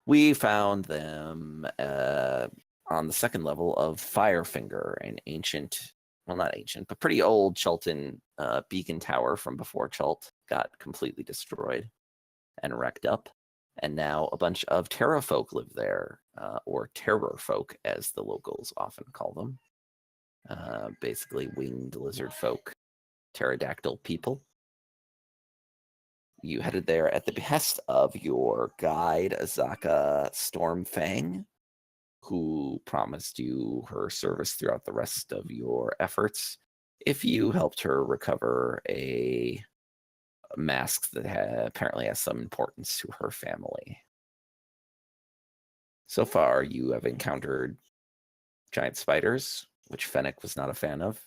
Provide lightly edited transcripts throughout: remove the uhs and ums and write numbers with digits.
We found them on the second level of Firefinger, an ancient, well, not ancient, but pretty old Chultan beacon tower from before Chult got completely destroyed and wrecked up. And now a bunch of Ptera folk live there, or terror folk, as the locals often call them. Basically winged lizard folk, pterodactyl people. You headed there at the behest of your guide, Azaka Stormfang, who promised you her service throughout the rest of your efforts if you helped her recover a mask that apparently has some importance to her family. So far, you have encountered giant spiders, which Fennec was not a fan of,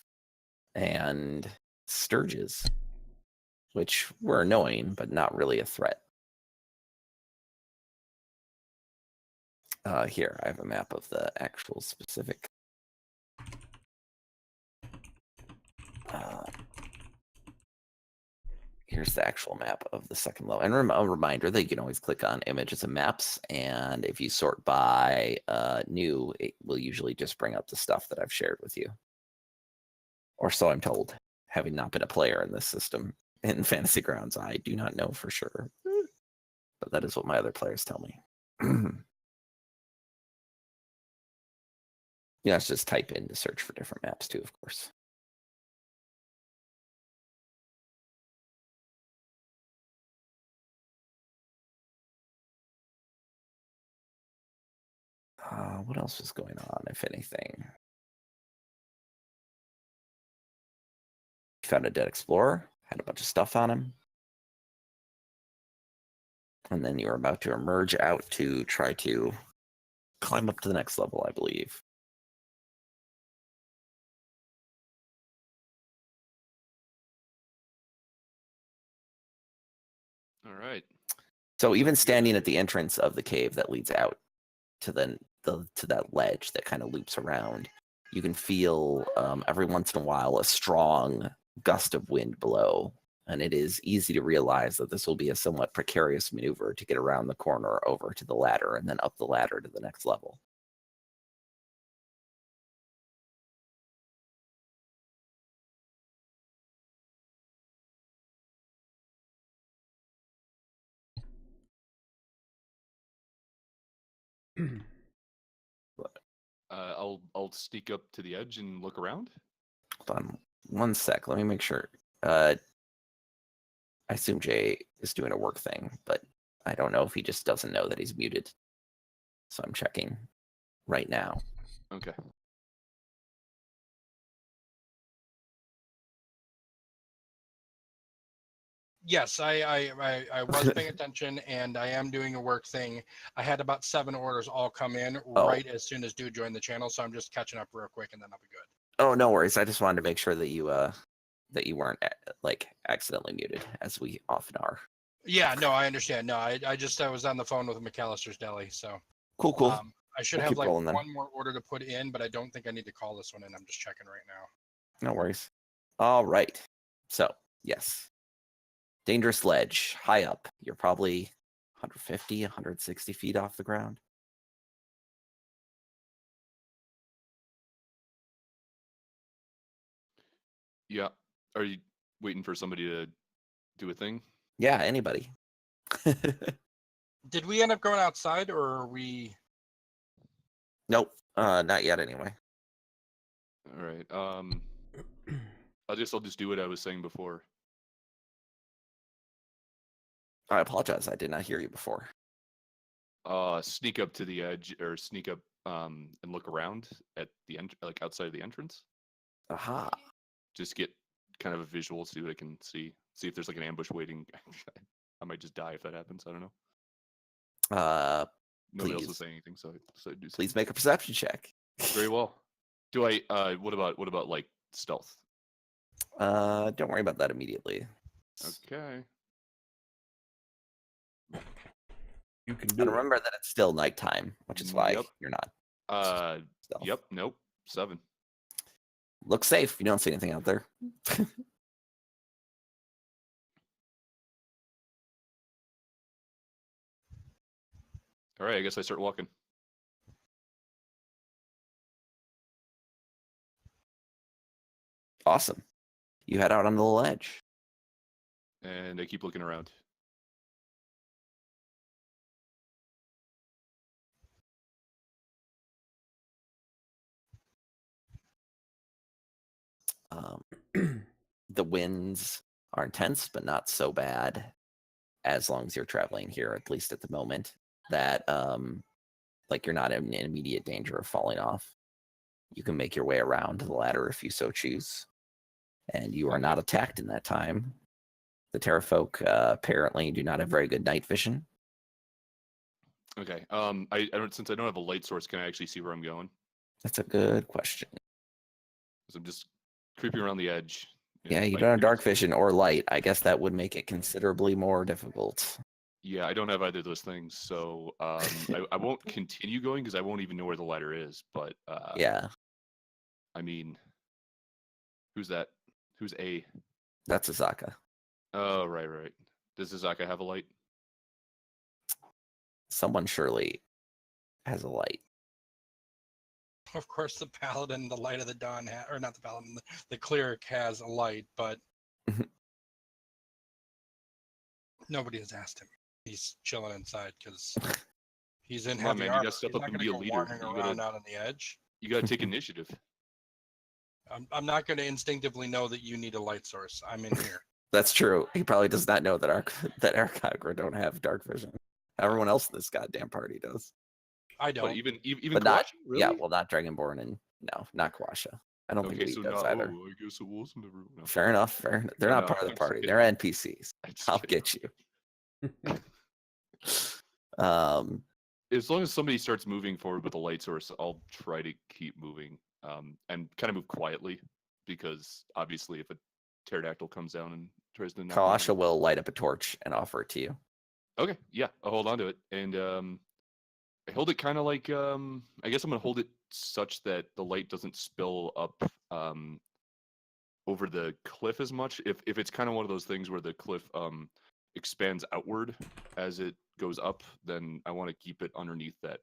and sturges, which were annoying, but not really a threat. Here, I have a map of the actual specific. Here's the actual map of the second level. And a reminder that you can always click on images and maps. And if you sort by new, it will usually just bring up the stuff that I've shared with you. Or so I'm told, having not been a player in this system in Fantasy Grounds. I do not know for sure. But that is what my other players tell me. You know, just type in to search for different maps too, of course. What else was going on, if anything? Found a dead explorer, had a bunch of stuff on him. And then you were about to emerge out to try to climb up to the next level, I believe. All right. So even standing at the entrance of the cave that leads out to to that ledge that kind of loops around, you can feel every once in a while a strong gust of wind blow, and it is easy to realize that this will be a somewhat precarious maneuver to get around the corner over to the ladder and then up the ladder to the next level. I'll sneak up to the edge and look around. Hold on one sec. Let me make sure. I assume Jay is doing a work thing, but I don't know if he just doesn't know that he's muted. So I'm checking right now. Okay. Yes, I was paying attention, and I am doing a work thing. I had about 7 orders all come in right as soon as Dude joined the channel, so I'm just catching up real quick, and then I'll be good. Oh, no worries. I just wanted to make sure that you weren't like accidentally muted, as we often are. Yeah, no, I understand. No, I was on the phone with McAllister's Deli, so cool. I should have like one more order to put in, but I don't think I need to call this one in. I'm just checking right now. No worries. All right. So yes, dangerous ledge, high up. You're probably 150, 160 feet off the ground. Yeah. Are you waiting for somebody to do a thing? Yeah, anybody. Did we end up going outside, or are we? Nope, not yet anyway. All right. I'll just do what I was saying before. I apologize. I did not hear you before. Sneak up to the edge, or sneak up and look around at the like outside of the entrance. Aha. Just get kind of a visual, see what I can see. See if there's like an ambush waiting. I might just die if that happens. I don't know. Nobody else was saying anything, so do. Please make a perception check. Very well. Do I? What about like stealth? Don't worry about that immediately. Okay. You can do and remember that it's still nighttime, which is why you're not. Stealth. Yep. Nope. 7. Look safe. You don't see anything out there. All right, I guess I start walking. Awesome. You head out on the ledge. And I keep looking around. The winds are intense, but not so bad as long as you're traveling here, at least at the moment, that like you're not in immediate danger of falling off. You can make your way around the ladder if you so choose, and you are not attacked in that time. The Terrafolk apparently do not have very good night vision. Okay. I don't, since I don't have a light source, can I actually see where I'm going? That's a good question. Because I'm just creeping around the edge. Yeah, you don't have dark vision or light. I guess that would make it considerably more difficult. Yeah, I don't have either of those things, so I won't continue going because I won't even know where the ladder is. But yeah, I mean, who's that? Who's A? that's Azaka. Oh, right. Does Azaka have a light? Someone surely has a light. Of course, the paladin, the light of the dawn, or not the paladin, the cleric has a light, but nobody has asked him. He's chilling inside because he's in heavy armor. You gotta step up and be a leader. Wandering around out on the edge. You gotta take initiative. I'm not going to instinctively know that you need a light source. I'm in here. That's true. He probably does not know that Archagra don't have dark vision. Everyone else in this goddamn party does. I don't. But even but not, really? Yeah, well, not Dragonborn and no, not Kwasha. I don't think he does either. Oh, I guess it wasn't everyone. No. Fair enough. They're not part of the party. They're NPCs. I'll get you. As long as somebody starts moving forward with a light source, I'll try to keep moving and kind of move quietly because obviously if a pterodactyl comes down and tries to knock Kawasha will light up a torch and offer it to you. Okay, yeah, I'll hold on to it. And I hold it kind of like, I guess I'm going to hold it such that the light doesn't spill up over the cliff as much. If it's kind of one of those things where the cliff expands outward as it goes up, then I want to keep it underneath that.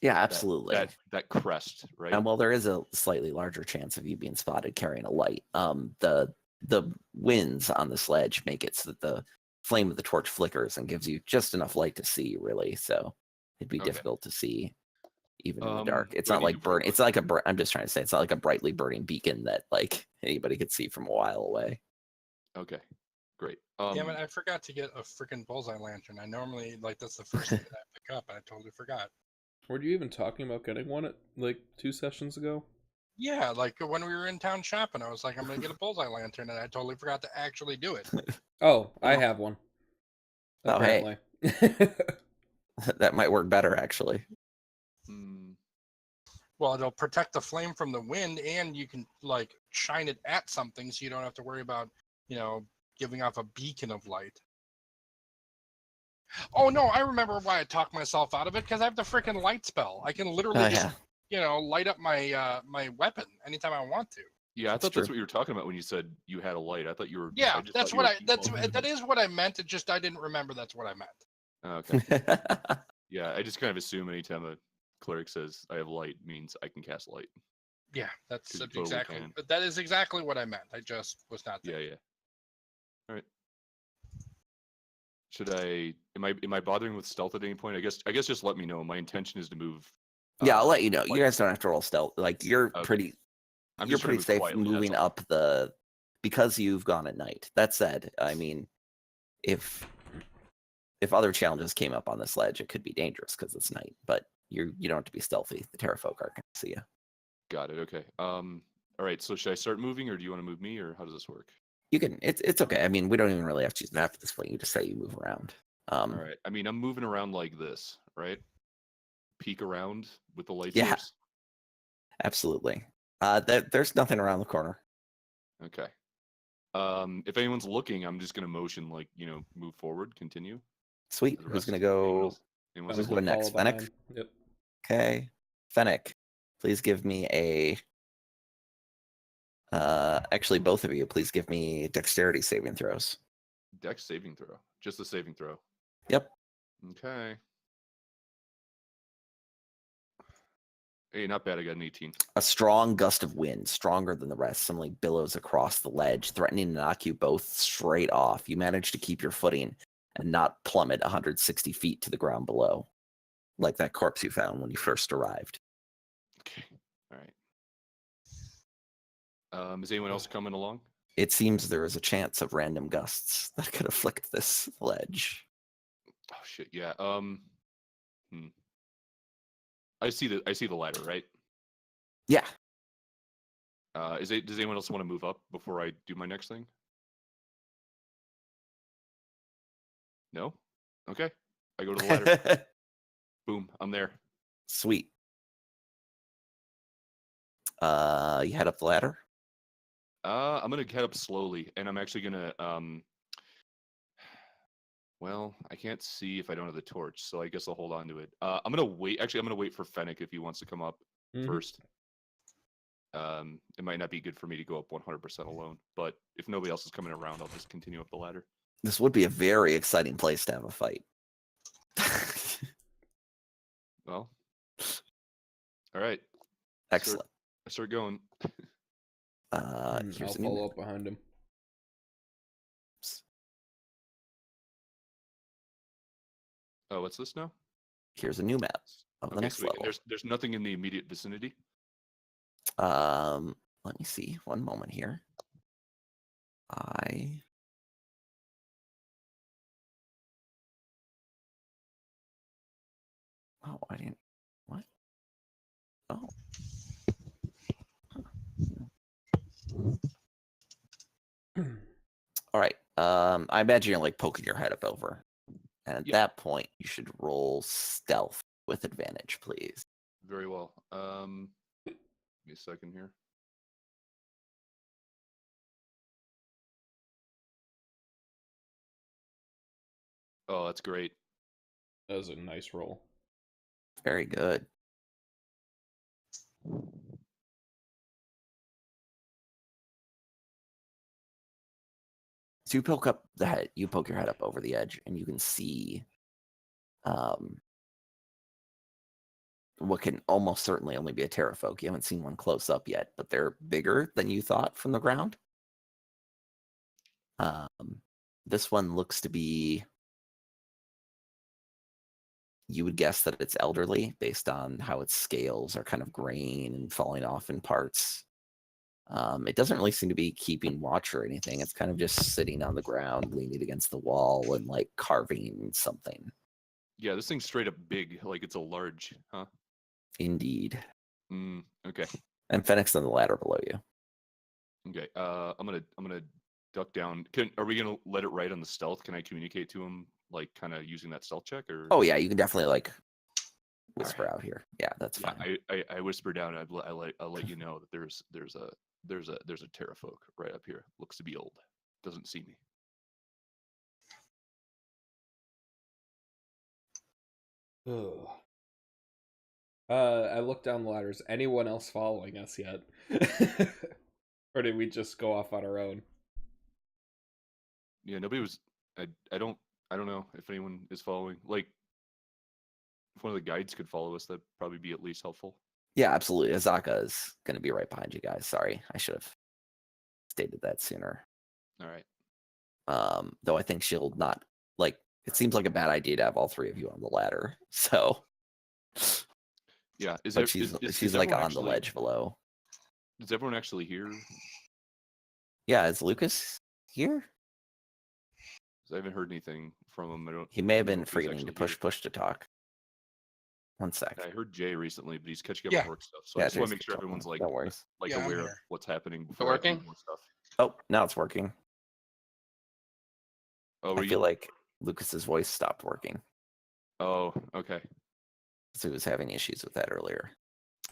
Yeah, absolutely. That crest, right? And well, there is a slightly larger chance of you being spotted carrying a light. The winds on the sledge make it so that the flame of the torch flickers and gives you just enough light to see, really. So it'd be difficult to see even in the dark. It's not like burn. It's like I'm just trying to say, it's not like a brightly burning beacon that like anybody could see from a while away. Okay, great. Damn it! I forgot to get a freaking bullseye lantern. I normally that's the first thing that I pick up, and I totally forgot. Were you even talking about getting one at like 2 sessions ago? Yeah, like when we were in town shopping, I was like, I'm gonna get a bullseye lantern, and I totally forgot to actually do it. Oh, I have one. Apparently. Oh, hey. That might work better, actually. Well, it'll protect the flame from the wind, and you can like shine it at something, so you don't have to worry about, giving off a beacon of light. Oh no, I remember why I talked myself out of it, because I have the freaking light spell. I can literally just, light up my my weapon anytime I want to. Yeah, I thought that's what you were talking about when you said you had a light. I thought you were. Yeah, that is what I meant. It just I didn't remember that's what I meant. Okay. Yeah, I just kind of assume anytime a cleric says I have light means I can cast light. Yeah, that's exactly. But that is exactly what I meant. I just was not there. Yeah. All right. Should I? Am I bothering with stealth at any point? I guess just let me know. My intention is to move. Yeah, I'll let you know. You guys don't have to roll stealth. Like you're pretty. You're pretty safe moving up because you've gone at night. That said, I mean, if other challenges came up on this ledge, it could be dangerous because it's night. But you don't have to be stealthy. The Terrafolk aren't going to see you. Got it. Okay. All right. So should I start moving, or do you want to move me, or how does this work? You can. It's okay. I mean, we don't even really have to use an app at this point. You just say you move around. All right. I mean, I'm moving around like this, right? Peek around with the light source. Absolutely. There's nothing around the corner. Okay. If anyone's looking, I'm just gonna motion like move forward, continue. Sweet. Who's gonna go? Who's going next? Fennec. Yep. Okay. Fennec, please give me a. Actually, both of you, please give me dexterity saving throws. Dex saving throw. Just a saving throw. Yep. Okay. Hey, not bad. I got an 18. A strong gust of wind, stronger than the rest, suddenly billows across the ledge, threatening to knock you both straight off. You manage to keep your footing and not plummet 160 feet to the ground below, like that corpse you found when you first arrived. Okay. All right. Is anyone else coming along? It seems there is a chance of random gusts that could afflict this ledge. Oh shit. Yeah. I see the ladder, right? Yeah. Does anyone else want to move up before I do my next thing? No? Okay. I go to the ladder. Boom, I'm there. Sweet. You head up the ladder? I'm gonna head up slowly, and I'm actually gonna well, I can't see if I don't have the torch, so I guess I'll hold on to it. I'm gonna wait. Actually, I'm gonna wait for Fennec if he wants to come up first. It might not be good for me to go up 100% alone, but if nobody else is coming around, I'll just continue up the ladder. This would be a very exciting place to have a fight. Well, all right. Excellent. I start going. I'll Here's a new follow map. up behind him. Oh, what's this now? Here's a new map of the next sweet. level. And there's nothing in the immediate vicinity. Let me see. One moment here. Oh, I didn't. What? Oh. All right. I imagine you're like poking your head up over. And at that point, you should roll stealth with advantage, please. Very well. Give me a second here. Oh, that's great. That was a nice roll. Very good. So you poke your head up over the edge, and you can see what can almost certainly only be a pterafolk. You haven't seen one close up yet, but they're bigger than you thought from the ground. This one looks to be, you would guess that it's elderly based on how its scales are kind of graying and falling off in parts. It doesn't really seem to be keeping watch or anything. It's kind of just sitting on the ground, leaning against the wall and like carving something. Yeah, this thing's straight up big, like it's a large, huh? Indeed. Okay. And Fennec's on the ladder below you. Okay. I'm gonna duck down. Are we gonna let it ride on the stealth? Can I communicate to him, like kind of using that stealth check, or? Oh yeah, you can definitely like whisper out here. Yeah, that's fine. I whisper down. I'll let you know that there's a pterafolk right up here. Looks to be old. Doesn't see me. Ugh. I looked down the ladders. Anyone else following us yet? Or did we just go off on our own? Yeah, nobody was. I don't know if anyone is following. Like, if one of the guides could follow us, that'd probably be at least helpful. Yeah, absolutely. Azaka is going to be right behind you guys. Sorry, I should have stated that sooner. All right. Though I think she'll not like. It seems like a bad idea to have all three of you on the ladder. So. Yeah, she's like on the ledge below. Is everyone actually here? Yeah, is Lucas here? I haven't heard anything from him. He may have been freeing to push to talk. One sec. I heard Jay recently, but he's catching up on work stuff. So I just want to make sure everyone's like aware of what's happening before I do more stuff. Oh, now it's working. Oh, I feel like Lucas's voice stopped working. Oh, okay. So he was having issues with that earlier.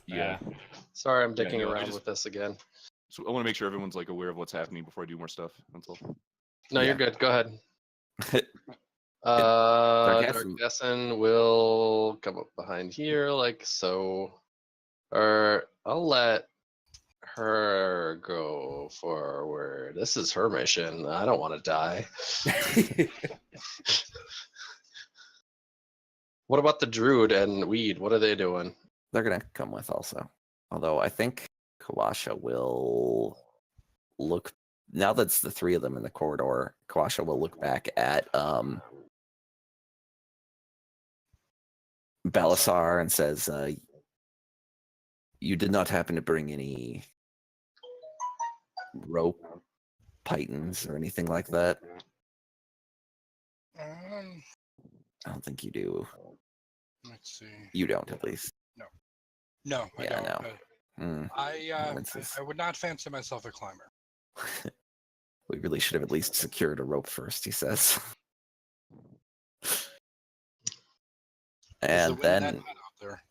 Yeah. Sorry, I'm dicking around with this again. So I want to make sure everyone's like aware of what's happening before I do more stuff. That's all. No, you're good. Go ahead. Darkessin will come up behind here like so. Or I'll let her go forward. This is her mission. I don't want to die. What about the druid and weed? What are they doing? They're gonna come with also. Although I think Kawasha will look, now that's the three of them in the corridor, Kawasha will look back at Balasar and says, you did not happen to bring any rope pythons or anything like that? Um, I don't think you do. let's see. You don't, at least. No, I Yeah, don't. no. Mm, I would not fancy myself a climber. we really should have at least secured a rope first, he says. Is the And wind that then, bad out there?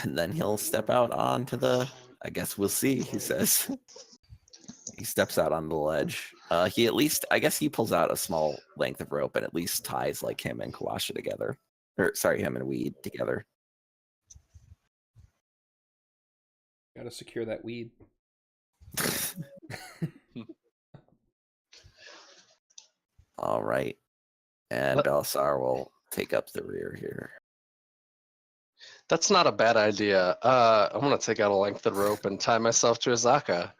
and then he'll step out onto the, I guess we'll see, he says. He steps out on the ledge. He at least, I guess he pulls out a small length of rope and at least ties like him and Kawasha together. Or sorry, him and Weed together. Gotta secure that weed. All right. And What? Belisar will take up the rear here. That's not a bad idea. I'm gonna take out a length of rope and tie myself to Azaka.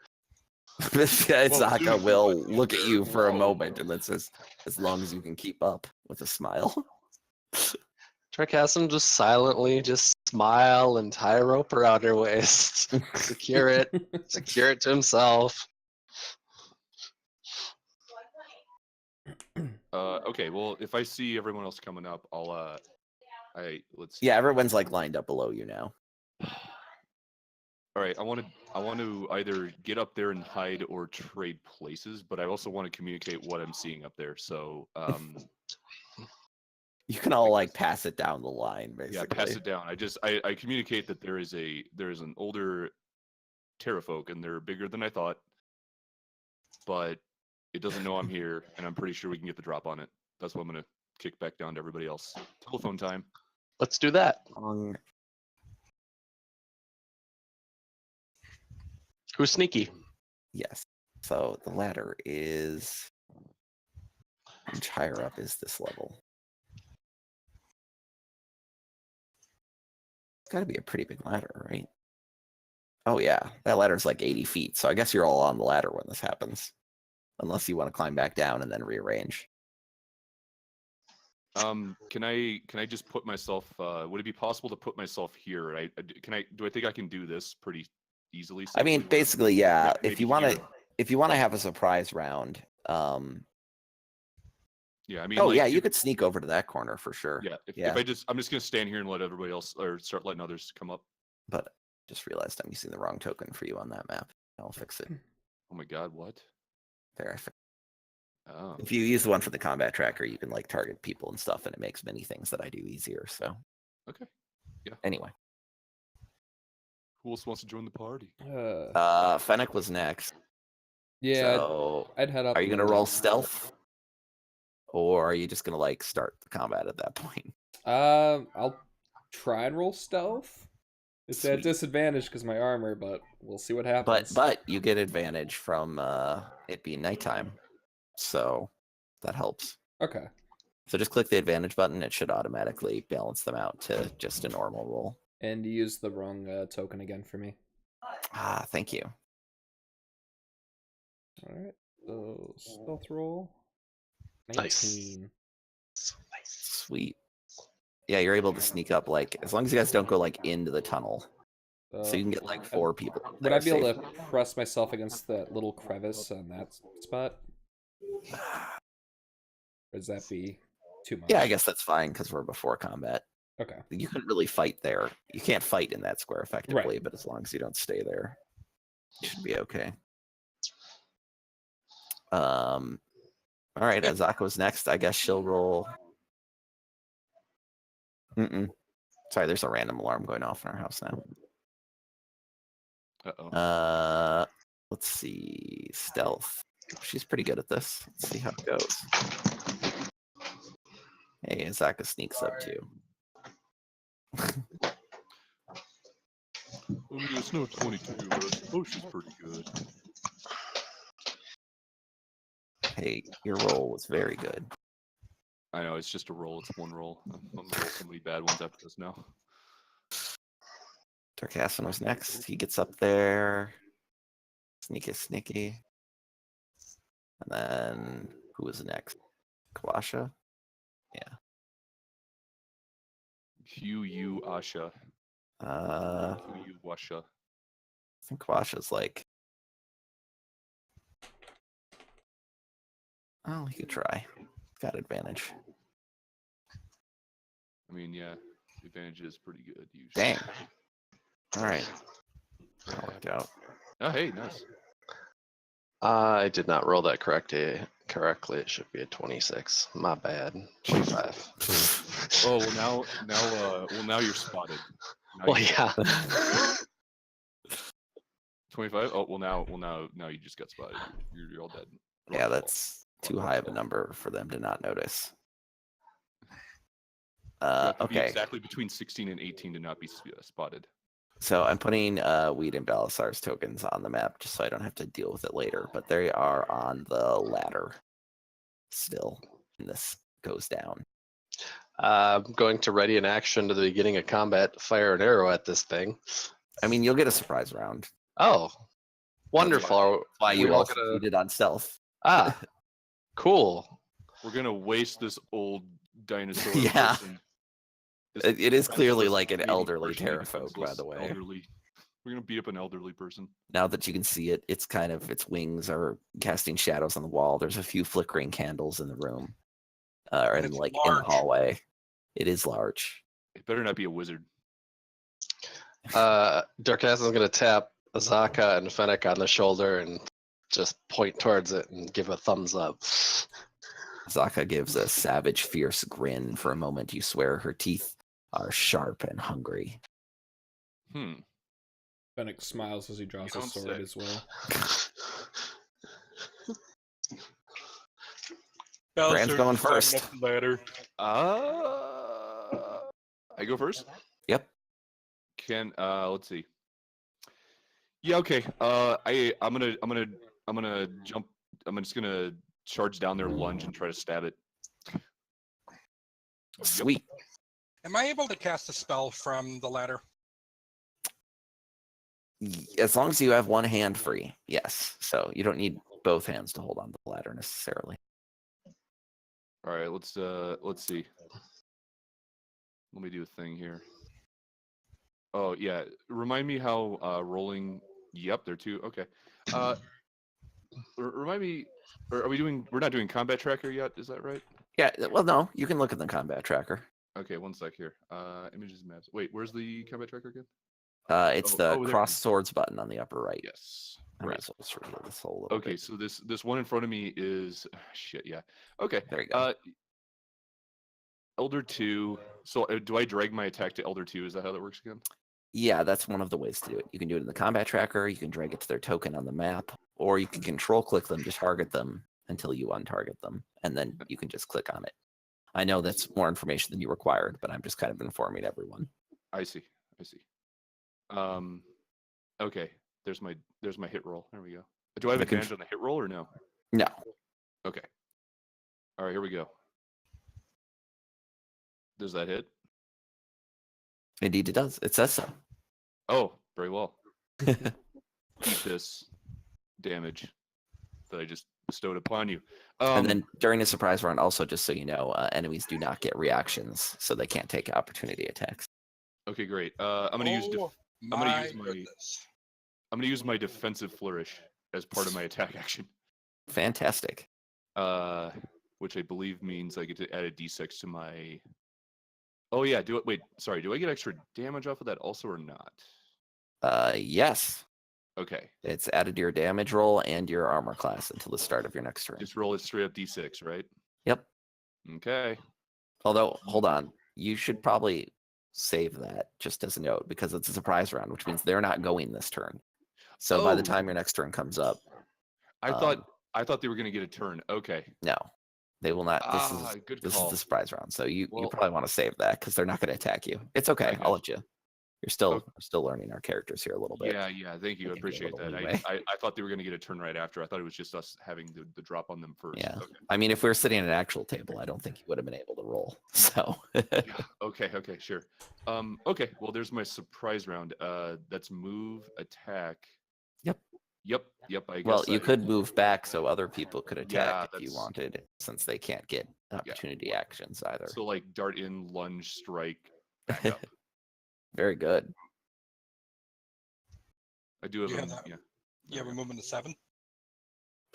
Azaka dude, will what? look at you for a Whoa. moment and then says, as long as you can keep up, with a smile. Trichasm just silently just smile and tie a rope around her waist. Secure it. Secure it to himself. Okay, well, if I see everyone else coming up, I'll let's. Yeah, everyone's like lined up below you now. All right, I want to either get up there and hide or trade places, but I also want to communicate what I'm seeing up there. So, You can all like pass it down the line, basically. yeah, pass it down. I communicate that there is an older Ptera and they're bigger than I thought, but it doesn't know I'm here, and I'm pretty sure we can get the drop on it. That's what I'm gonna kick back down to everybody else. Telephone time. Let's do that. Who's sneaky? Yes. So the ladder is, how much higher up is this level? It's got to be a pretty big ladder, right? Oh yeah, that ladder's like 80 feet. So I guess you're all on the ladder when this happens, unless you want to climb back down and then rearrange. Can I just put myself? Would it be possible to put myself here? Do I think I can do this pretty easily? I mean, safely? basically, yeah. Maybe If you want to, here. if you want to have a surprise round, Yeah, I mean, oh like, yeah, you could sneak over to that corner for sure. Yeah, Yeah. if I'm just gonna stand here and let everybody else, or start letting others come up. But just realized I'm using the wrong token for you on that map. I'll fix it. Oh my god, what? There, I fixed. Oh, If you use the one for the combat tracker, you can like target people and stuff, and it makes many things that I do easier. So okay. Yeah. anyway, Who else wants to join the party? Fennec was next. Yeah, So I'd head up. are you gonna roll stealth, or are you just gonna like start the combat at that point? I'll try and roll stealth. It's at Sweet. disadvantage because my armor, but we'll see what happens. But you get advantage from it being nighttime, so that helps. Okay. So just click the advantage button. It should automatically balance them out to just a normal roll. And you used the wrong token again for me. Ah, thank you. All right. So stealth roll. Nice. 19. Sweet. Yeah, you're able to sneak up, like, as long as you guys don't go, like, into the tunnel. So you can get, like, 4 people. Would I be able to press myself against that little crevice on that spot? Or does that be too much? Yeah, I guess that's fine, because we're before combat. Okay. You couldn't really fight there. You can't fight in that square effectively, Right. but as long as you don't stay there, you should be okay. All right, Azako's next. I guess she'll roll. Sorry, there's a random alarm going off in our house now. Uh-oh. Let's see. Stealth. She's pretty good at this. Let's see how it goes. Hey, Azaka sneaks up too. I mean, it's no 22, but I suppose she's pretty good. Hey, your roll was very good. I know, it's just a roll. It's one roll. I'm gonna roll so many bad ones after this now. Darkassin was next. He gets up there. Sneaky. And then who was next? Kawasha? Yeah. Q-U Asha. I Q-U Washa. think Kawasha's like. Oh, he could try. Got advantage. I mean, yeah, the advantage is pretty good usually. Dang. All right. That worked out. Oh, hey, nice. I did not roll that correctly. It should be a 26. My bad. 25. Oh well, now you're spotted. Now Well, you- yeah. 25. Oh well, now you just got spotted. You're all dead. Yeah, that's too high of a number for them to not notice. You have to be Okay. exactly between 16 and 18 to not be spotted. So I'm putting Weed and Balasar's tokens on the map just so I don't have to deal with it later. But they are on the ladder still, and this goes down. I'm going to ready an action to the beginning of combat, fire an arrow at this thing. I mean, you'll get a surprise round. Oh, wonderful. Why We you all all gotta- succeeded on stealth. Ah, cool. We're gonna waste this old dinosaur. Yeah. person. This It is clearly defenseless like an bleeding elderly person, terrafolk, by defenseless the way. Elderly. We're gonna beat up an elderly person. Now that you can see it, its wings are casting shadows on the wall. There's a few flickering candles in the room, and It's like in the large. hallway. It is large. It better not be a wizard. Darkassin's going to tap Azaka and Fennec on the shoulder and just point towards it and give a thumbs up. Azaka gives a savage, fierce grin. For a moment, you swear her teeth are sharp and hungry. Fennec smiles as he draws You his don't sword say. as well. Brand's going first. Ladder. I go first. Yep. Let's see. Yeah, okay. I'm gonna jump. I'm just gonna charge down there, lunge, and try to stab it. Sweet. Am I able to cast a spell from the ladder? As long as you have one hand free, yes. So you don't need both hands to hold on the ladder necessarily. All right, let's see. Let me do a thing here. Oh yeah, remind me how rolling. Yep, there too. Okay. Remind me. Or are we doing? We're not doing combat tracker yet. Is that right? Yeah. Well, no, you can look at the combat tracker. Okay, one sec here. Images, maps. Wait, where's the combat tracker again? It's the there it cross is. swords button on the upper right. Yes. I might Right. as well just reveal this whole little Okay, bit. so this one in front of me is shit. Yeah. Okay. There you go. Elder 2. So do I drag my attack to Elder 2? Is that how that works again? Yeah, that's one of the ways to do it. You can do it in the combat tracker, you can drag it to their token on the map, or you can control click them to target them until you untarget them, and then you can just click on it. I know that's more information than you required, but I'm just kind of informing everyone. I see. Okay. There's my hit roll. There we go. Do I have The advantage on the hit roll or no? No. Okay. All right, here we go. Does that hit? Indeed it does. It says so. Oh, very well. Keep this damage that I just bestowed upon you. And then during a surprise round, also, just so you know, enemies do not get reactions, so they can't take opportunity attacks. Okay, great. I'm gonna use I'm gonna use my defensive flourish as part of my attack action. Fantastic. Which I believe means I get to add a d6 to my. Oh yeah, wait, sorry, do I get extra damage off of that also or not? Yes. Okay. It's added to your damage roll and your armor class until the start of your next turn. Just roll it straight up d6, right? Yep. Okay. Although, hold on. You should probably save that just as a note because it's a surprise round, which means they're not going this turn. So by the Oh. time your next turn comes up, I thought they were gonna get a turn. Okay. no, they will not. Good This call. is the surprise round. So you Well- probably want to save that because they're not going to attack you. It's okay. I I'll let you. You're still learning our characters here a little bit. Yeah. Thank you. I Give you a appreciate little that. leeway. I thought they were going to get a turn right after. I thought it was just us having the drop on them first. Yeah. Okay. I mean, if we were sitting at an actual table, I don't think you would have been able to roll. So. Yeah. Okay. Sure. Okay. Well, there's my surprise round. That's move, attack. Yep. I Well, guess you could move back so other people could Yeah, attack if you that's- wanted, since they can't get opportunity actions either. So like dart in, lunge, strike, back up. Very good. I do have You a have that? yeah. Yeah, we're moving to 7.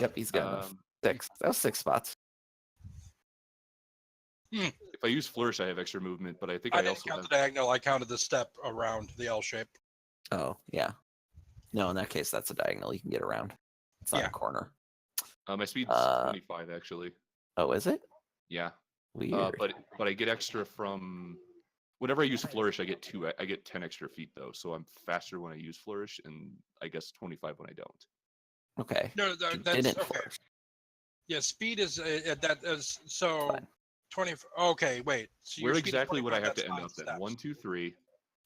Yep, he's got enough. Um, 6. That was 6 spots. if I use flourish, I have extra movement, but I think I I didn't also count have the diagonal. I counted the step around the L shape. Oh, yeah. No, in that case, that's a diagonal. You can get around. It's not Yeah. a corner. my speed's 25 actually. Oh, is it? Yeah. Weird. But I get extra from whenever I use flourish, I get 10 extra feet though, so I'm faster when I use flourish, and I guess 25 when I don't. Okay. No, You that's didn't okay. flourish. Yeah, speed is that is so Fine. 20. Okay, wait. So Where your speed is exactly would I 25, have to that's end 5 up then? steps. 1, 2, 3.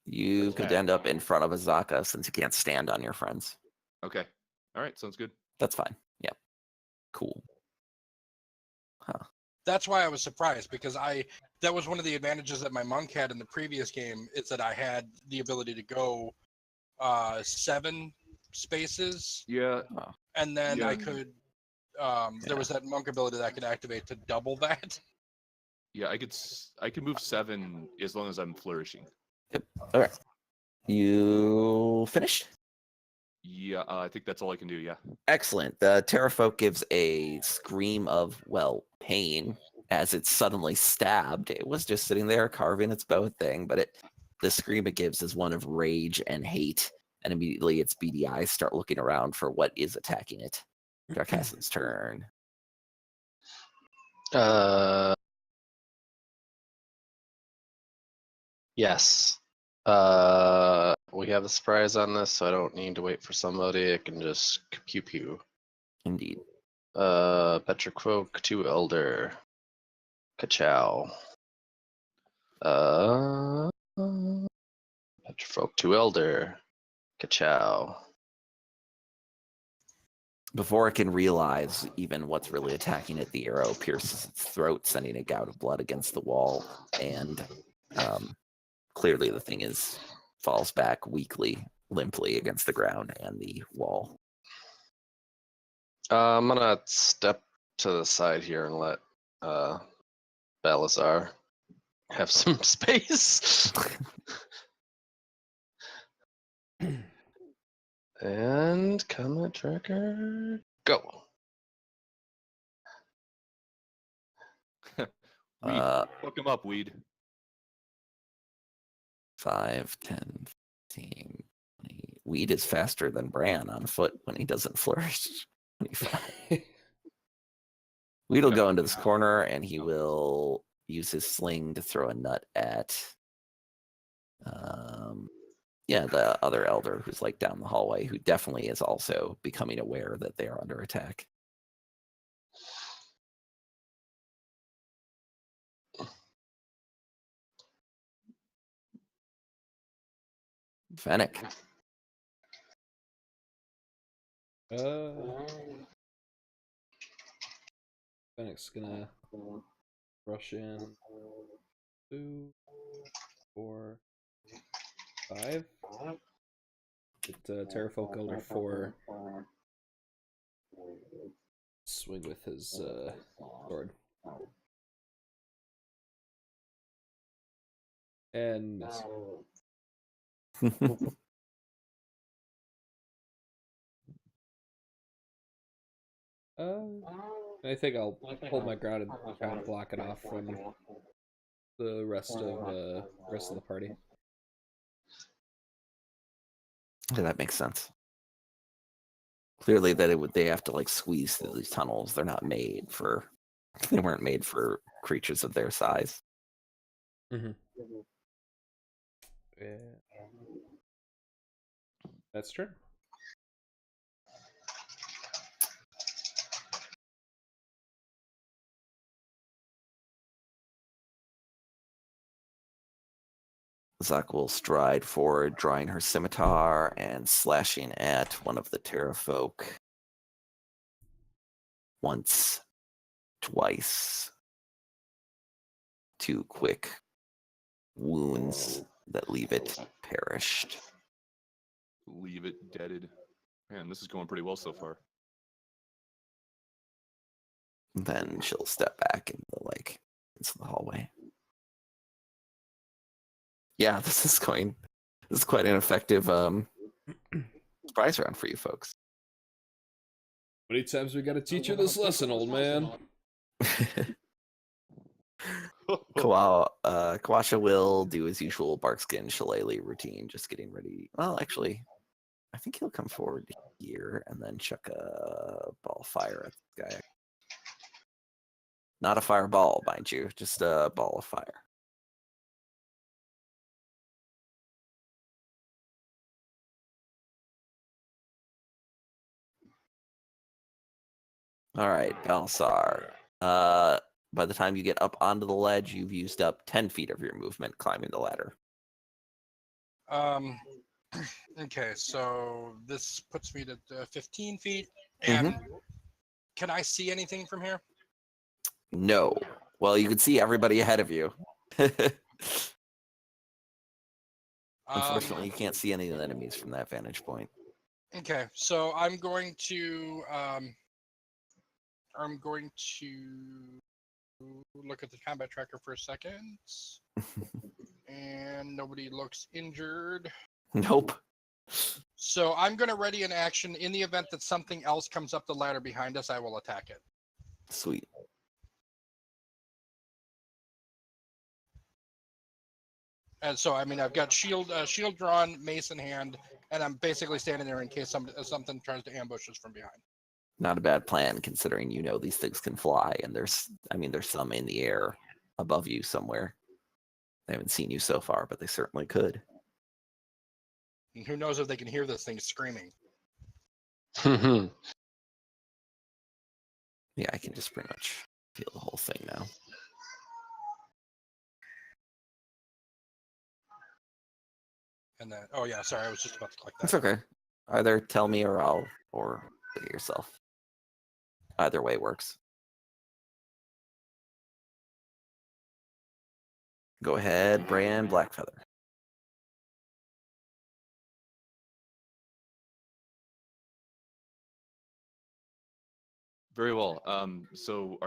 You could Attack. end up in front of Azaka since you can't stand on your friends. Okay. All right, sounds good. That's fine. Yep. Cool. That's why I was surprised, because that was one of the advantages that my monk had in the previous game, is that I had the ability to go 7 spaces, Yeah. and then I Yeah. could there was that monk ability that I could activate to double that. Yeah, I could move 7 as long as I'm flourishing. All right. You finished? Yeah, I think that's all I can do. Yeah. Excellent. The Terrafolk gives a scream of, well, pain as it's suddenly stabbed. It was just sitting there carving its bow thing, but the scream it gives is one of rage and hate, and immediately its beady eyes start looking around for what is attacking it. Darkassen's turn. Yes. We have a surprise on this, so I don't need to wait for somebody. I can just pew pew. Indeed. Petrifolk, 2 Elder. Kachow. Petrifolk, 2 Elder. Kachow. Before it can realize even what's really attacking it, the arrow pierces its throat, sending a gout of blood against the wall, and clearly the thing falls back weakly, limply against the ground and the wall. I'm gonna step to the side here and let Balazar have some space. And combat tracker, go. Weed. Fuck him up, weed. 5, 10, 15, 20. Weed is faster than Bran on foot when he doesn't flourish. 25. Weed will go into this corner and he will use his sling to throw a nut at the other elder who's like down the hallway, who definitely is also becoming aware that they are under attack. Fennec. Fennec's gonna rush in. 2, 4, 5. Get Terrafolk Elder 4. Swing with his sword. And miss. I think I'll hold my ground and kind of block it off from the rest of the party. Yeah, that makes sense. Clearly, they have to like squeeze through these tunnels. They're not made for. They weren't made for creatures of their size. Mm-hmm. Yeah. That's true. Azaka will stride forward, drawing her scimitar and slashing at one of the Ptera folk. Once, twice. 2 quick wounds that leave it perished. Leave it deaded. Man, this is going pretty well so far. Then she'll step back into the hallway. Yeah, this is quite an effective surprise round for you folks. Many times we gotta teach her this lesson, old man. Kawasha will do his usual Barkskin Shillelagh routine, just getting ready. Well, actually, I think he'll come forward here and then chuck a ball of fire at the guy. Not a fireball, mind you, just a ball of fire. All right, Balsar. By the time you get up onto the ledge, you've used up 10 feet of your movement climbing the ladder. Okay, so this puts me to 15 feet. And can I see anything from here? No. Well, you can see everybody ahead of you. Unfortunately, you can't see any of the enemies from that vantage point. Okay, so I'm going to look at the combat tracker for a second. And nobody looks injured. Nope. So I'm going to ready an action. In the event that something else comes up the ladder behind us, I will attack it. Sweet. And so, I mean, I've got shield drawn, mace in hand, and I'm basically standing there in case something tries to ambush us from behind. Not a bad plan, considering you know these things can fly, and there's some in the air above you somewhere. They haven't seen you so far, but they certainly could. And who knows if they can hear this thing screaming. Yeah, I can just pretty much feel the whole thing now. And then, oh yeah, sorry, I was just about to click that. It's okay. Either tell me or do it yourself. Either way works. Go ahead, Bran Blackfeather. Very well. So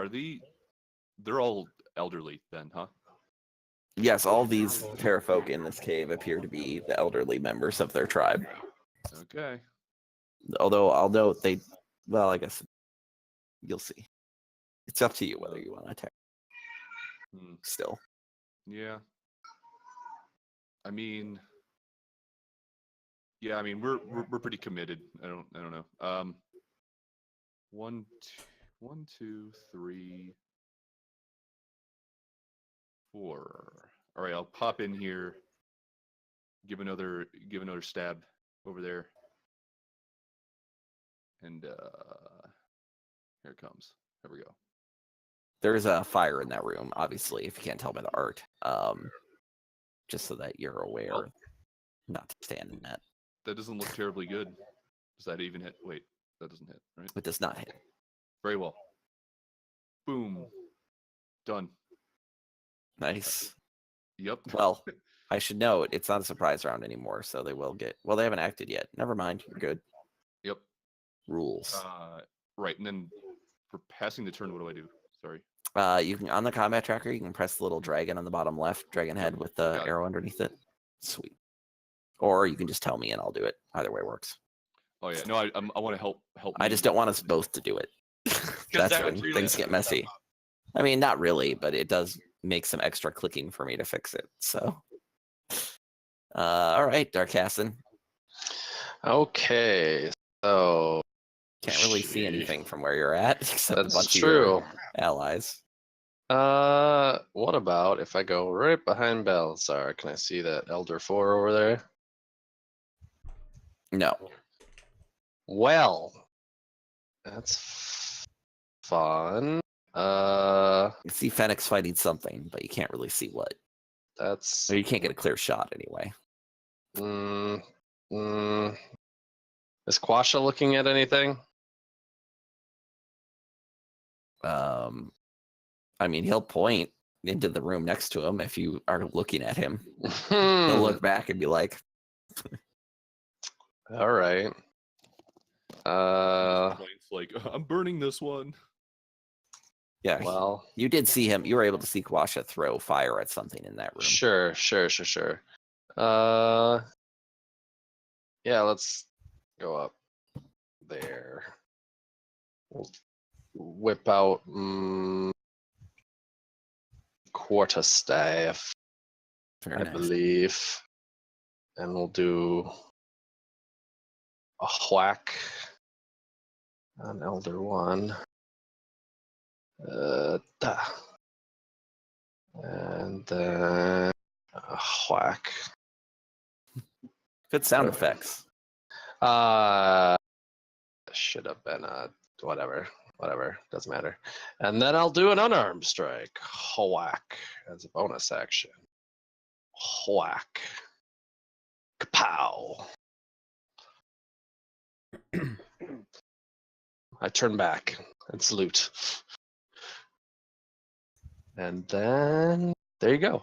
they're all elderly then, huh? Yes, all these Terrafolk in this cave appear to be the elderly members of their tribe. Okay. Although I'll note I guess you'll see. It's up to you whether you want to attack. Still. Yeah. I mean, we're pretty committed. I don't know. 1, 2, 3, 4. All right, I'll pop in here. Give another stab over there. And here it comes. There we go. There's a fire in that room, obviously, if you can't tell by the art. Just so that you're aware not to stand in that. That doesn't look terribly good. Does that even hit? Wait, that doesn't hit, right? It does not hit. Very well. Boom. Done. Nice. Yep. Well, I should note it's not a surprise round anymore, so they will get. Well, they haven't acted yet. Never mind. You're good. Yep. Rules. Right, and then for passing the turn, what do I do? Sorry. You can on the combat tracker. You can press the little dragon on the bottom left, dragon head with the arrow underneath it. Sweet. Or you can just tell me and I'll do it. Either way works. Oh yeah, no, I want to help. I just don't want us both to do it. That's when really things get messy. I mean, not really, but it does make some extra clicking for me to fix it. So, all right, Darkassin. Okay, so can't really see anything from where you're at except that's a bunch true. of your allies. What about if I go right behind Balsar? Can I see that Elder 4 over there? No. Well, that's fun. You see Fenix fighting something, but you can't really see what. That's So you can't get a clear shot anyway. mm, mm. Is Quasha looking at anything? I mean, he'll point into the room next to him if you are looking at him. Hmm. He'll look back and be like, All right. Points like, I'm burning this one. yeah, Well, you did see him. You were able to see Kwasha throw fire at something in that room. sure. Yeah, let's go up there. We'll whip out quarterstaff, Very I nice. believe, and we'll do a whack on Elder One. Da. And then a whack. Good sound effects. Should have been whatever, doesn't matter. And then I'll do an unarmed strike, whack, as a bonus action. Whack, kapow. I turn back and salute. And then there you go.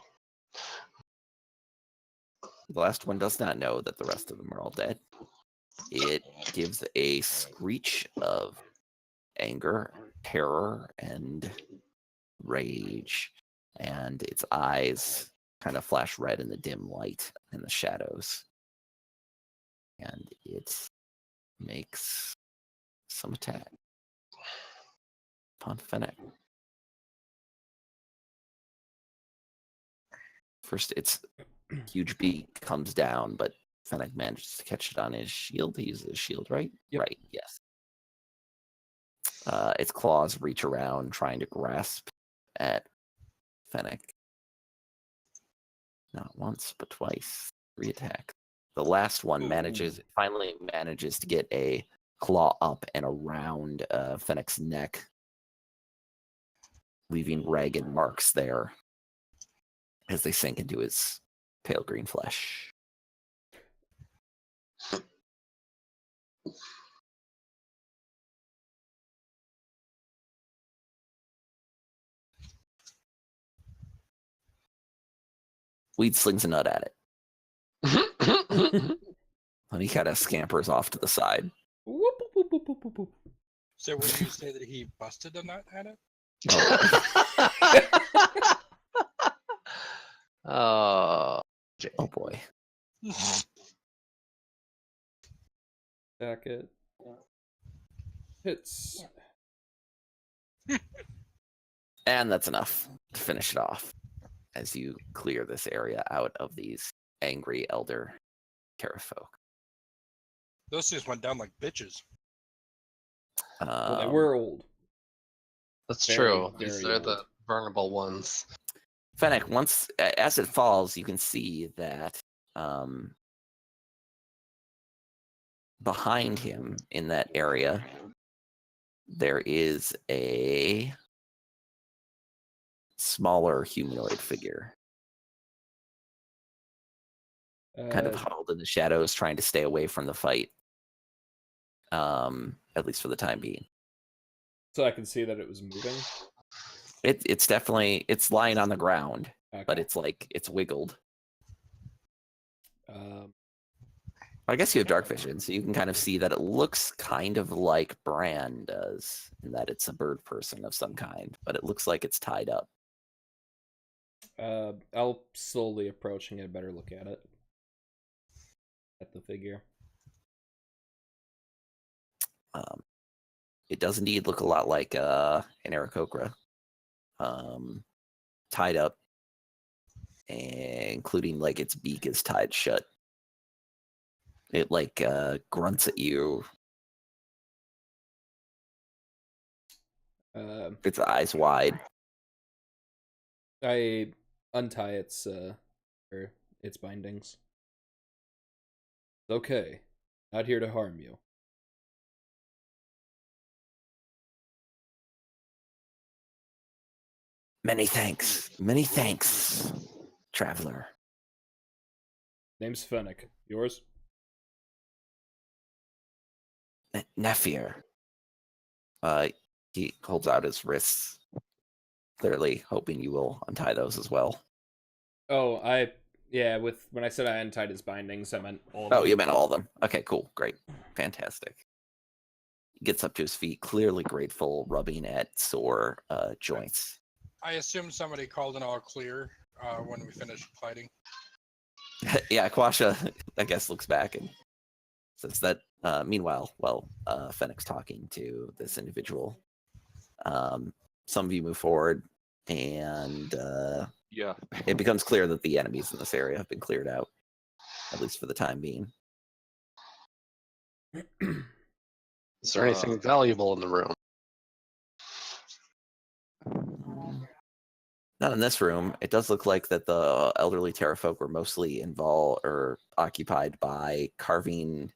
The last one does not know that the rest of them are all dead. It gives a screech of anger, terror, and rage, and its eyes kind of flash red in the dim light and the shadows. And it makes some attack upon Fennec. First, its huge beak comes down, but Fennec manages to catch it on his shield. He uses his shield, right? Yep. Right, yes. Its claws reach around, trying to grasp at Fennec. Not once, but twice. 3 attacks. The last one finally manages to get a claw up and around Fennec's neck, leaving ragged marks there as they sink into his pale green flesh. Weed slings a nut at it, and he kind of scampers off to the side. Whoop, whoop, whoop, whoop, whoop, whoop. So would you say that he busted a nut at it? Oh, Oh boy. Jacket. Hits. And that's enough to finish it off as you clear this area out of these angry elder Terrafolk. Those things went down like bitches. Well, they were old. that's Very, true. These very are the old. vulnerable ones. Fennec, as it falls, you can see that behind him in that area, there is a smaller humanoid figure, kind of huddled in the shadows, trying to stay away from the fight. At least for the time being. So I can see that it was moving. It's definitely lying on the ground, Okay. but it's wiggled. Um, I guess you have dark vision, so you can kind of see that it looks kind of like Bran does, in that it's a bird person of some kind, but it looks like it's tied up. I'll slowly approach and get a better look at it. At the figure. It does indeed look a lot like an Aarakocra, tied up, including like its beak is tied shut. It like grunts at you. Its eyes wide. I untie its bindings. Okay, not here to harm you. Many thanks, traveler. Name's Fennec. Yours? Nephir. He holds out his wrists, clearly hoping you will untie those as well. Oh, when I said I untied his bindings, I meant all of Oh, them. you meant all of them. Okay, cool, great, fantastic. He gets up to his feet, clearly grateful, rubbing at sore joints. I assume somebody called an all clear when we finished fighting. Yeah, Quasha, I guess, looks back and says that. Meanwhile, Fennec's talking to this individual. Some of you move forward, and Yeah. it becomes clear that the enemies in this area have been cleared out, at least for the time being. Is there anything valuable in the room? Not in this room. It does look like that the elderly Ptera folk were mostly involved or occupied by carving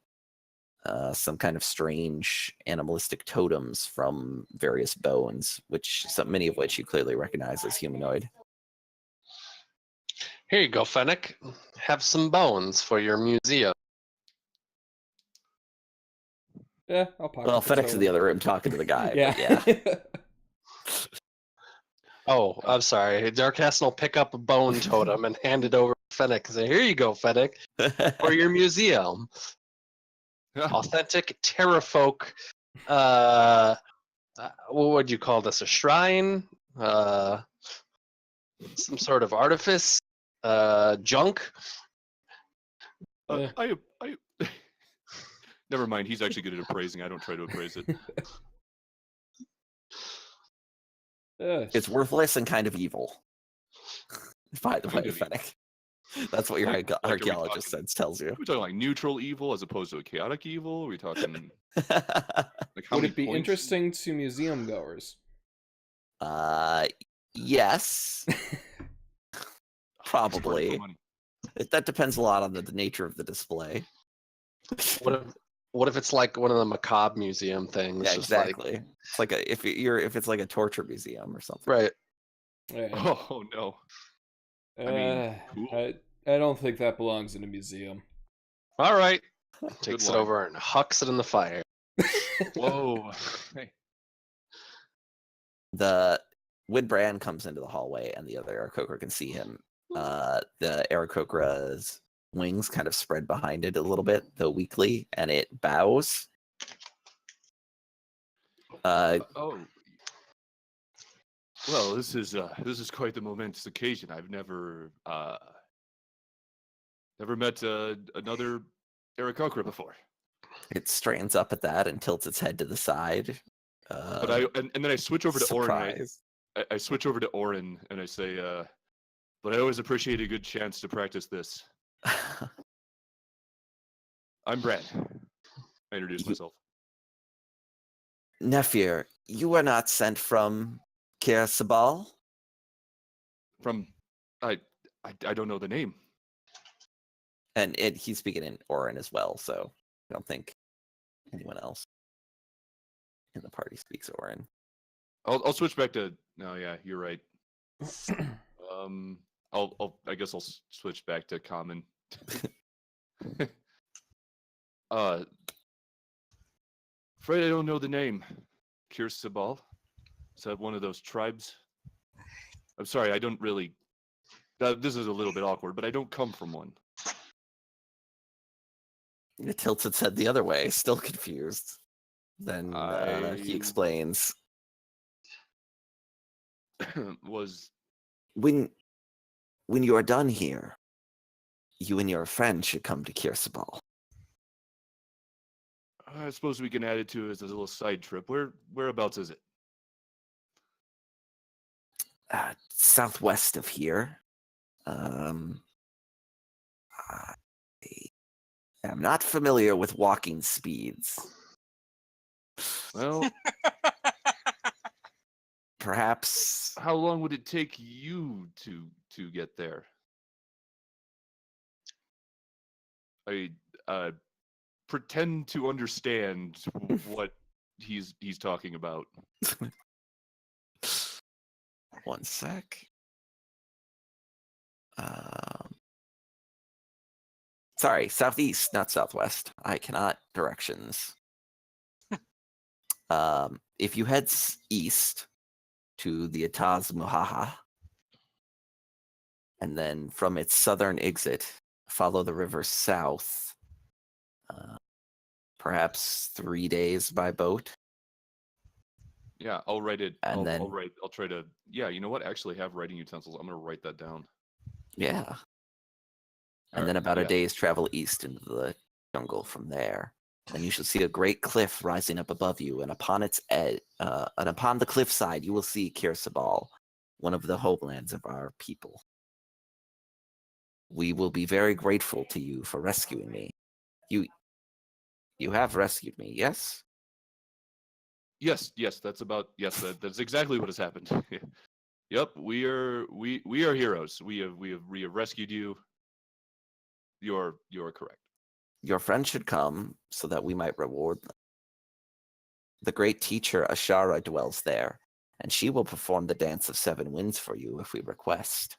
some kind of strange animalistic totems from various bones, many of which you clearly recognize as humanoid. Here you go, Fennec. Have some bones for your museum. Yeah, I'll pocket Well, the Fennec's in the totem. other room talking to the guy. Yeah. But yeah. Oh, I'm sorry. Darkastin will pick up a bone totem and hand it over to Fennec and say, here you go, Fennec, for your museum. Authentic Terrafolk. What would you call this? A shrine? Some sort of artifice? Junk? I Never mind. He's actually good at appraising. I don't try to appraise it. It's worthless and kind of evil. By the Kind way, of evil. Fennec. That's what your Like, are we archaeologist talking- sense tells you. We're talking like neutral evil as opposed to a chaotic evil. Are we talking like how Would many it be points? interesting to museum goers? Yes. Probably. Money. That depends a lot on the nature of the display. What if it's like one of the macabre museum things? Yeah, just exactly. It's like if it's like a torture museum or something. Right. Yeah. Oh no. I mean, cool. I don't think that belongs in a museum. All right. Takes it line. over and hucks it in the fire. Whoa. Hey. The Widbrand comes into the hallway, and the other Aarakocra can see him. The Aarakocra's wings kind of spread behind it a little bit, though weakly, and it bows. Oh. Well, this is quite the momentous occasion. I've never met another Aarakocra before. It straightens up at that and tilts its head to the side. But and then I switch over to Orin. Surprise. I switch over to Orin and I say, but I always appreciate a good chance to practice this. I'm Brad. I introduce myself. Nephir, you were not sent from Kir Sabal? From I don't know the name. And he's speaking in Orin as well, so I don't think anyone else in the party speaks Orin. I'll switch back to no, yeah, you're right. I guess I'll switch back to common. Afraid I don't know the name. Kir Sabal? Is that one of those tribes? I'm sorry, I don't really. This is a little bit awkward, but I don't come from one. It tilts its head the other way, still confused. Then he explains. Was When you are done here, you and your friend should come to Kir Sabal. I suppose we can add it to as a little side trip. Whereabouts is it? Southwest of here. I am not familiar with walking speeds. Well, Perhaps how long would it take you to get there? I pretend to understand what he's talking about. one sec. Sorry, southeast, not southwest. I cannot directions. If you head east to the Ataz Muhaha, and then from its southern exit, follow the river south, perhaps 3 days by boat. Yeah, I'll write it. And then- I'll try to. Yeah, you know what? Actually, have writing utensils. I'm gonna write that down. Yeah. And then Alright, about a yeah. day's travel east into the jungle from there. Then you shall see a great cliff rising up above you, and upon its edge, and upon the cliffside, you will see Kirsabal, one of the homelands of our people. We will be very grateful to you for rescuing me. You have rescued me, yes? Yes, that's that's exactly what has happened. Yep, we are heroes. We have rescued you. You're correct. Your friends should come so that we might reward them. The great teacher Ashara dwells there, and she will perform the Dance of Seven Winds for you if we request.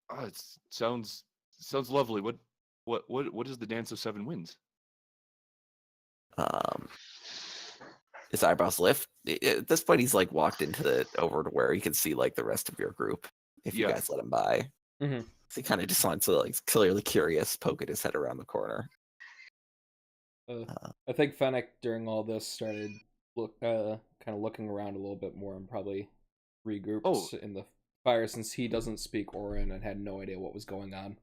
Oh, it sounds lovely. What is the Dance of Seven Winds? His eyebrows lift. At this point, he's like walked over to where he can see like the rest of your group. If you Yeah. guys let him by, Mhm. so he kind of just wants to like clearly curious, poking his head around the corner. I think Fennec during all this started kind of looking around a little bit more and probably regrouped in the fire since he doesn't speak Orin and had no idea what was going on.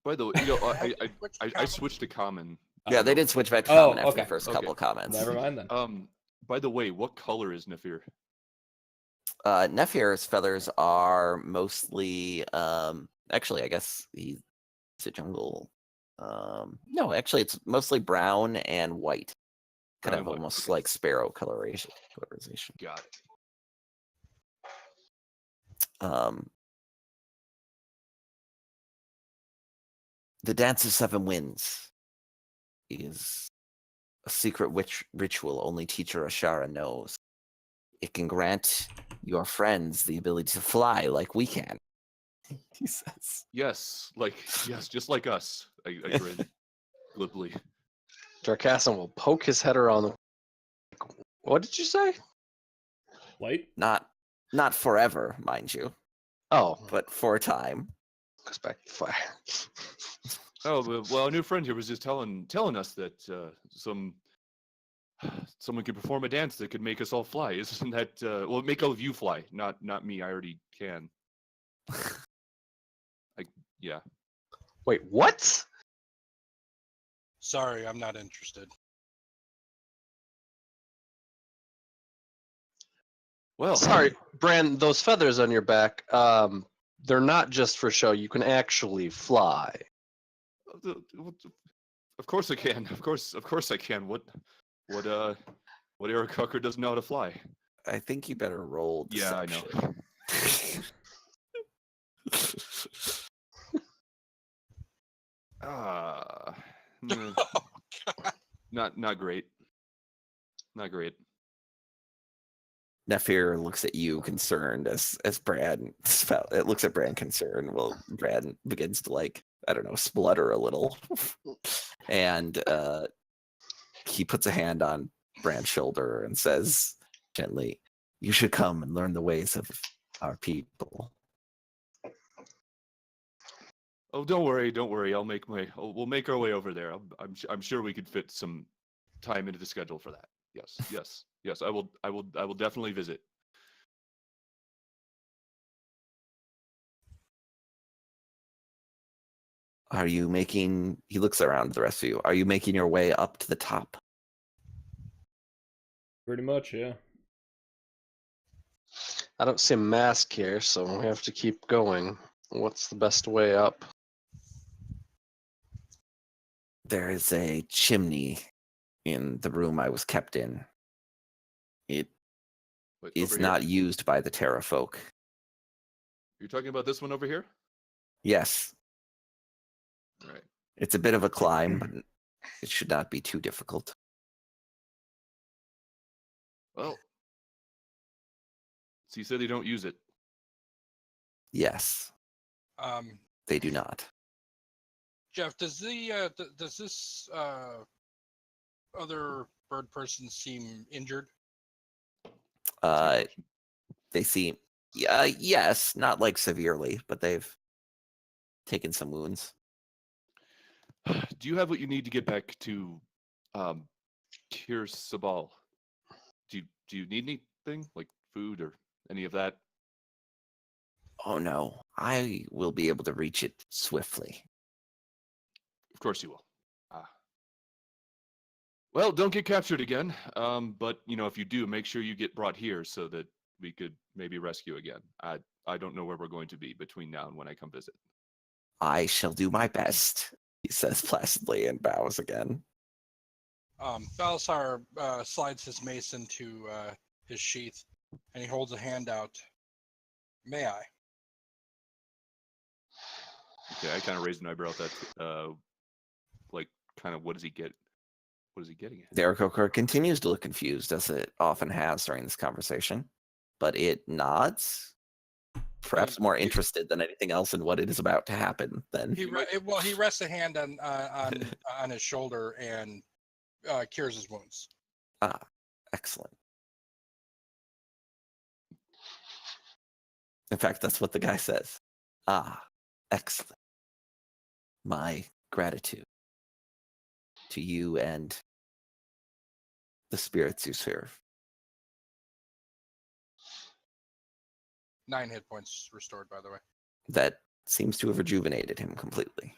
By the way, I switched to common. Yeah, they did switch back to Oh, common after okay. the first Okay. couple of comments. Never mind then. By the way, what color is Nefir? Nefir's feathers are mostly actually I guess he's a jungle. No, actually it's mostly brown and white. Kind Brown of and white, almost okay. like sparrow colorization. Got it. The Dance of Seven Winds is a secret ritual only teacher Ashara knows. It can grant your friends the ability to fly like we can. He says. Yes, just like us. I grin glibly. Darkasson will poke his head around the. What did you say? Light? Not forever, mind you, Oh, but for a time. goes back to fire. Oh, well, our new friend here was just telling us that someone could perform a dance that could make us all fly. Isn't that well, make all of you fly, not me. I already can. Yeah. Wait, what? Sorry, I'm not interested. Well, Sorry, Bran. Those feathers on your back, they're not just for show. You can actually fly. Of course I can. Of course I can. What Eric Hucker doesn't know how to fly? I think you better roll Yeah, I deception. know. Not great. Not great. Nefir looks at you concerned as Brad it looks at Brad concerned. Well, Brad begins to like, I don't know, splutter a little. And he puts a hand on Brad's shoulder and says gently, "You should come and learn the ways of our people." Oh, don't worry. We'll make our way over there. I'm sure we could fit some time into the schedule for that. Yes. I will definitely visit. Are you making? He looks around the rest of you. Are you making your way up to the top? Pretty much, yeah. I don't see a mask here, so we have to keep going. What's the best way up? There is a chimney in the room I was kept in. It Wait, is over not here? used by the Terra folk. You're talking about this one over here? Yes, All right. it's a bit of a climb, but it should not be too difficult. Well, so you said they don't use it. Yes, Um, they do not. Jeff, does does this other bird person seem injured? That's a good Uh, question. they seem, yes, not like severely, but they've taken some wounds. Do you have what you need to get back to Kir Sabal? Do you need anything like food or any of that? Oh no, I will be able to reach it swiftly. Of course you will. Well, don't get captured again. But if you do, make sure you get brought here so that we could maybe rescue again. I don't know where we're going to be between now and when I come visit. I shall do my best, he says placidly and bows again. Balasar slides his mace into his sheath, and he holds a hand out. May I? Okay, I kind of raised an eyebrow at that. Like, kind of, what does he get? What is he getting at? The Aarakocra continues to look confused, as it often has during this conversation, but it nods, perhaps more interested than anything else in what it is about to happen. Than He rests a hand on his shoulder and cures his wounds. Excellent. In fact, that's what the guy says. Excellent. My gratitude to you and the spirits you serve. 9 hit points restored, by the way. That seems to have rejuvenated him completely.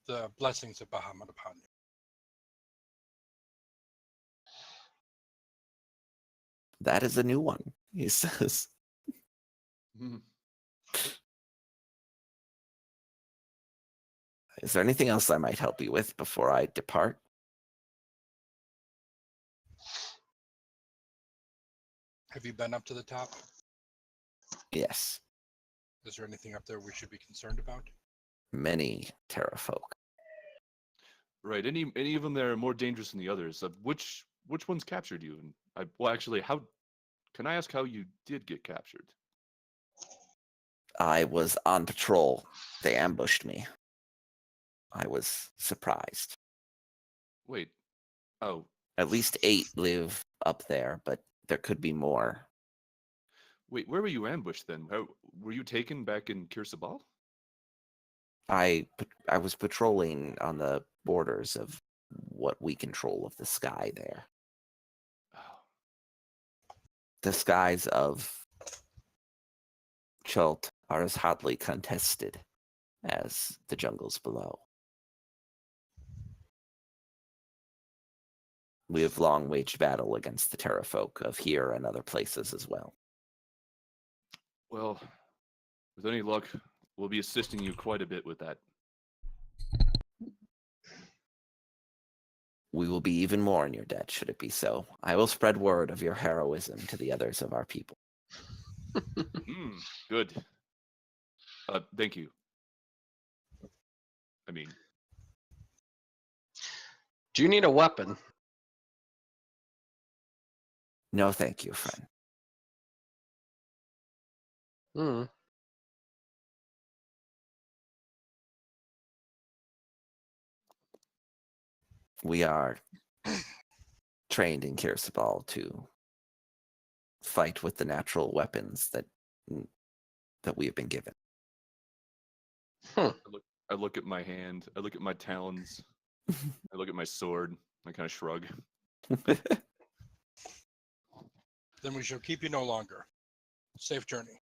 The blessings of Bahamut upon you. That is a new one, he says. Mhm. Is there anything else I might help you with before I depart? Have you been up to the top? Yes. Is there anything up there we should be concerned about? Many Ptera folk. Right. Any of them that are more dangerous than the others? Which ones captured you? And actually, how can I ask how you did get captured? I was on patrol. They ambushed me. I was surprised. Wait. Oh, At least 8 live up there, but there could be more. wait. Where were you ambushed then? Were you taken back in Kir Sabal? I was patrolling on the borders of what we control of the sky there. Oh, The skies of Chult are as hotly contested as the jungles below. We have long waged battle against the Ptera folk of here and other places as well. well, with any luck, we'll be assisting you quite a bit with that. We will be even more in your debt, should it be so. I will spread word of your heroism to the others of our people. Good. Thank you. I mean, Do you need a weapon? No, thank you, friend. Hmm. We are trained in Kir Sabal to fight with the natural weapons that we have been given. Hmm. I look at my hand. I look at my talons. I look at my sword. I kind of shrug. Then we shall keep you no longer. Safe journey.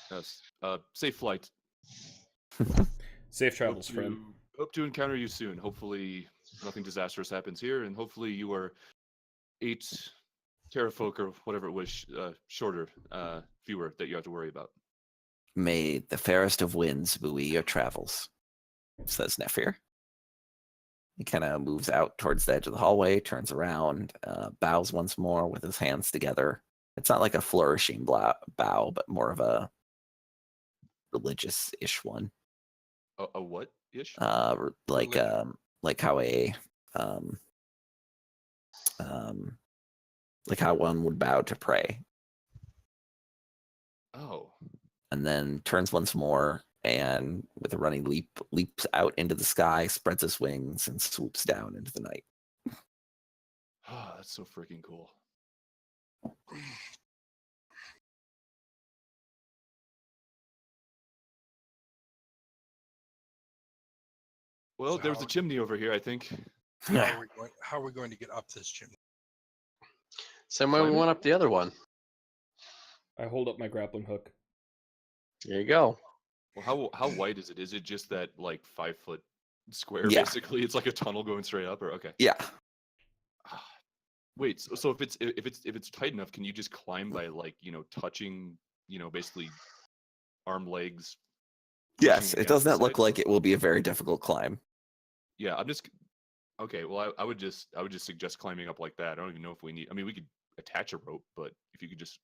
Yes. Safe flight. Safe travels, friend. Hope to encounter you soon. Hopefully, nothing disastrous happens here, and hopefully you are 8 terrafolk or whatever it was shorter, fewer that you have to worry about. May the fairest of winds buoy your travels, says Nephir. He kind of moves out towards the edge of the hallway, turns around, bows once more with his hands together. It's not like a flourishing bow, but more of a religious-ish one. A what-ish? Like how a like how one would bow to prey. Oh. And then turns once more, and with a running leap, leaps out into the sky, spreads his wings, and swoops down into the night. Oh, that's so freaking cool. Well, So there's how- a chimney over here, I think. How are we going to get up this chimney? Same way we Climb it? went up the other one. I hold up my grappling hook. There you go. Well, how wide is it? Is it just that like 5-foot square? Yeah. Basically, it's like a tunnel going straight up. Or okay. Yeah. Ah, wait. So if it's tight enough, can you just climb by like touching basically arm legs? Yes, pushing it against does the not look side? like it will be a very difficult climb. Yeah, I'm just okay. Well, I would just suggest climbing up like that. I don't even know if we need. I mean, we could attach a rope, but if you could just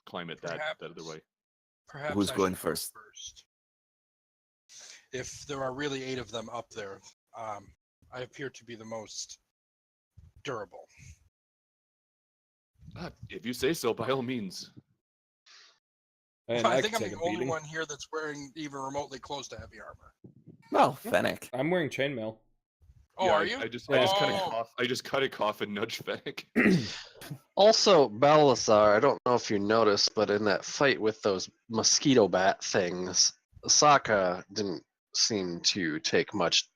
climb it that other way. Perhaps Who's I going should go first? If there are really 8 of them up there, I appear to be the most durable. If you say so, by all means. And I I think can I'm take the a only beating. one here that's wearing even remotely close to heavy armor. No, Fennec. I'm wearing chainmail. Oh, Yeah, are you? I just Yeah. kind of Oh. cough. I just kind of cough and nudge Fennec. Also, Balasar, I don't know if you noticed, but in that fight with those mosquito bat things, Azaka didn't seem to take much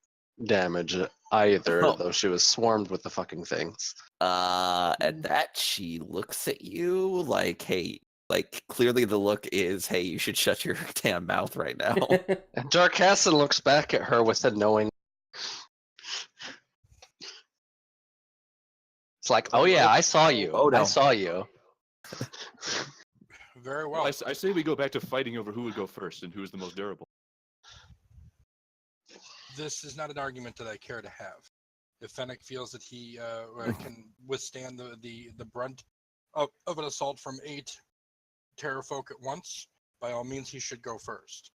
damage either, Oh. though she was swarmed with the fucking things. At that, she looks at you like, hey, like clearly the look is, hey, you should shut your damn mouth right now. And Darkassin looks back at her with a knowing. It's like, oh yeah, I saw you. Oh, no. I saw you. Very Well, well. I say we go back to fighting over who would go first and who is the most durable. This is not an argument that I care to have. If Fennec feels that he can withstand the brunt of an assault from 8 terror folk at once, by all means, he should go first.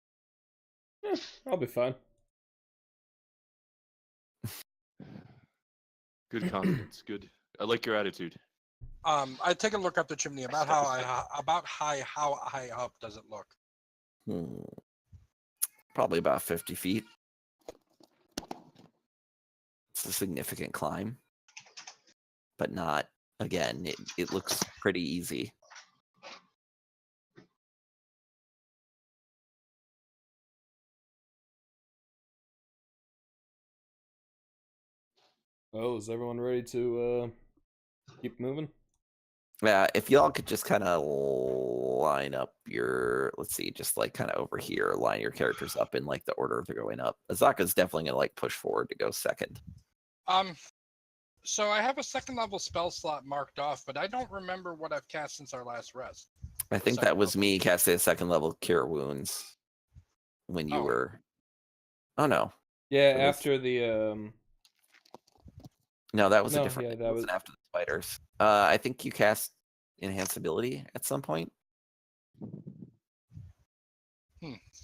I'll be fine. Good confidence. Good. I like your attitude. I take a look up the chimney. How high up does it look? Probably about 50 feet. It's a significant climb, but not, again, it looks pretty easy. Oh, is everyone ready to keep moving? Yeah, if y'all could just kind of line up your, let's see, just like kind of over here, line your characters up in like the order they're going up. Azaka's definitely gonna like push forward to go second. So I have a 2nd level spell slot marked off, but I don't remember what I've cast since our last rest. I think that was me casting a 2nd level Cure Wounds when you Oh. were. Oh no, Yeah, It was- after the no, that was No, a different. yeah, It that wasn't was- after the spiders. I think you cast Enhance Ability at some point.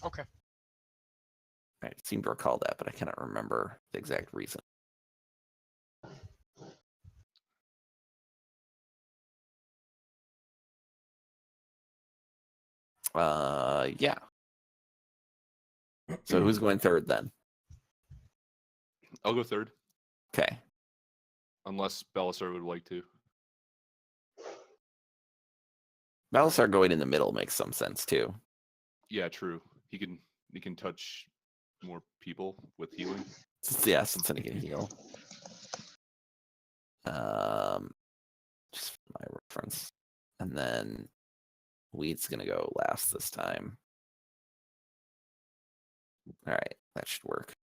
Okay. I seem to recall that, but I cannot remember the exact reason. Yeah. So who's going third then? I'll go third, Okay. unless Belisar would like to. Balasar going in the middle makes some sense too. Yeah, true. He can touch more people with healing. Since then he can heal. Just for my reference. And then Weed's gonna go last this time. Alright, that should work.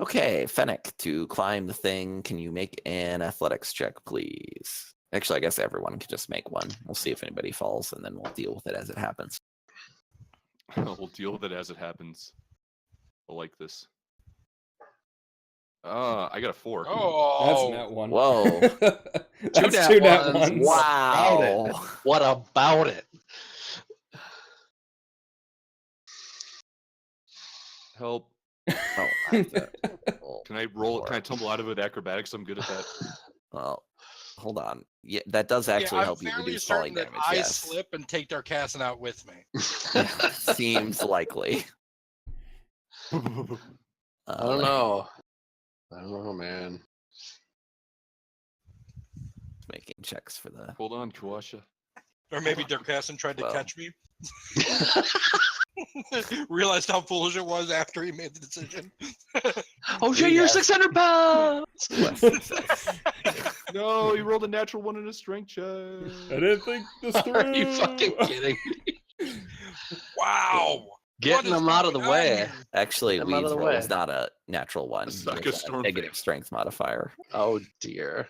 Okay, Fennec, to climb the thing, can you make an athletics check, please? Actually, I guess everyone can just make one. We'll see if anybody falls, and then we'll deal with it as it happens. We'll deal with it as it happens. I like this. I got a 4. Oh, that's a nat one. Whoa. That's nat 2 nat ones. ones. Wow. What about it? Help. Oh, I have to roll Can I roll? more. Can I tumble out of it with acrobatics? I'm good at that. Well, hold on. Yeah, that does actually I'm help you fairly reduce certain falling that damage. I Yes. slip and take Darkassin out with me. Yeah, seems likely. I don't know. I don't know, man. Making checks for the. Hold on, Kawasha. Or maybe Darkassin tried to Well. catch me. Realized how foolish it was after he made the decision. Oh shit, you're 600 pounds! Less success. No, he rolled a natural 1 in his strength check. I didn't think this through. Are you fucking kidding me? Wow! Getting them out of the going on way. here? Actually, Get 'em out of Weed's the roll way. is not a natural one. He Azaka has a Stormfang. negative strength modifier. Oh dear.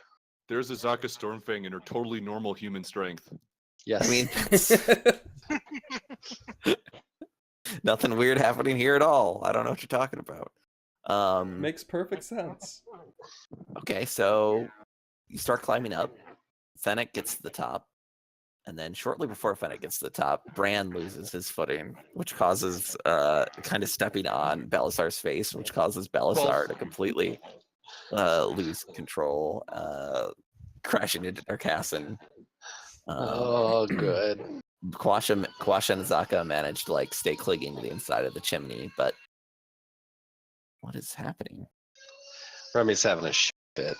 There's Azaka Stormfang and her totally normal human strength. Yes. I mean, nothing weird happening here at all. I don't know what you're talking about. Makes perfect sense. Okay, so you start climbing up. Fennec gets to the top. And then shortly before Fennec gets to the top, Bran loses his footing, which causes kind of stepping on Belisar's face, which causes Belisar to completely lose control, crashing into Darkassin. Oh, good. Quasha and Azaka managed to like stay clinging to the inside of the chimney, but what is happening? Remy's having a shit fit.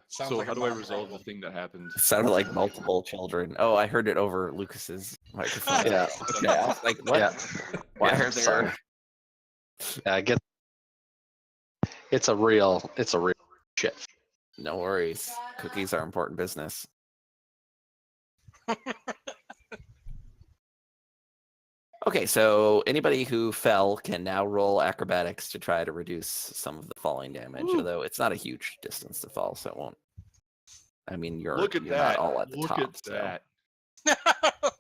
Sounds So like how a do I mom resolve the problem. thing that happened? It sounded like multiple children. Oh, I heard it over Lucas's microphone. Yeah. Okay, I was like, what? Yeah. Why Yeah, are sorry. there? Yeah, I get. It's a real shit. No worries. Cookies are important business. Okay, so anybody who fell can now roll acrobatics to try to reduce some of the falling damage, although it's not a huge distance to fall, so it won't. I mean, you're Look at you're that. not all at the Look top. at that.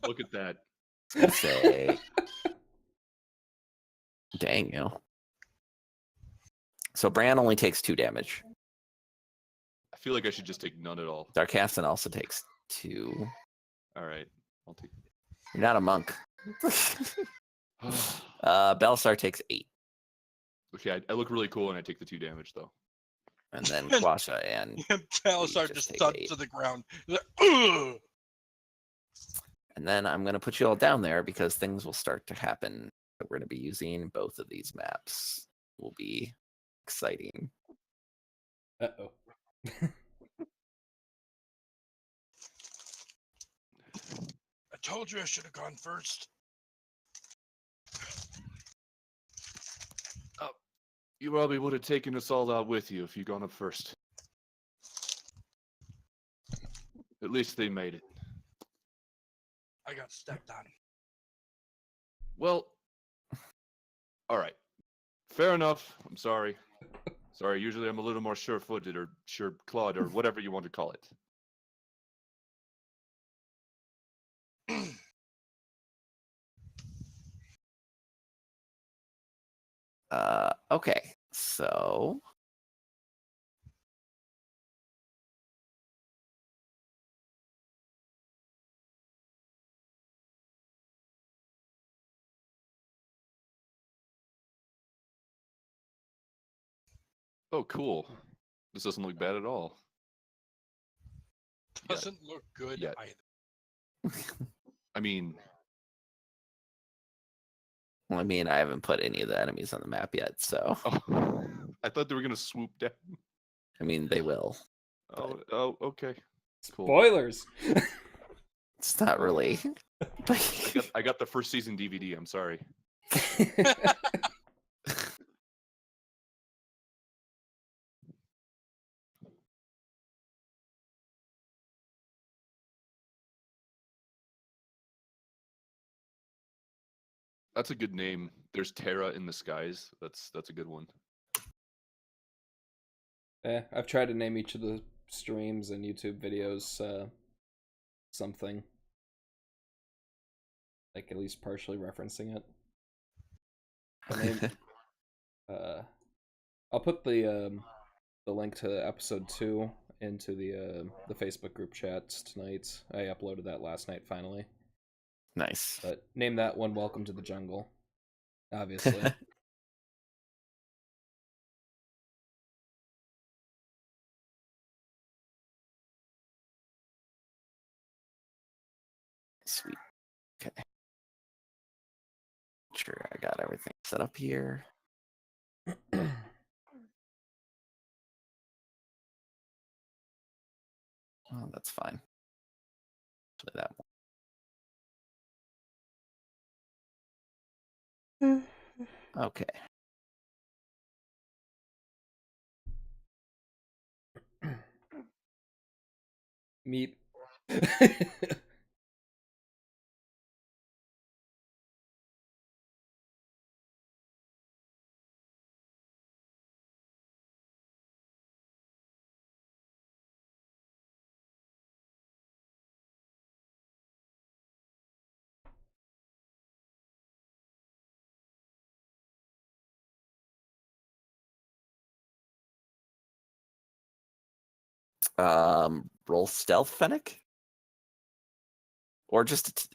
Look at that. So say, dang you. So Bran only takes 2 damage. I feel like I should just take none at all. Darkassin also takes 2. All right. I'll take. You're not a monk. Belisar takes 8, Okay, I look really cool and I take the 2 damage though. and then Quasha and Belisar just just take thuds 8. to the ground. He's like, "Ugh!" And then I'm going to put you all down there because things will start to happen. We're going to be using both of these maps. Will be exciting. Uh-oh. I told you I should have gone first. You probably would have taken us all out with you if you'd gone up first. At least they made it. I got stepped on. Well, all right. Fair enough. I'm sorry. Sorry, usually I'm a little more sure-footed or sure-clawed or whatever you want to call it. Okay, so Oh, cool. This doesn't look bad at all. Yeah. Doesn't look good Yeah. either. I mean, well, I mean, I haven't put any of the enemies on the map yet, so oh, I thought they were gonna swoop down. I mean, they will. Oh, okay. Cool. Spoilers. It's not really. I got the first season DVD. I'm sorry. That's a good name. There's Ptera in the skies. That's a good one. I've tried to name each of the streams and YouTube videos something. Like at least partially referencing it. I mean, I'll put the link to episode 2 into the Facebook group chats tonight. I uploaded that last night finally. Nice. But name that one Welcome to the Jungle. Obviously. Sweet. Okay. Sure, I got everything set up here. Oh, that's fine. Play that one. Okay. Meat. Roll stealth, Fennec, or just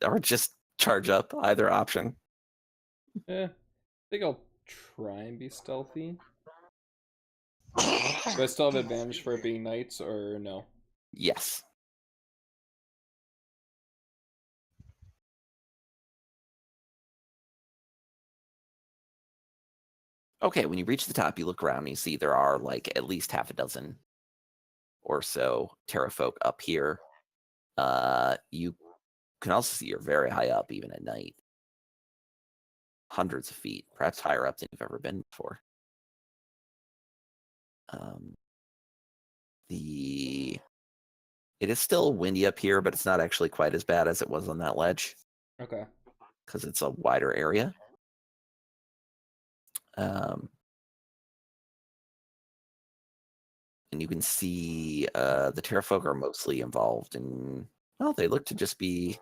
charge up. Either option. I think I'll try and be stealthy. Do I still have advantage for it being nights, or no? Yes. Okay, when you reach the top, you look around and you see there are like at least half a dozen or so Terrafolk up here. You can also see you're very high up even at night. Hundreds of feet, perhaps higher up than you've ever been before. It is still windy up here, but it's not actually quite as bad as it was on that ledge. Okay. Because it's a wider area. And you can see the Terrafolk are mostly involved in, well, they look to just be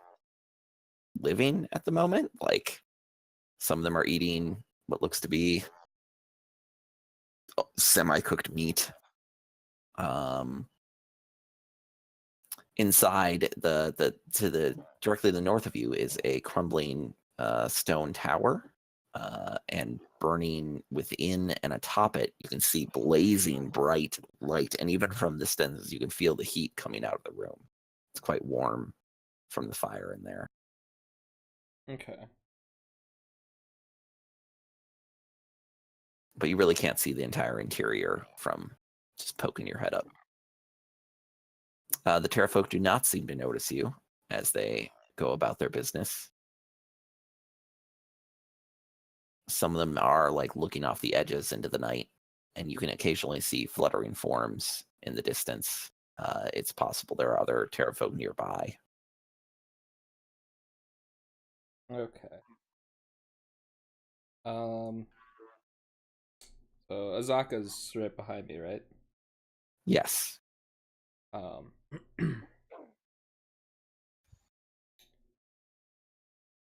living at the moment. Like, some of them are eating what looks to be semi-cooked meat. Inside directly to the north of you is a crumbling stone tower, and burning within and atop it, you can see blazing bright light, and even from distance, you can feel the heat coming out of the room. It's quite warm from the fire in there. Okay. But you really can't see the entire interior from just poking your head up. The Terrafolk do not seem to notice you as they go about their business. Some of them are like looking off the edges into the night, and you can occasionally see fluttering forms in the distance. It's possible there are other Terrafolk nearby. Okay. So Azaka's right behind me, right? Yes.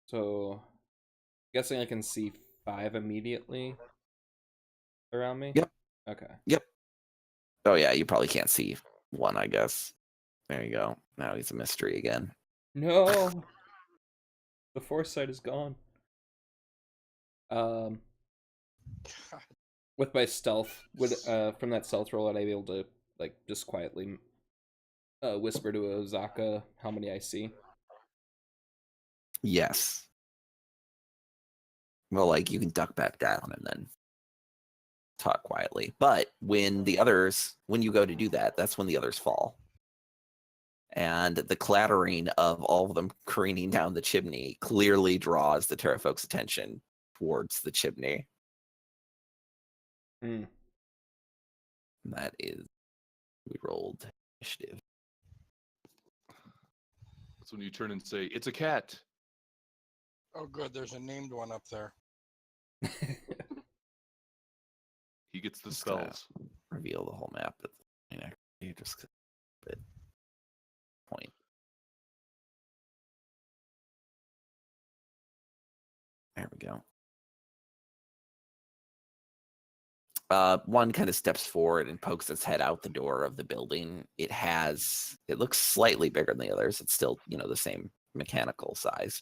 So guessing I can see 5 immediately around me? Yep. Okay. Yep. Oh yeah, you probably can't see one, I guess. There you go. Now he's a mystery again. No! The foresight is gone. With my stealth, would from that stealth roll, would I be able to like just quietly whisper to Azaka how many I see? Yes. Well, like you can duck back down and then talk quietly. But when you go to do that, that's when the others fall. And the clattering of all of them careening down the chimney clearly draws the Terrafolk's attention towards the chimney. Hmm. That is, we rolled initiative. That's when you turn and say, "It's a cat." Oh, good. There's a named one up there. He gets the Just gonna spells. reveal the whole map at the point. Actually, just a bit point. There we go. One kind of steps forward and pokes its head out the door of the building. It looks slightly bigger than the others. It's still, the same mechanical size,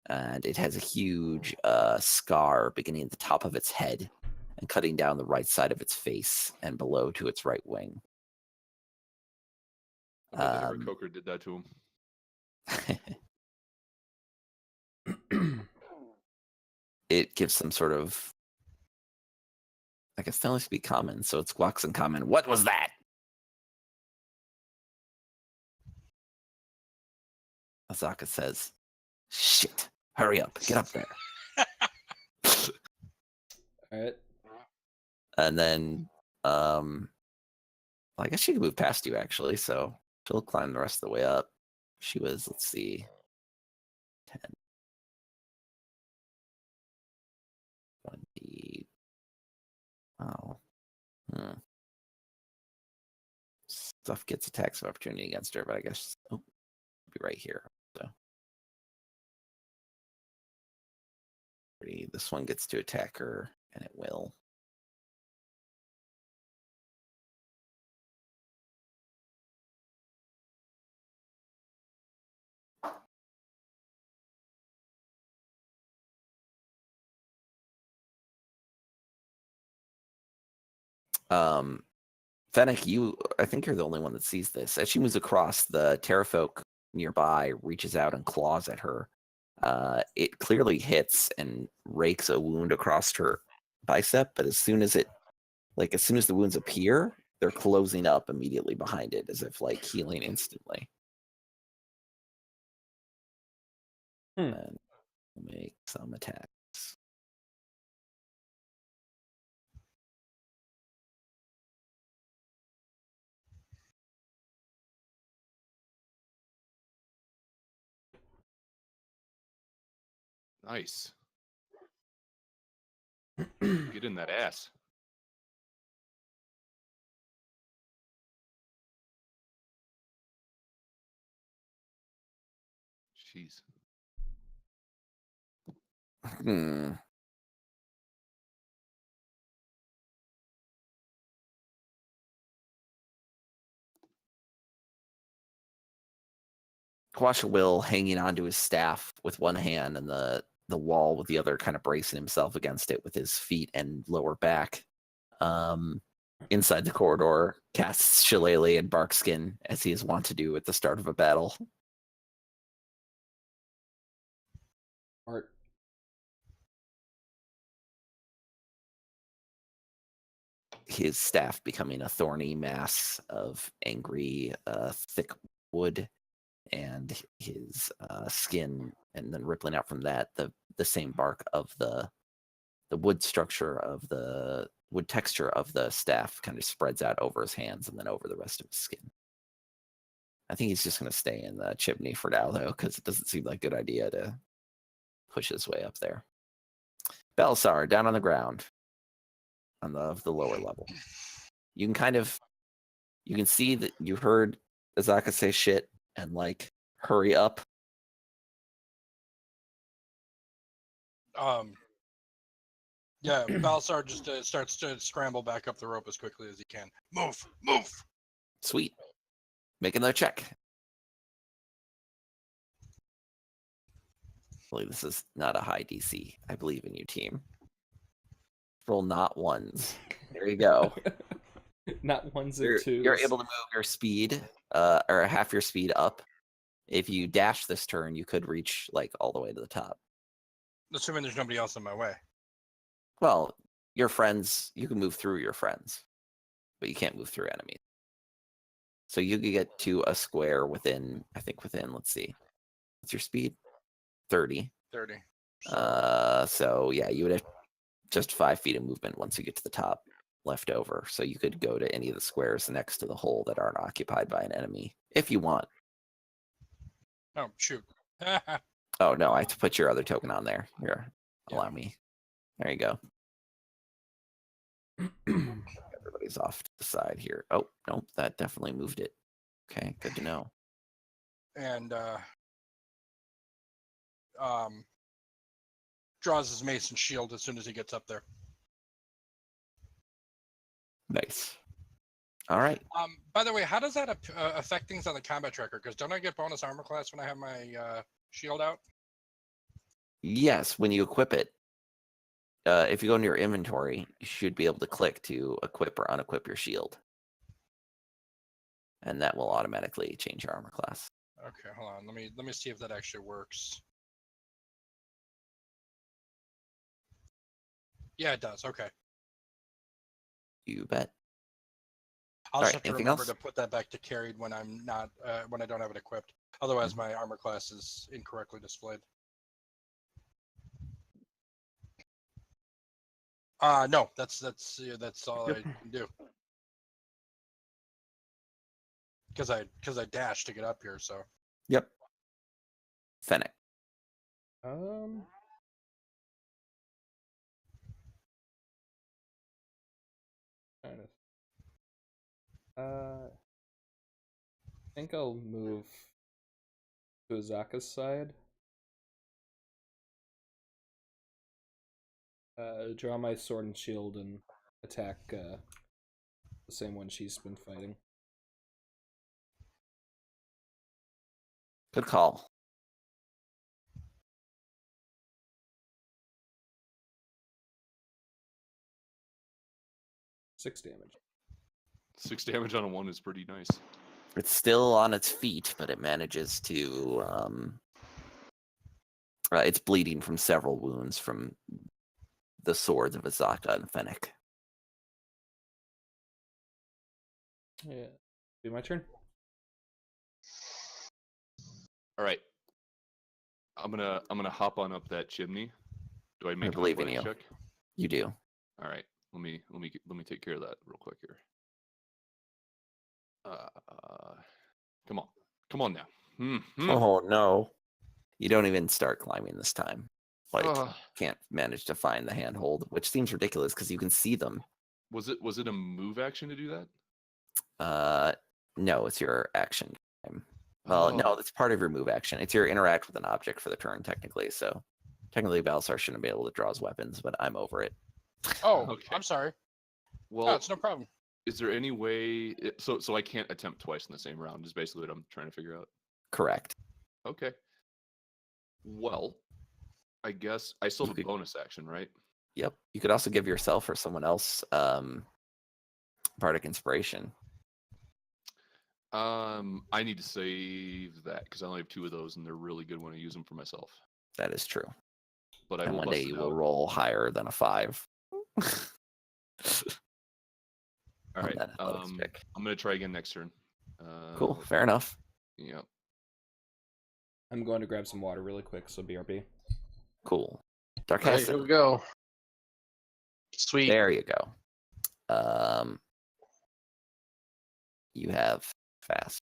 and it has a huge scar beginning at the top of its head and cutting down the right side of its face and below to its right wing. I bet the Aarakocra did that to him. It gives some sort of, I guess they only speak common, so it squawks in common. What was that? Azaka says, shit, hurry up, get up there. Alright. And then, well, I guess she can move past you, actually, so she'll climb the rest of the way up. She was, let's see, 10, 20. Oh. Stuff gets attacks of opportunity against her, but I guess, oh, be right here. So this one gets to attack her, and it will. Fennec, I think you're the only one that sees this. As she moves across, the Terrafolk nearby reaches out and claws at her. It clearly hits and rakes a wound across her bicep, but as soon as the wounds appear, they're closing up immediately behind it, as if like healing instantly. And make some attacks. Nice. Get in that ass. Jeez. Quasha Will hanging onto his staff with one hand and the wall with the other, kind of bracing himself against it with his feet and lower back. Inside the corridor, casts Shillelagh and Barkskin, as he is wont to do at the start of a battle. Art. His staff becoming a thorny mass of angry, thick wood, and his skin, and then rippling out from that, the same bark of the wood structure of the wood texture of the staff kind of spreads out over his hands and then over the rest of his skin. I think he's just going to stay in the chimney for now, though, because it doesn't seem like a good idea to push his way up there. Belisar, down on the ground, on the lower level. You can see that you heard Azaka say shit and like hurry up. Yeah, Belisar just starts to scramble back up the rope as quickly as he can. Move! Sweet. Make another check. I believe this is not a high DC. I believe in you, team. Roll not ones. There you go. Not ones and twos. You're able to move your speed, or half your speed up. If you dash this turn, you could reach like all the way to the top. Assuming there's nobody else in my way. Well, your friends, you can move through your friends, but you can't move through enemies. So you could get to a square within, let's see, what's your speed? 30. 30. So yeah, you would have just 5 feet of movement once you get to the top left over. So you could go to any of the squares next to the hole that aren't occupied by an enemy, if you want. Oh, shoot. Oh, no, I have to put your other token on there. Here, allow me. There you go. Everybody's off to the side here. Oh, no, that definitely moved it. Okay, good to know. And draws his mace and shield as soon as he gets up there. Nice. All right. By the way, how does that affect things on the combat tracker? Because don't I get bonus armor class when I have my shield out? Yes, when you equip it. If you go into your inventory, you should be able to click to equip or unequip your shield. And that will automatically change your armor class. Okay, hold on. Let me see if that actually works. Yeah, it does. Okay. You bet. I'll All just right, have to anything remember else? to put that back to carried when I'm not when I don't have it equipped. Otherwise, my armor class is incorrectly displayed. No, that's all Yep. I can do. Because I dashed to get up here, so. Yep. Fennec. Kind of. I think I'll move to Azaka's side. Draw my sword and shield and attack the same one she's been fighting. Good call. Six damage. 6 damage on a 1 is pretty nice. It's still on its feet, but it manages to. It's bleeding from several wounds from the swords of Azaka and Fennec. Yeah. Be my turn. All right. I'm gonna hop on up that chimney. Do I make an believe in athletics you. check? You do. All right. Let me take care of that real quick here. Come on now. Oh no. You don't even start climbing this time. Like, Ugh. can't manage to find the handhold, which seems ridiculous because you can see them. Was it a move action to do that? No, it's your action time. Well, no, it's part of your move action. It's your interact with an object for the turn, technically. So, technically, Balsar shouldn't be able to draw his weapons, but I'm over it. Oh, Okay. I'm sorry. Well, No, it's no problem. Is there any way? So I can't attempt twice in the same round. Is basically what I'm trying to figure out. Correct. Okay. Well, I guess I still have a bonus action, right? Yep. You could also give yourself or someone else bardic inspiration. I need to save that because I only have 2 of those, and they're really good when I use them for myself. That is true. But I And will one bust day you it will out. roll higher than a 5. All right. That athletics check. I'm gonna try again next turn. Cool. Fair enough. Yep. I'm going to grab some water really quick, so BRB. Cool. All right, here Darkassin. we go. Sweet. There you go. You have fast.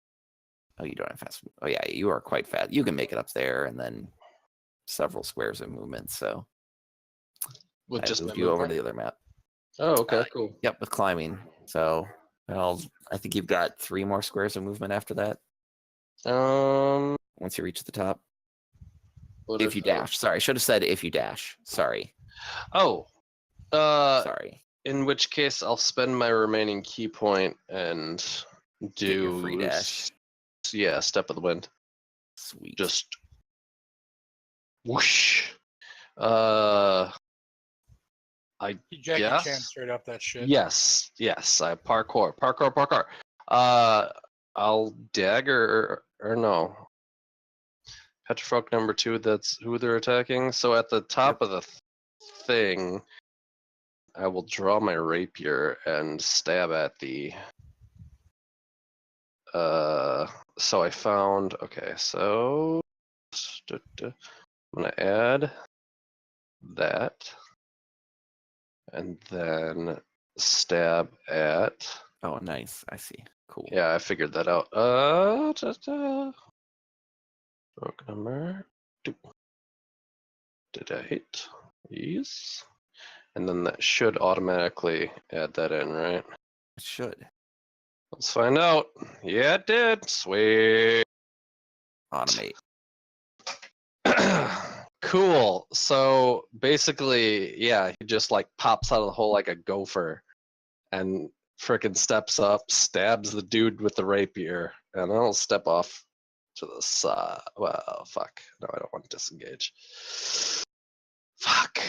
Oh, you don't have fast. Oh, yeah, you are quite fast. You can make it up there, and then several squares of movement. So With I just moved my you over to movement? the other map. Oh, okay, cool. Yep, with climbing. So, well, I think you've got 3 more squares of movement after that. Once you reach the top. If you dash. Sorry, I should have said if you dash. Sorry. Oh. Sorry. In which case, I'll spend my remaining key point and do Get your free dash. Yeah, step of the wind. Sweet. Just whoosh. Jackie Yes. Chan straight up that shit. Yes. I parkour. I'll dagger or no. Petrifolk number 2. That's who they're attacking. So at the top of the thing, I will draw my rapier and stab at the. So I found. Okay, so I'm gonna add that, and then stab at. Oh, nice. I see. Cool. Yeah, I figured that out. Book number 2. Did I hit? Yes. And then that should automatically add that in, right? It should. Let's find out. Yeah, it did. Sweet. Automate. Cool. So basically, yeah, he just like pops out of the hole like a gopher and frickin' steps up, stabs the dude with the rapier, and I'll step off to the side. Well, fuck. No, I don't want to disengage. Fuck.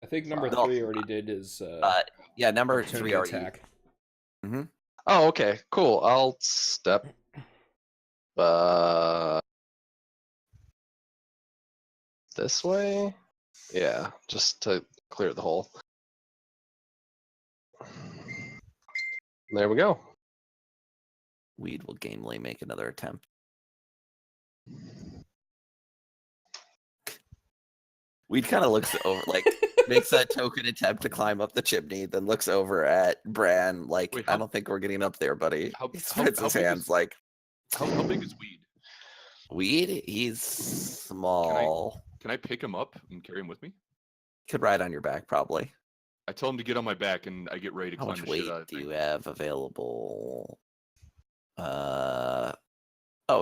I think number Fuck. 3 already did his Yeah, number opportunity 3 already. attack. Mm-hmm. Oh, okay, cool. I'll step. This way. Yeah, just to clear the hole. There we go. Weed will gamely make another attempt. Weed kind of looks over, like, makes that token attempt to climb up the chimney, then looks over at Bran, like, Wait, I don't think we're getting up there, buddy. how- He how- spreads how his big is- hands like, How big is Weed? Weed? He's small. Can I pick him up and carry him with me? Could ride on your back, probably. I tell him to get on my back, and I get ready to How climb much the shit weight out of do the you thing. have available? Oh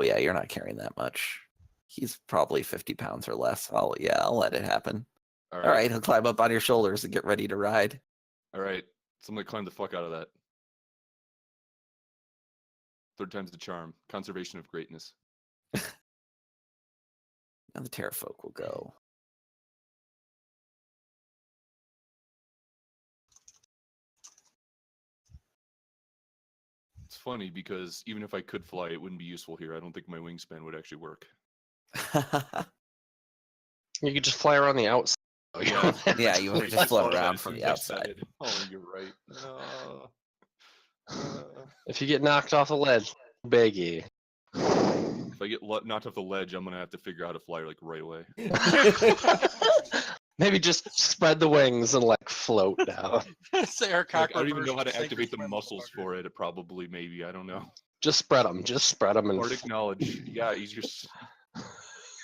yeah, you're not carrying that much. He's probably 50 pounds or less. I'll let it happen. All right, he'll climb up on your shoulders and get ready to ride. All right. So I'm gonna climb the fuck out of that. Third time's the charm. Conservation of greatness. Now the Terrafolk will go. It's funny because even if I could fly, it wouldn't be useful here. I don't think my wingspan would actually work. You could just fly around the outside. Oh, you Yeah. don't have Yeah, to you fly would just I float thought of that around as from soon the as I said outside. it. Oh, you're right. If you get knocked off a ledge, baggy. If I get knocked off the ledge, I'm gonna have to figure out how to fly like right away. Maybe just spread the wings and like float down. Say our Like, I cockroach don't even know how version to of activate the Sacred Swim, muscles motherfucker. for it. Probably, maybe, I don't know. Just spread them. Just spread them and. Arctic knowledge. Yeah, easier.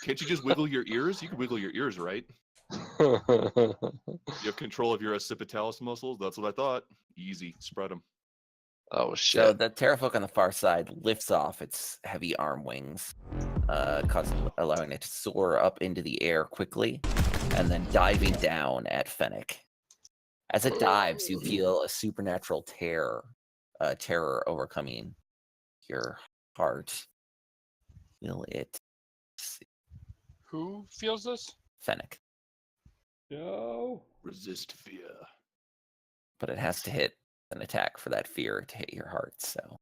Can't you just wiggle your ears? You can wiggle your ears, right? You have control of your occipitalis muscles. That's what I thought. Easy. Spread them. Oh So shit! the Terrafolk on the far side lifts off its heavy arm wings, allowing it to soar up into the air quickly, and then diving down at Fennec. As it dives, you feel a supernatural terror overcoming your heart. Will it? Who feels this? Fennec, No. Resist fear. but it has to hit an attack for that fear to hit your heart. So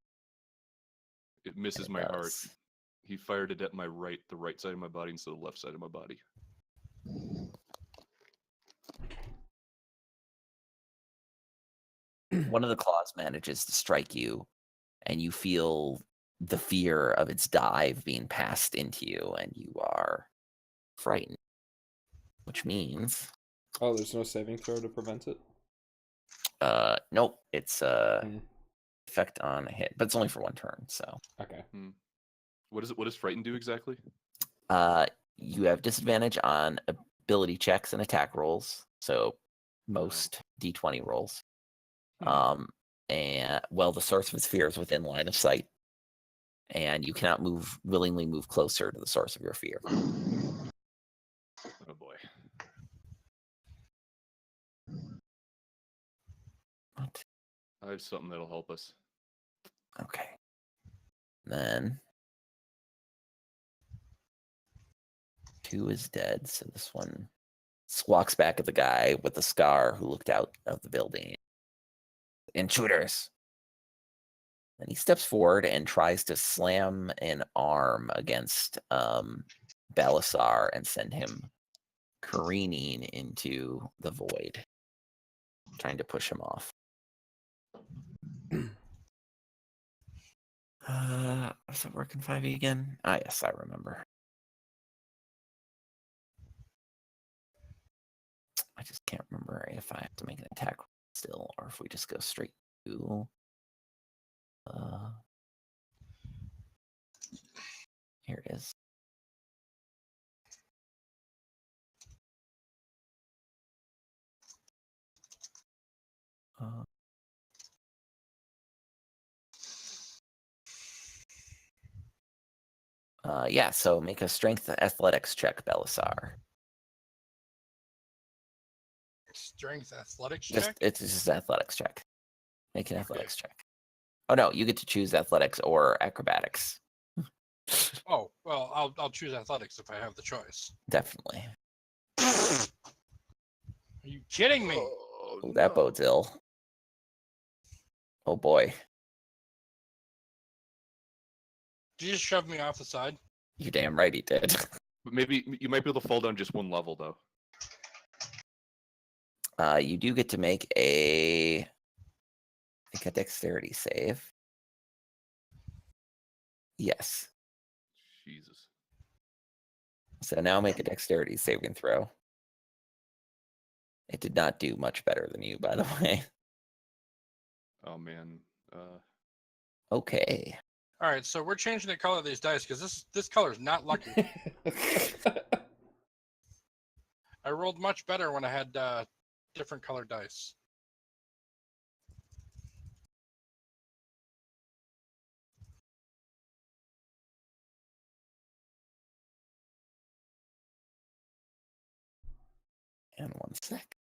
It misses and it my heart. does. He fired it at the right side of my body instead of the left side of my body. One of the claws manages to strike you, and you feel the fear of its dive being passed into you, and you are frightened. Which means, Oh, there's no saving throw to prevent it? nope, it's effect on a hit, but it's only for one turn. So, Okay. What does frightened do exactly? you have disadvantage on ability checks and attack rolls. So, most D20 rolls. And well, the source of its fear is within line of sight, and you cannot willingly move closer to the source of your fear. Oh boy. What? I have something that'll help us. Okay. Then 2 is dead, so this one squawks back at the guy with the scar who looked out of the building. Intruders. Then he steps forward and tries to slam an arm against Balasar and send him careening into the void, trying to push him off. Was it working 5e again? Ah, yes, I remember. I just can't remember if I have to make an attack still, or if we just go straight to. Here it is. Yeah, so make a strength athletics check, Belisar. Strength athletics Just check? it's just an athletics check. Make an athletics check. Oh no, you get to choose athletics or acrobatics. Oh, well, I'll choose athletics if I have the choice. Definitely. Are you kidding me? Oh, that bodes ill. Oh boy. Did you just shove me off the side? You damn right he did. But maybe you might be able to fall down just one level though. You do get to make a dexterity save. Yes. Jesus. So now make a dexterity saving throw. It did not do much better than you, by the way. Oh man. Okay. All right, so we're changing the color of these dice because this color is not lucky. I rolled much better when I had different colored dice. And 1 sec.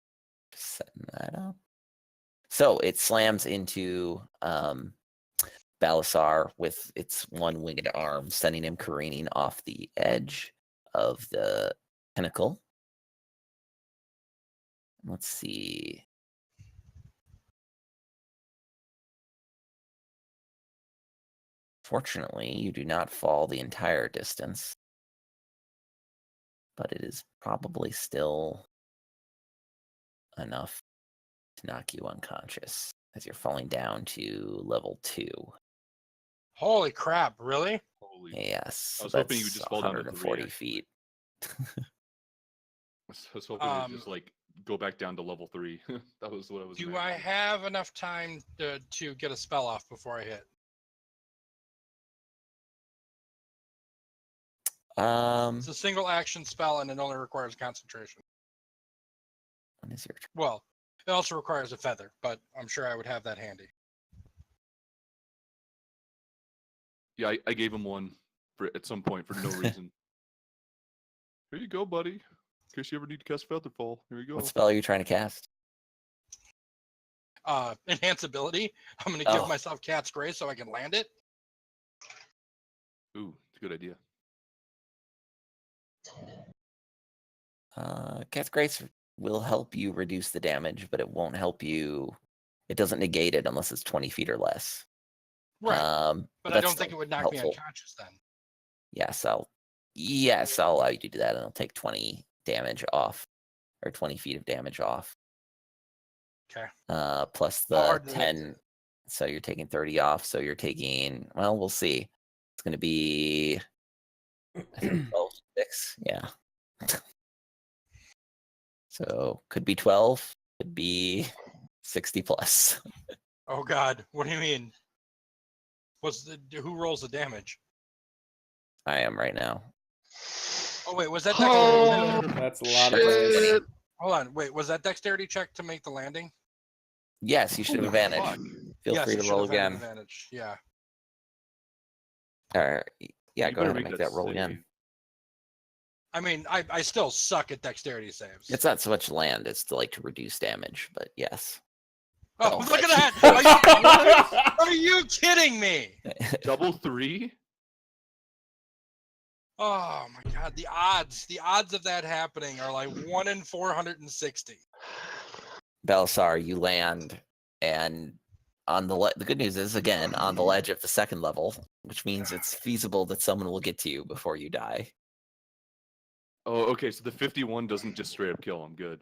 Just setting that up. So it slams into Balasar with its one winged arm, sending him careening off the edge of the pinnacle. Let's see. Fortunately, you do not fall the entire distance, but it is probably still enough to knock you unconscious as you're falling down to level 2. Holy crap! Really? Holy. Yes, I was that's hoping you would just fall down to 140 3, feet. I was hoping you'd just like go back down to level 3. That was what I was. Do I imagining. have enough time to get a spell off before I hit? It's a single action spell and it only requires concentration. When is your turn? Well, it also requires a feather, but I'm sure I would have that handy. Yeah, I gave him one at some point for no reason. Here you go, buddy. In case you ever need to cast Featherfall. Here you go. What spell are you trying to cast? Enhance ability. I'm going to give Oh. myself Cat's Grace so I can land it. Ooh, it's a good idea. Cat's Grace will help you reduce the damage, but it won't help you. It doesn't negate it unless it's 20 feet or less. Right. But But I that's don't think it still would knock me helpful. unconscious then. Yes, I'll allow you to do that, and I'll take 20 damage off, or 20 feet of damage off. Okay. Plus How the hard did it 10, so you're taking 30 off. So you're taking. Well, we'll see. It's going to be, I think 12, 6. Yeah. So could be 12. Could be 60 plus. Oh God, what do you mean? Who rolls the damage? I am right now. Oh wait, was that dexterity? Oh, That's a lot of shit. dice. Hold on, wait, was that dexterity check to make the landing? Yes, you should have Holy advantage. fuck. Feel Yes, free it to should roll have had an again. advantage. Yeah. Yeah, You go better ahead and make that roll again. save. I mean, I still suck at dexterity saves. It's not so much land; it's to reduce damage. But yes. Oh, Oh, look at shit. that! Are you kidding me? Double 3? Oh my God, the odds of that happening are like 1 in 460. Balasar, you land, and on the good news is again on the ledge of the second level, which means it's feasible that someone will get to you before you die. Oh, okay. So the 51 doesn't just straight up kill him. Good.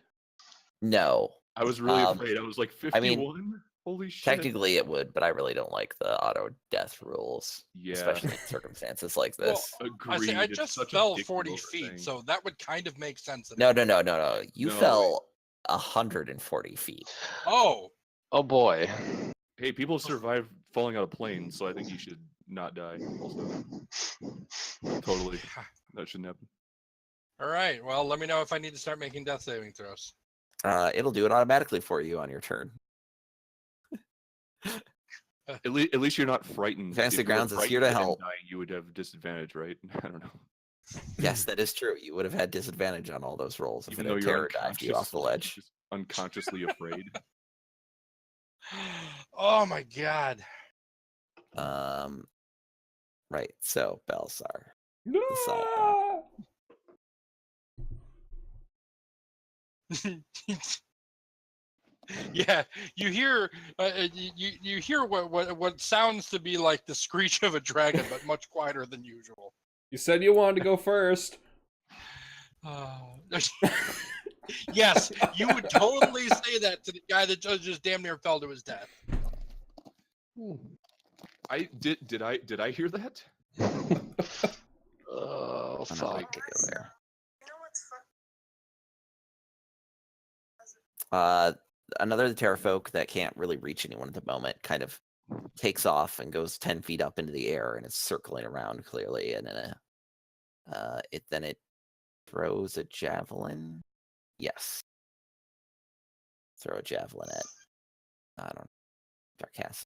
No, I was really Um, afraid. I was like, I mean, 51? Holy shit. technically it would, but I really don't like the auto death rules, Yeah. especially in circumstances like Well, this. Agreed. I It's just such a fell dick 40 move, I feet, think. so that would kind of make sense. No. You No, fell 140 feet. Oh, Oh boy. Hey, people survive falling out of planes, so I think you should not die. Also, totally. That shouldn't happen. all right. Well, let me know if I need to start making death saving throws. It'll do it automatically for you on your turn. At least you're not frightened. Fantasy If you were Grounds is here to frightened and help. dying, you would have disadvantage, right? I don't know. Yes, that is true. You would have had disadvantage on all those rolls if Even it though had you're terror dived you off the ledge. just unconsciously afraid. Oh my God. Right. So Balasar. No! Yeah, you hear you hear what sounds to be like the screech of a dragon, but much quieter than usual. You said you wanted to go first. Yes, you would totally say that to the guy that just damn near fell to his death. I did I hear that? Oh, I'm not fuck. to go there. Another of the Terrafolk that can't really reach anyone at the moment kind of takes off and goes 10 feet up into the air and is circling around clearly, and then it throws a javelin. Yes. Throw a javelin at I don't know, Darkcast.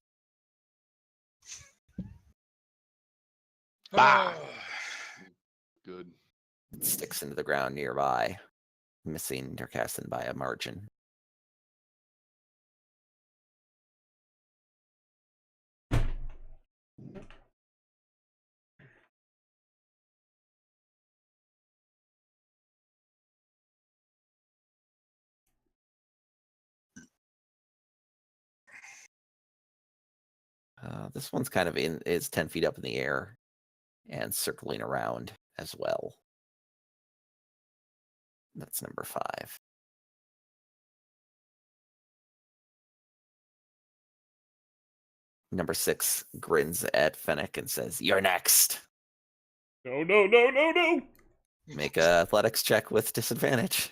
Bah! Good. It sticks into the ground nearby, missing Darkcassin by a margin. This one's kind of is 10 feet up in the air and circling around as well. That's number 5. Number 6 grins at Fennec and says, "You're next." No, no, no, no, no. Make a athletics check with disadvantage.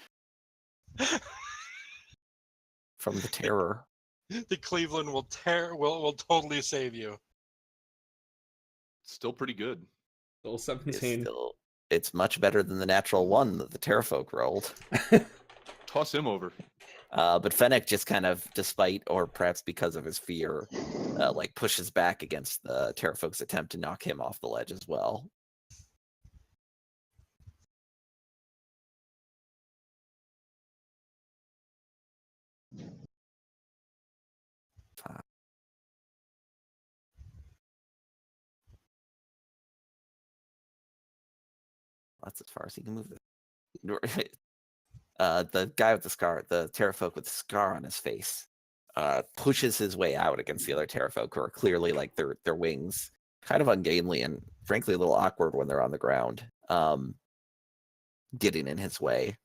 From the terror. The Cleveland will totally save you. Still pretty good. Still 17. It's much better than the natural 1 that the Terrafolk rolled. Toss him over. But Fennec just kind of, despite or perhaps because of his fear, pushes back against the Terrafolk's attempt to knock him off the ledge as well. That's as far as he can move it. The guy with the scar, the Terrafolk with the scar on his face, pushes his way out against the other Terrafolk who are clearly like their wings, kind of ungainly and frankly a little awkward when they're on the ground, getting in his way.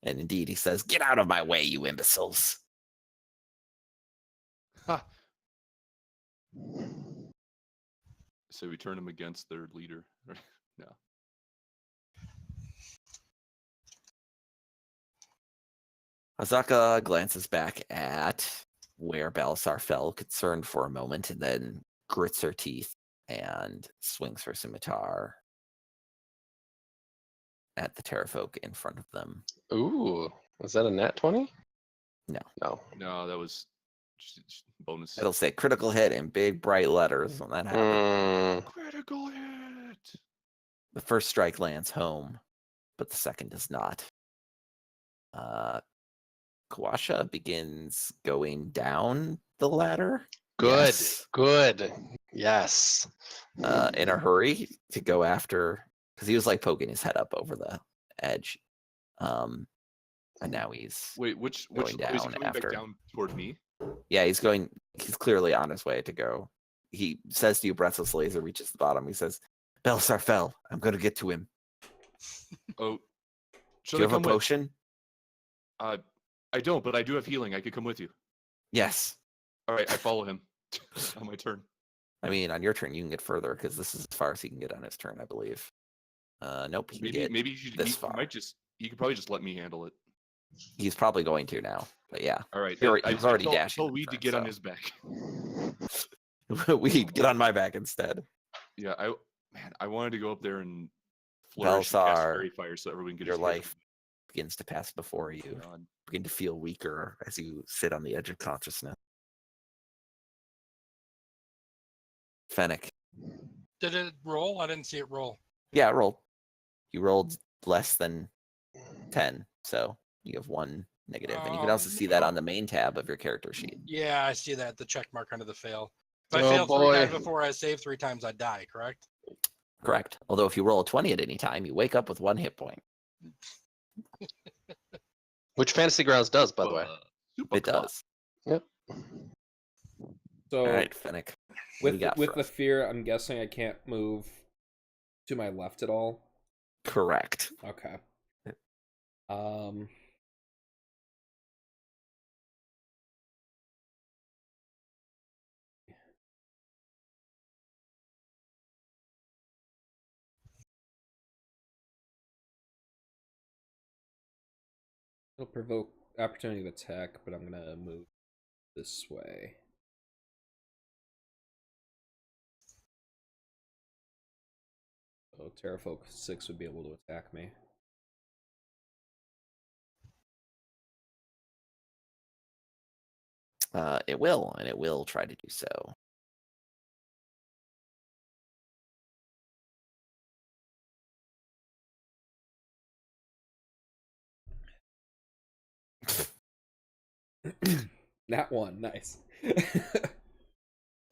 And indeed, he says, "Get out of my way, you imbeciles." Ha. So we turn him against their leader. No. Azaka glances back at where Balasar fell, concerned for a moment, and then grits her teeth and swings her scimitar at the Terrafolk in front of them. Ooh, was that a nat 20? No. No, that was bonus. It'll say critical hit in big bright letters when that happens. Critical hit. The first strike lands home, but the second does not. Kawasha begins going down the ladder. Good, Yes. good. Yes. In a hurry to go after, because he was like poking his head up over the edge. And now he's which going is he down coming after. back down toward me? Yeah, he's clearly on his way to go. He says to you breathlessly as he reaches the bottom, he says, "Belisar fell. I'm going to get to him." Oh, Do you have a come with? potion? I don't, but I do have healing. I could come with you. Yes. All right, I follow him on my turn. I mean, on your turn, you can get further because this is as far as he can get on his turn, I believe. Nope. Maybe he could probably just let me handle it. He's probably going to now, but yeah. All right. He's already dashing. Tell Weed to get on his back. Weed, get on my back instead. Yeah, I wanted to go up there and flourish and cast Fairy Fire so everyone could your life begins to pass before you. Begin to feel weaker as you sit on the edge of consciousness. Fennec. Did it roll? I didn't see it roll. Yeah, it rolled. You rolled less than 10, so you have 1 negative. And you can also see that on the main tab of your character sheet. Yeah, I see that. The check mark under the fail. If I Oh, fail boy. 3 times before I save 3 times, I die, correct? Correct. Although if you roll a 20 at any time, you wake up with 1 hit point. Which Fantasy Grounds does, by the way. Super It clot. does. Yep. So All right, Fennec. What do you got with for the us? fear, I'm guessing I can't move to my left at all. Correct. Okay. Um. It'll provoke opportunity to attack, but I'm gonna move this way. So Terrafolk 6 would be able to attack me. It will, and it will try to do so. That one, nice.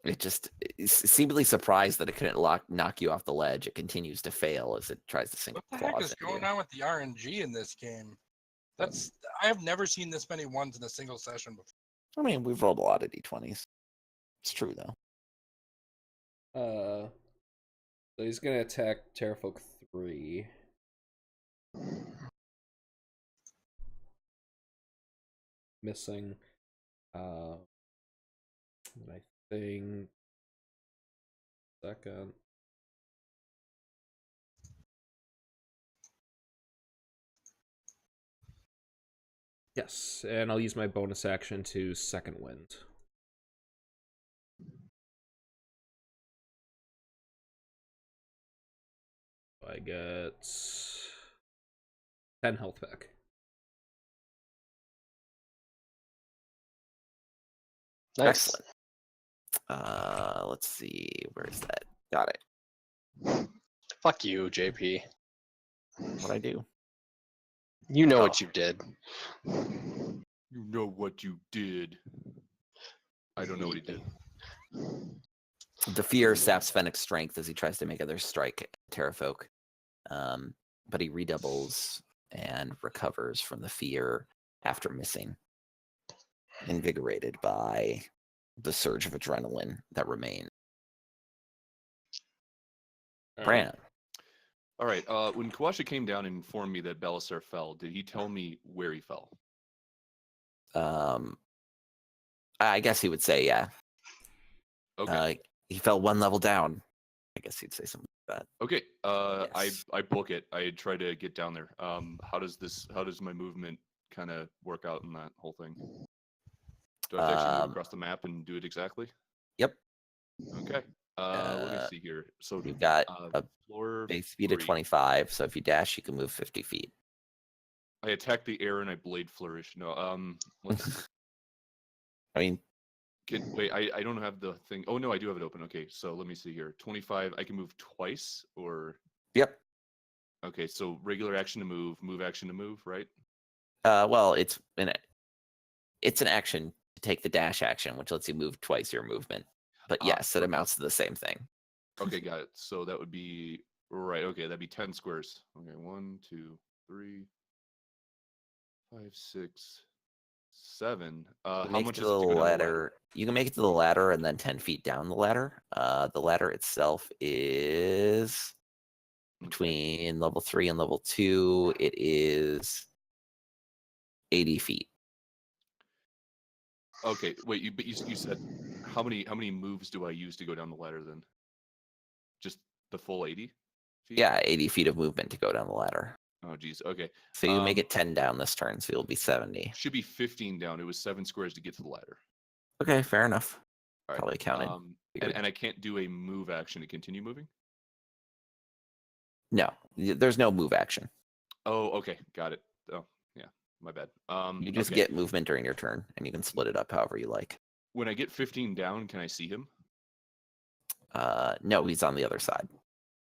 It just is seemingly surprised that it couldn't knock you off the ledge. It continues to fail as it tries to sink What the heck claws is into going you. on with the RNG in this game? I have never seen this many ones in a single session before. I mean, we've rolled a lot of d20s. It's true though. So he's gonna attack Terrafolk 3. Missing. I think second. Yes, and I'll use my bonus action to second wind. I get 10 health back. Nice. Excellent. Let's see. Where is that? Got it. Fuck you, JP. What I do? You know Oh. what you did. You know what you did. I don't know what he did. The fear saps Fennec's strength as he tries to make another strike at Terrafolk. But he redoubles and recovers from the fear after missing, invigorated by the surge of adrenaline that remains. Bran. All right. When Kawasha came down and informed me that Belisar fell, did he tell me where he fell? I guess he would say, yeah. Okay. He fell one level down. I guess he'd say something like that. Okay. Yes. I book it. I try to get down there. How does my movement kind of work out in that whole thing? Do I have to actually move across the map and do it exactly? Yep. Okay. Let me see here. So You've got a floor base speed of 3. 25, so if you dash, you can move 50 feet. I attack the air and I blade flourish. No, let's I mean, wait, I don't have the thing. Oh no, I do have it open. Okay, so let me see here. 25, I can move twice or yep. okay, so regular action to move action to move, right? Well, it's an action to take the dash action, which lets you move twice your movement. But yes, it amounts to the same thing. Okay, got it. So that would be right. Okay, that'd be 10 squares. Okay, 1, 2, 3, 5, 6, 7. How Make much it is to it the to go down the ladder? ladder. You can make it to the ladder and then 10 feet down the ladder. The ladder itself is between level 3 and level 2. It is 80 feet. Okay, wait. But you said how many moves do I use to go down the ladder then? Just the full 80 feet? Yeah, 80 feet of movement to go down the ladder. Oh geez. Okay. So you make it 10 down this turn, so you'll be 70. Should be 15 down. It was 7 squares to get to the ladder. Okay, fair enough. All right. Probably counted. And I can't do a move action to continue moving? No, there's no move action. Oh, okay. Got it. Oh, yeah. My bad. You just okay. get movement during your turn, and you can split it up however you like. When I get 15 down, can I see him? No, he's on the other side.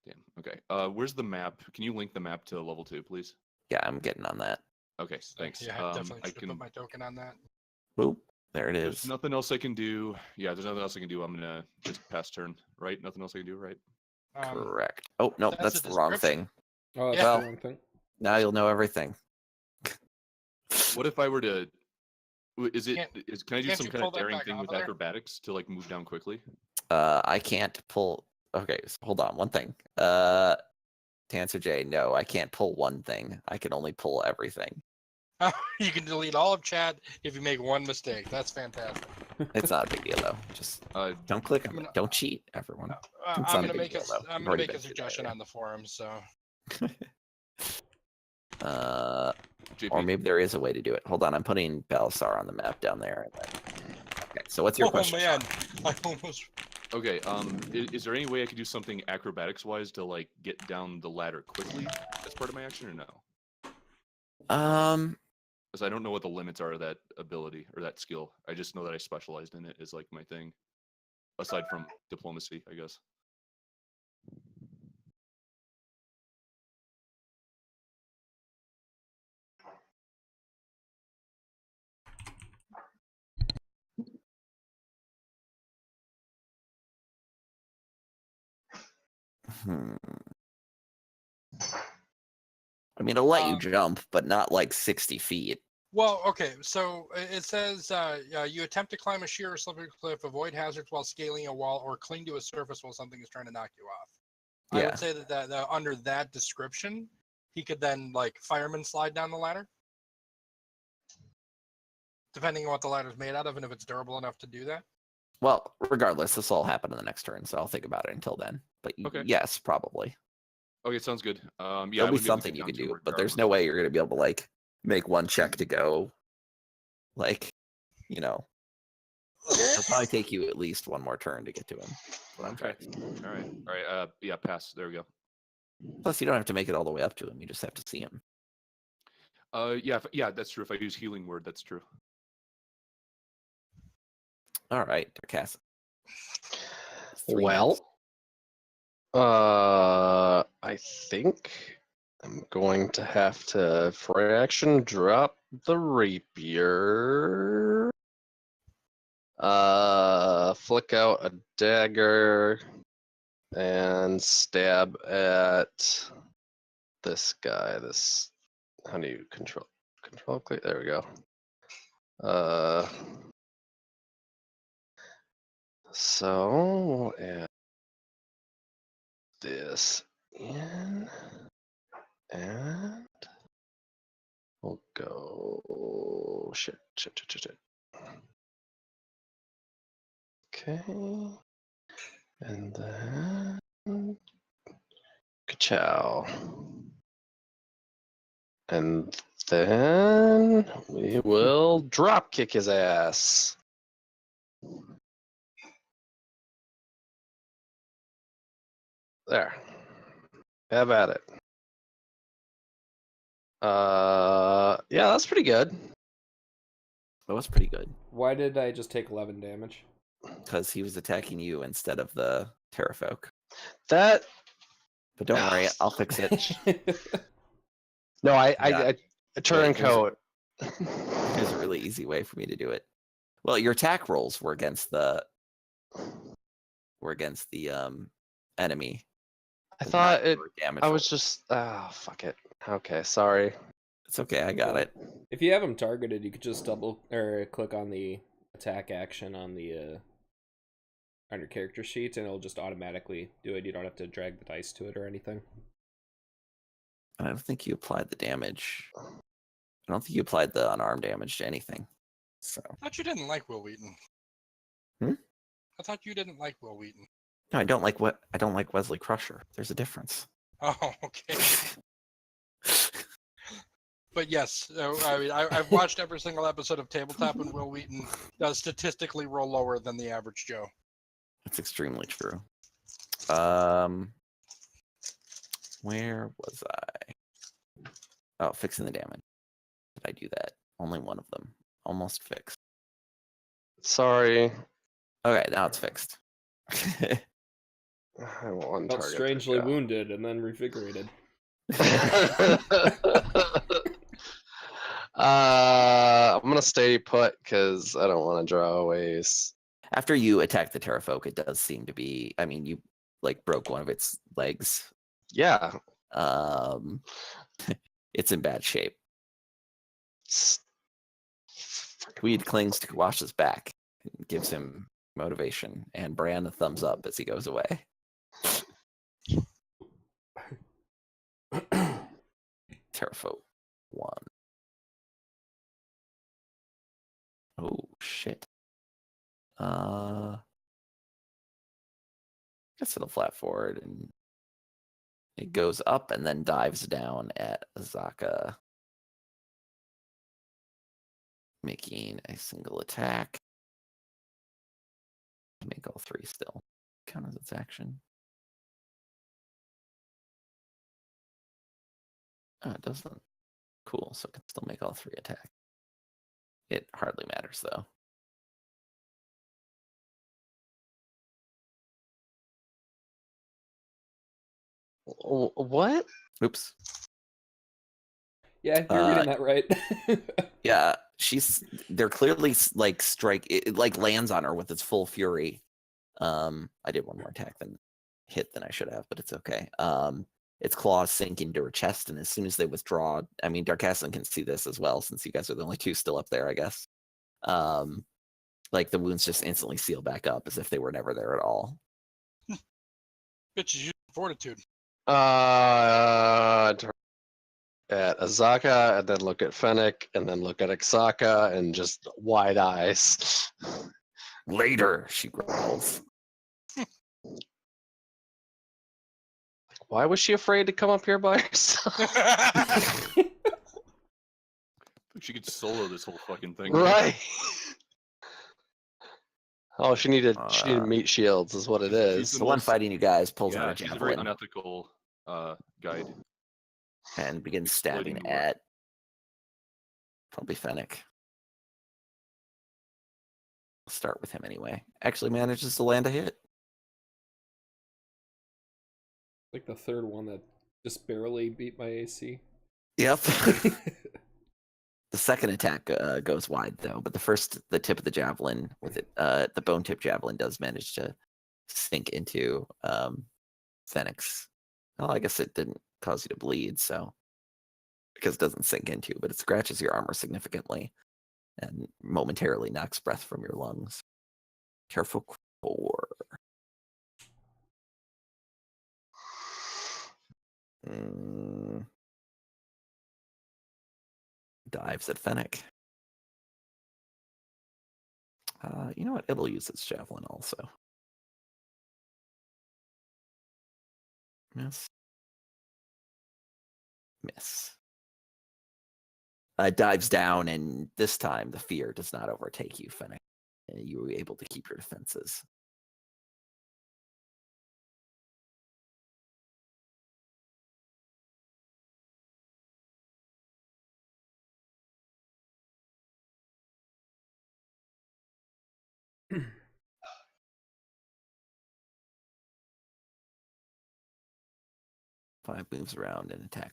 Damn. Okay. Where's the map? Can you link the map to level 2, please? Yeah, I'm getting on that. Okay, thanks. Yeah, I definitely should put my token on that. Boop. There it There's is. nothing else I can do. Yeah, there's nothing else I can do. I'm gonna just pass turn, right? Nothing else I can do, right? Correct. Oh, no, that's the the wrong description. thing. Oh, that's Well, the wrong thing. Now you'll know everything. What if I were to Is it? Can I do can't some you kind pull of that daring back thing off with of there? acrobatics to like move down quickly? I can't pull. Okay, so hold on. One thing. To answer Jay, no, I can't pull one thing. I can only pull everything. You can delete all of chat if you make one mistake. That's fantastic. It's not a big deal though. Just don't click on it. Don't cheat, everyone. It's I'm not a gonna big make deal, though. I'm You've gonna already make been a through that suggestion area. on the forum. So JP. Or maybe there is a way to do it. Hold on, I'm putting Balasar on the map down there. Okay, so what's your question? man, Sean? I almost. Okay. Is there any way I could do something acrobatics wise to like get down the ladder quickly as part of my action, or no? Because I don't know what the limits are of that ability or that skill. I just know that I specialized in it as like my thing, aside from diplomacy, I guess. I mean, it'll let you jump, but not like 60 feet. Well, okay, so it says you attempt to climb a sheer or slippery cliff, avoid hazards while scaling a wall, or cling to a surface while something is trying to knock you off. I Yeah. would say that under that description, he could then like fireman slide down the ladder, depending on what the ladder's made out of and if it's durable enough to do that. Well, regardless, this will all happen in the next turn, so I'll think about it until then. But Okay. yes, probably. Okay, sounds good. Yeah, There'll I be would be able to something get you down can to him do, but there's regardless. no way you're going to be able to like make one check to go. Like, you know, it'll probably take you at least one more turn to get to him. That's what I'm trying to say. All right. Yeah, pass. There we go. Plus, you don't have to make it all the way up to him. You just have to see him. Yeah, that's true. If I use healing word, that's true. All right, Darkassa. Well, I think I'm going to have to, for action, drop the rapier. Flick out a dagger and stab at this guy. This, how do you control click? There we go. So we'll add this in, and we'll go shit. Okay, and then ka-chow, and then we will drop kick his ass. There. Have at it. Yeah, that's pretty good. That was pretty good. Why did I just take 11 damage? Because he was attacking you instead of the Terrafolk. That. But don't worry, I'll fix it. No, I turncoat. There's a really easy way for me to do it. Well, your attack rolls were against the enemy. I thought it. Damage I was rolls. just. Fuck it. Okay, sorry. It's okay, I got it. If you have him targeted, you could just double or click on the attack action on the on your character sheet, and it'll just automatically do it. You don't have to drag the dice to it or anything. I don't think you applied the damage. I don't think you applied the unarmed damage to anything. So. I thought you didn't like Will Wheaton. Hmm? I thought you didn't like Will Wheaton. No, I don't like Wesley Crusher. There's a difference. Oh, okay. But yes, I mean, I've watched every single episode of Tabletop, and Will Wheaton does statistically roll lower than the average Joe. That's extremely true. Where was I? Oh, fixing the damage. Did I do that? Only one of them. Almost fixed. Sorry. Okay, now it's fixed. I want Felt strangely wounded and then revigorated. I'm gonna stay put because I don't want to draw ways. After you attack the Terrafolk, it does seem to be. I mean, you like broke one of its legs. Yeah. It's in bad shape. Tweed clings to Kawash's back and gives him motivation, and Bran a thumbs up as he goes away. Terrafolk 1. Oh shit. Guess it'll flat forward and it goes up and then dives down at Azaka, making a single attack. Make all three still. Count as its action. Oh, it doesn't. Cool, so it can still make all three attack. It hardly matters though. What? Oops. Yeah, you're reading that right. Yeah, they're clearly like strike. It like lands on her with its full fury. I did one more attack than I should have, but it's okay. Its claws sink into her chest, and as soon as they withdraw, I mean, Darkaslan can see this as well, since you guys are the only two still up there, I guess. Like the wounds just instantly seal back up as if they were never there at all. Bitches using fortitude. At Azaka, and then look at Fennec, and then look at Azaka, and just wide eyes. Later, she growls. Why was she afraid to come up here by herself? She could solo this whole fucking thing. Right. Oh, she needed meat shields, is what it She's is. The one fighting you guys pulls out a she's a very javelin unethical guide. and begins stabbing Exploiting the at probably Fennec. I'll start with him anyway. Actually manages to land a hit. Like the third one that just barely beat my AC. Yep. The second attack goes wide though, but the tip of the javelin with it, the bone tip javelin does manage to sink into Fennec's. Well, I guess it didn't cause you to bleed, so because it doesn't sink into, but it scratches your armor significantly and momentarily knocks breath from your lungs. Careful 4. Dives at Fennec. You know what? It'll use its javelin also. Miss. Miss. Dives down, and this time the fear does not overtake you, Fennec. You were able to keep your defenses. Five moves around and attack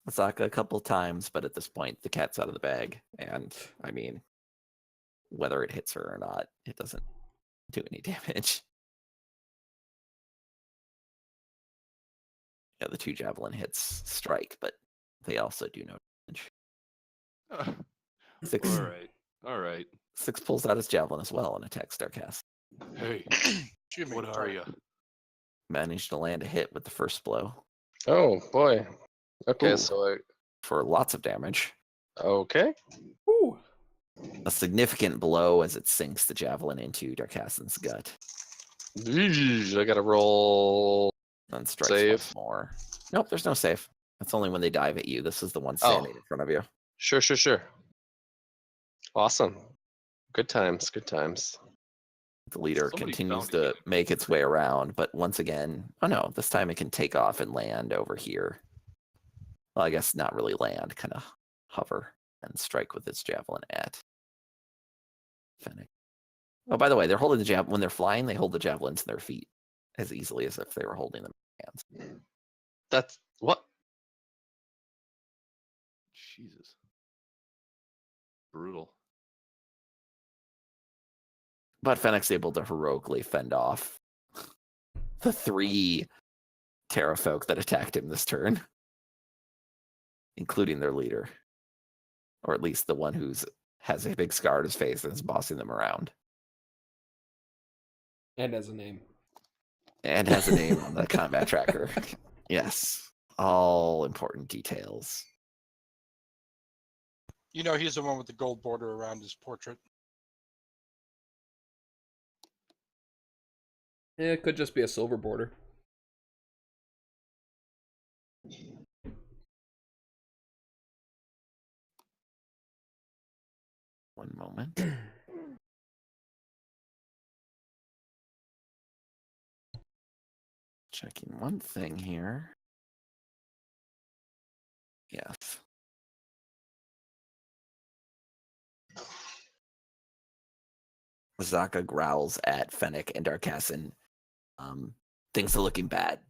Azaka a couple times, but at this point the cat's out of the bag, and I mean, whether it hits her or not, it doesn't do any damage. Yeah, the 2 javelin hits strike, but they also do no damage. 6. All right. 6 pulls out his javelin as well and attacks Darkaslan. Hey, what are you? Managed to land a hit with the first blow. Oh boy. Okay, Ooh. so For lots of damage. okay. Woo. A significant blow as it sinks the javelin into Darkaslan's gut. I gotta roll. Then strikes Save. once more. Nope, there's no save. That's only when they dive at you. This is the one standing in front of you. Sure. Awesome. Good times. The leader Somebody continues found it. to make its way around, but once again, oh no, this time it can take off and land over here. Well, I guess not really land, kind of hover and strike with its javelin at Fennec. Oh, by the way, they're holding the javelin when they're flying. They hold the javelins in their feet as easily as if they were holding them in hands. That's what? Jesus. Brutal. But Fennec's able to heroically fend off the 3 Terrafolk that attacked him this turn, including their leader, or at least the one who's has a big scar on his face and is bossing them around. And has a name. And has a name on the combat tracker. Yes. All important details. You know, he's the one with the gold border around his portrait. Yeah, it could just be a silver border. One moment. Checking one thing here. Yes. Azaka growls at Fennec and Darkassin. Things are looking bad.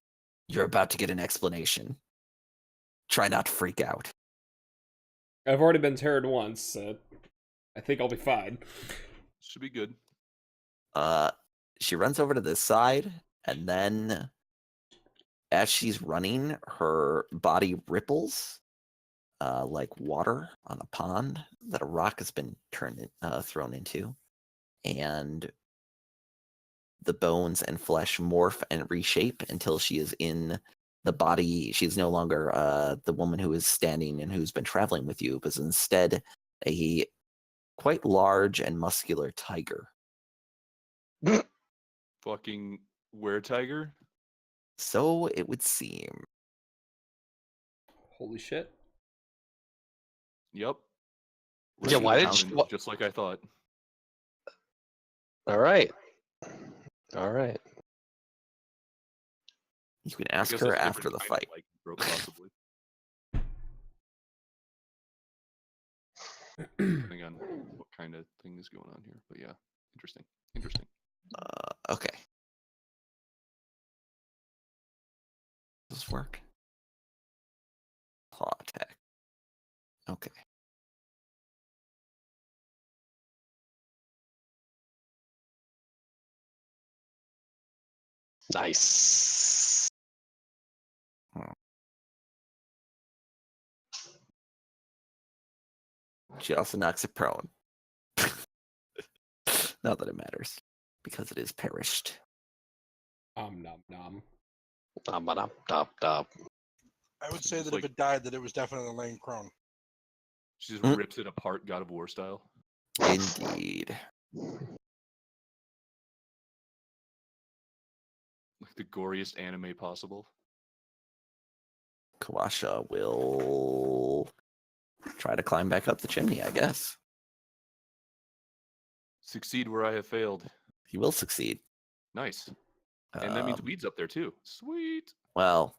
You're about to get an explanation. Try not to freak out. I've already been terrored once, so I think I'll be fine. Should be good. She runs over to this side, and then as she's running, her body ripples like water on a pond that a rock has been thrown into. And the bones and flesh morph and reshape until she is in the body. She's no longer the woman who is standing and who's been traveling with you, but is instead a quite large and muscular tiger. Fucking were-tiger? So it would seem. Holy shit. Yep. Yeah, why did Pounding, you... just like I thought. All right. All right. You can I ask guess her that's a after different the kind of fight. lycanthrope, possibly. Depending on what kind of thing is going on here. But yeah, interesting. Interesting. Okay. Does this work? Claw attack. Okay. Nice. She also knocks it prone. Not that it matters, because it is perished. Nom nom. Dop. I would say It's that like- if it died, that it was definitely laying prone. She just Mm. rips it apart, God of War style. Indeed. Like the goriest anime possible. Kawasha will try to climb back up the chimney, I guess. Succeed where I have failed. He will succeed. Nice. And that means Um, weeds up there too. Sweet. Well,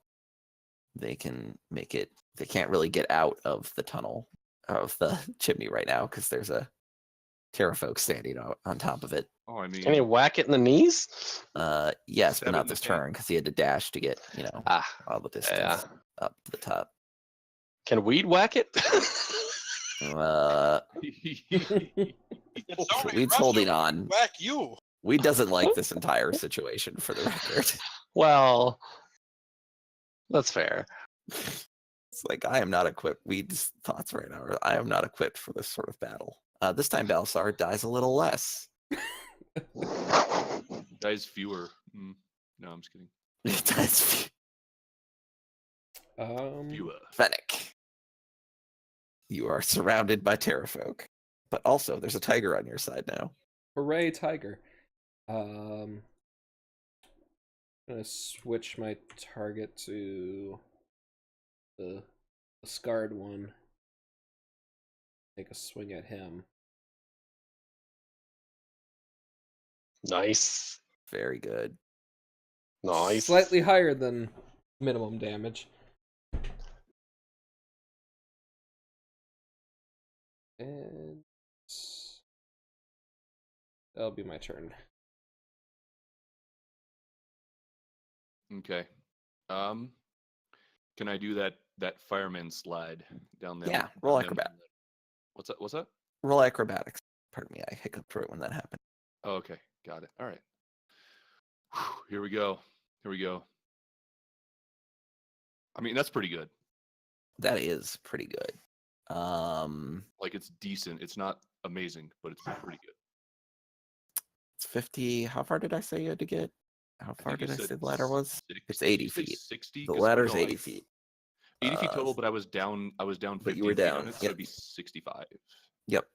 they can make it. They can't really get out of the tunnel of the chimney right now because there's a Terrafolk standing on top of it. Oh, I mean, Can you whack it in the knees? Yes, Stab but it not in the this tank. turn because he had to dash to get, all the distance Yeah. up to the top. Can weed whack it? It's so Weed's holding on. Whack you. Weed doesn't like this entire situation, for the record. Well, that's fair. It's like, I am not equipped. Weed's thoughts right now are, I am not equipped for this sort of battle. This time Balsar dies a little less. Dies fewer. No, I'm just kidding. It dies Fewer. Fennec. You are surrounded by Terrafolk. But also, there's a tiger on your side now. Hooray, tiger. I'm gonna switch my target to the scarred one. Take a swing at him. Nice. Very good. Nice. Slightly higher than minimum damage. And that'll be my turn. Okay. Can I do that fireman slide down there? Yeah, roll acrobat. What's that? What's that? Roll acrobatics. Pardon me, I hiccuped right when that happened. Oh, okay, got it. All right. Here we go. Here we go. I mean, that's pretty good. That is pretty good. Like it's decent. It's not amazing, but it's pretty good. It's 50. How far did I say you had to get? How far think you did I said say the ladder was? 60. It's 80 Did you say feet. 60? The 'Cause- ladder's no, 80 feet. 80 feet total, but I was down. I was down 50 But you were feet down, on it, so yep. it'd be 65. Yep.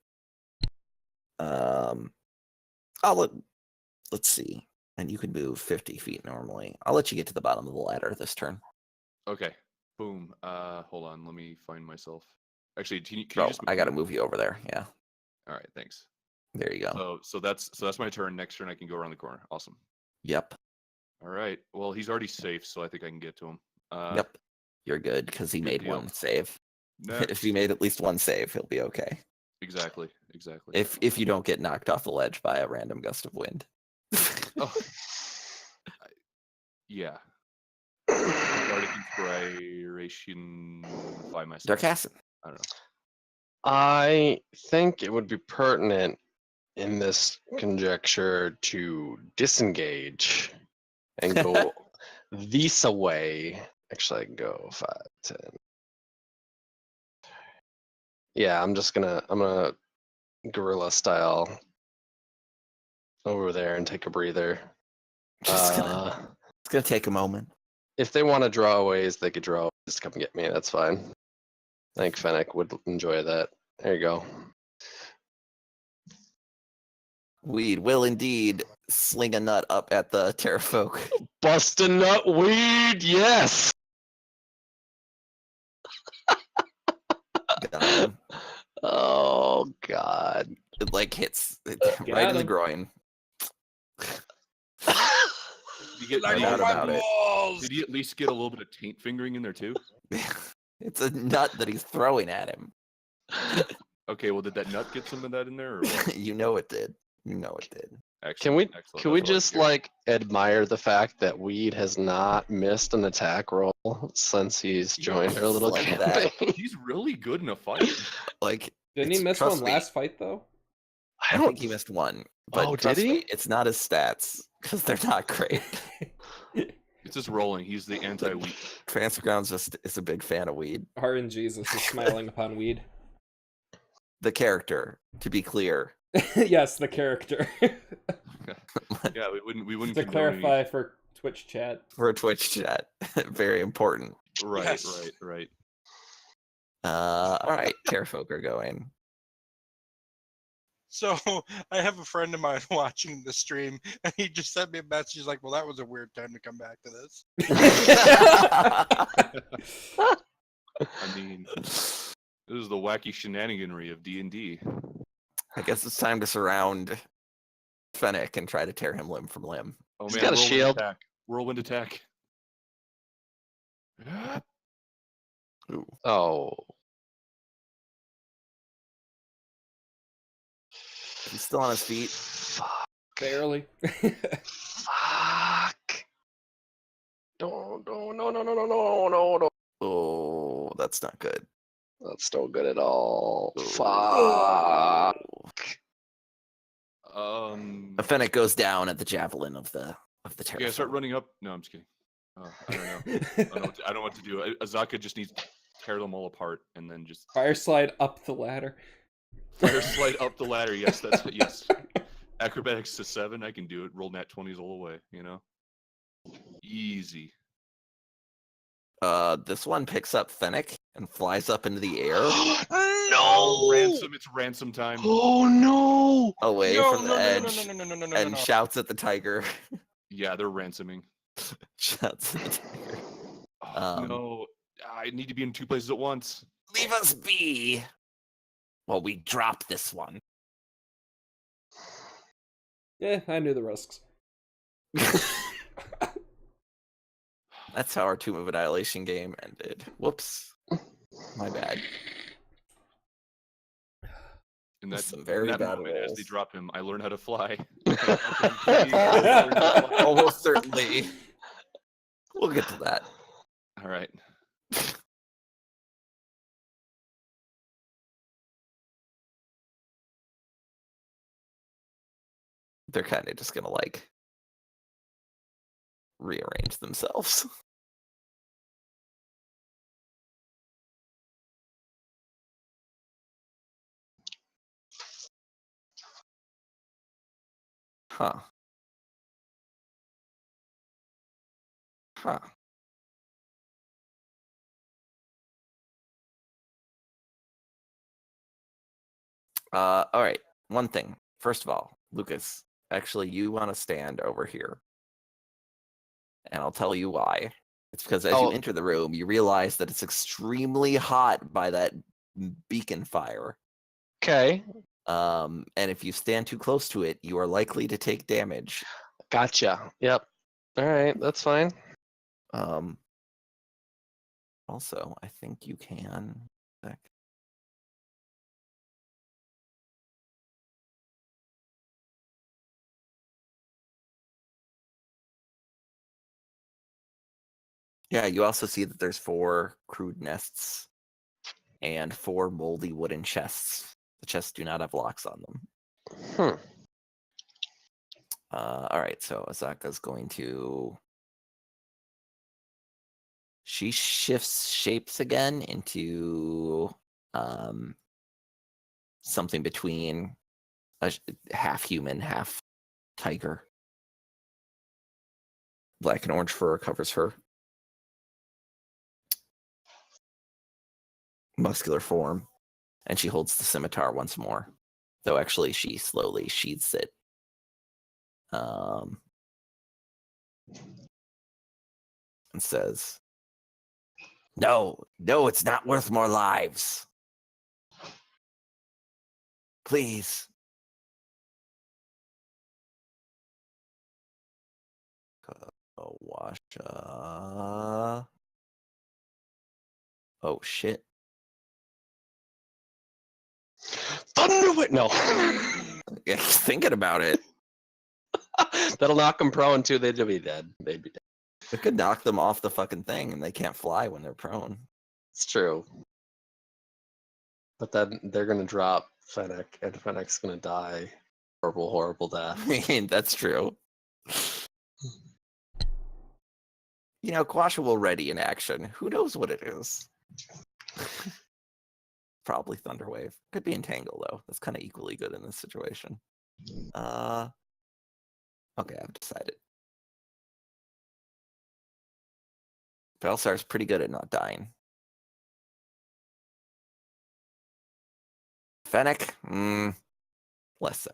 Let's see. And you can move 50 feet normally. I'll let you get to the bottom of the ladder this turn. Okay. Boom. Hold on. Let me find myself. Actually, can you just? I gotta move you over there. Yeah. All right. Thanks. There you go. So that's my turn. Next turn, I can go around the corner. Awesome. Yep. All right. Well, he's already safe, so I think I can get to him. Yep. You're good because he good made deal. one save. If Next. he made at least one save, he'll be okay. Exactly. If you don't get knocked off the ledge by a random gust of wind. Oh. Yeah. Bardic Inspiration by myself. Dark Acid. I don't know. I think it would be pertinent in this conjecture to disengage and go this way. Actually, I can go 5, 10. Yeah, I'm gonna guerrilla style over there and take a breather. It's gonna take a moment. If they want to draw ways, they could draw ways to come get me. That's fine. I think Fennec would enjoy that. There you go. Weed will indeed sling a nut up at the Terrafolk. Bust a nut weed, yes. Oh God. It like hits Get right in the him. groin. Did you get, Like did, doubt you, my about it. balls! did you at least get a little bit of taint fingering in there too? It's a nut that he's throwing at him. Okay, well, did that nut get some of that in there? Or what? You know it did. You know it did. Excellent, excellent. Can we That's what I just hear. like admire the fact that Weed has not missed an attack roll since he's joined our little Like that. campaign? He's really good in a fight. Like Didn't he miss trust one me, last fight though? I think he missed one. But Oh, did trust he? me, it's not his stats because they're not great. It's just rolling. He's the anti-weak. Transgrounds just is a big fan of weed. RNGesus is smiling upon weed. The character, to be clear. Yes, the character. Yeah, we wouldn't To condone any- clarify for Twitch chat. For a Twitch chat. Very important. Right, Yes. right. All right, Terrafolk are going. So I have a friend of mine watching the stream, and he just sent me a message. He's like, "Well, that was a weird time to come back to this." I mean, this is the wacky shenaniganry of D&D. I guess it's time to surround Fennec and try to tear him limb from limb. Oh He's man, got a whirlwind shield. attack. Whirlwind attack. Ooh. Oh. He's still on his feet. Fuck. Barely. Fuck. No. Oh, that's not good. That's still good at all. Ooh. Fuck. Fennec goes down at the javelin of the Terrafolk. Yeah, start running up. No, I'm just kidding. I don't know. I don't know what to do. Azaka just needs to tear them all apart and then just Fire slide up the ladder. fire slide up the ladder. Yes, that's it. Yes. Acrobatics to 7, I can do it. Roll nat 20s all the way, you know? Easy. This one picks up Fennec and flies up into the air No. Ransom, it's ransom time. Oh no. away Yo, from the edge no, and shouts at the tiger. Yeah, they're ransoming. Shouts at the tiger. Oh, no. I need to be in 2 places at once. Leave us be. Well, we drop this one. Yeah, I knew the risks. That's how our Tomb of Annihilation game ended. Whoops. My bad. In that, Some very in that bad moment, as they rolls. drop him, I learn how to fly. Almost certainly. We'll get to that. All right. They're kind of just gonna like rearrange themselves. Huh. Huh. All right. One thing. First of all, Lucas, actually, you want to stand over here. And I'll tell you why. It's because as you enter the room, you realize that it's extremely hot by that beacon fire. Okay. And if you stand too close to it, you are likely to take damage. Gotcha. Yep. All right, that's fine. Also, I think you can. Yeah, you also see that there's 4 crude nests and 4 moldy wooden chests. The chests do not have locks on them. All right, so Azaka's going to... She shifts shapes again into something between a half human, half tiger. Black and orange fur covers her muscular form, and she holds the scimitar once more. Though actually, she slowly sheathes it. And says, No, it's not worth more lives. Please. Washa. Oh, shit. Thunderwit! No. Yeah, he's thinking about it. That'll knock them prone too. They'd be dead. They'd be dead. It could knock them off the fucking thing and they can't fly when they're prone. It's true. But then they're going to drop Fennec, and Fennec's going to die. Horrible, horrible death. I mean, that's true. You know, Quasha will ready in action. Who knows what it is? Probably Thunderwave. Could be Entangle, though. That's kind of equally good in this situation. Okay, I've decided. Belsar's pretty good at not dying. Fennec? Less so.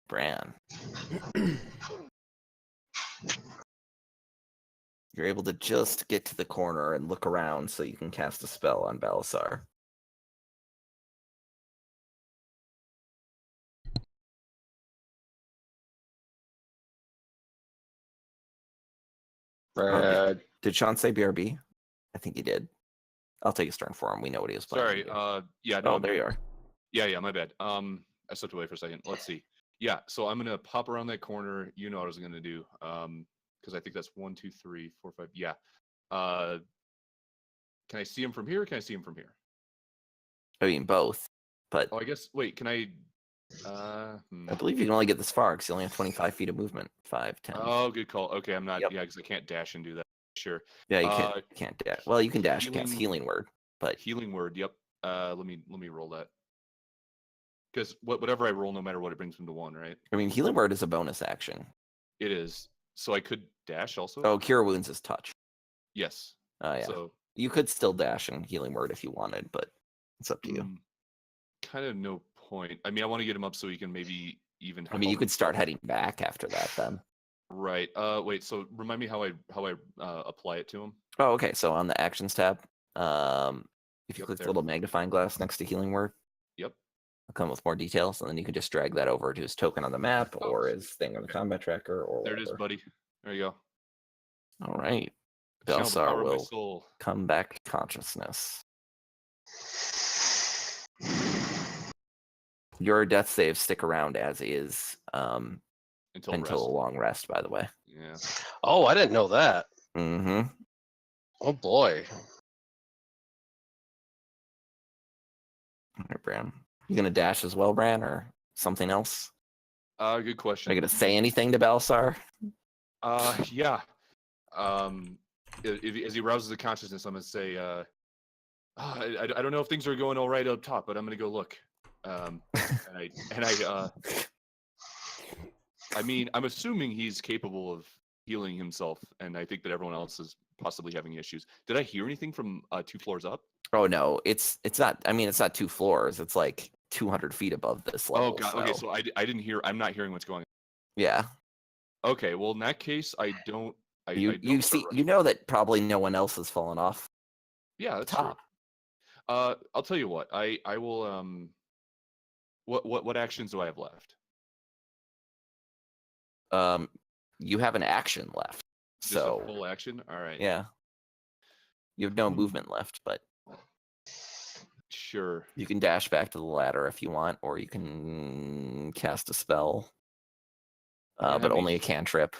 Bran. You're able to just get to the corner and look around so you can cast a spell on Balasar. Did Sean say BRB? I think he did. I'll take his turn for him. We know what he was playing. Sorry. Yeah. No, there you are. Yeah. My bad. I stepped away for a second. Let's see. Yeah. So I'm gonna pop around that corner. You know what I was gonna do. Because I think that's 1, 2, 3, 4, 5. Yeah. Can I see him from here? Or can I see him from here? I mean, both. But I guess. Wait. Can I? I believe you can only get this far because you only have 25 feet of movement. 5, 10. Oh, good call. Okay, I'm not. Yep. Yeah, because I can't dash and do that. Sure. Yeah, you can't dash. Well, you can dash against Healing Word, but Healing Word. Yep. Let me roll that. Because whatever I roll, no matter what, it brings him to 1, right? I mean, Healing Word is a bonus action. It is. So I could dash also. Oh, Cure Wounds is touch. Yes. Yeah. So you could still dash and Healing Word if you wanted, but it's up to you. Kind of no point. I mean, I want to get him up so he can maybe even. I mean, you could start heading back after that then. Right. Wait. So remind me how I apply it to him. Oh, okay. So on the Actions tab, if you click the there. little magnifying glass next to Healing Word. Yep. I'll come with more details, and then you can just drag that over to his token on the map or his thing on the combat tracker or there whatever. it is, buddy. There you go. All right. Channel the power Belsar of my will soul. come back to consciousness. Your death saves stick around as is until a long rest, by the way. Yeah. Oh, I didn't know that. Mm-hmm. Oh boy. All right, Bran. You gonna dash as well, Bran, or something else? Good question. Are you gonna say anything to Belsar? Yeah. As he rouses the consciousness, I'm gonna say, I don't know if things are going all right up top, but I'm gonna go look. I mean, I'm assuming he's capable of healing himself, and I think that everyone else is possibly having issues. Did I hear anything from 2 floors up? Oh no, it's not. I mean, it's not 2 floors. It's like 200 feet above this level. Oh god. Okay, so I didn't hear. I'm not hearing what's going on. Yeah. Okay, well in that case, I don't. I don't You start see, rushing. you know that probably no one else has fallen off Yeah, the that's true. top. I'll tell you what. I will. What actions do I have left? You have an action left. Just So a full action. All right. yeah, you have no movement left, but Sure. you can dash back to the ladder if you want, or you can cast a spell. Yeah, But only a cantrip.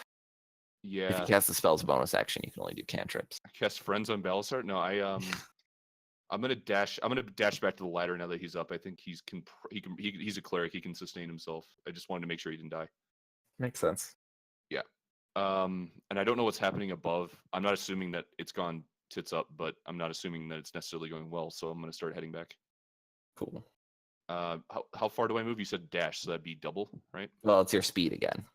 If Yeah. you cast the spell as a bonus action, you can only do cantrips. Cast friends on Balasar? No, I'm gonna dash. I'm gonna dash back to the ladder now that he's up. I think he's a cleric. He can sustain himself. I just wanted to make sure he didn't die. Makes sense. Yeah. And I don't know what's happening above. I'm not assuming that it's gone tits up, but I'm not assuming that it's necessarily going well. So I'm gonna start heading back. Cool. How far do I move? You said dash, so that'd be double, right? Well, it's your speed again.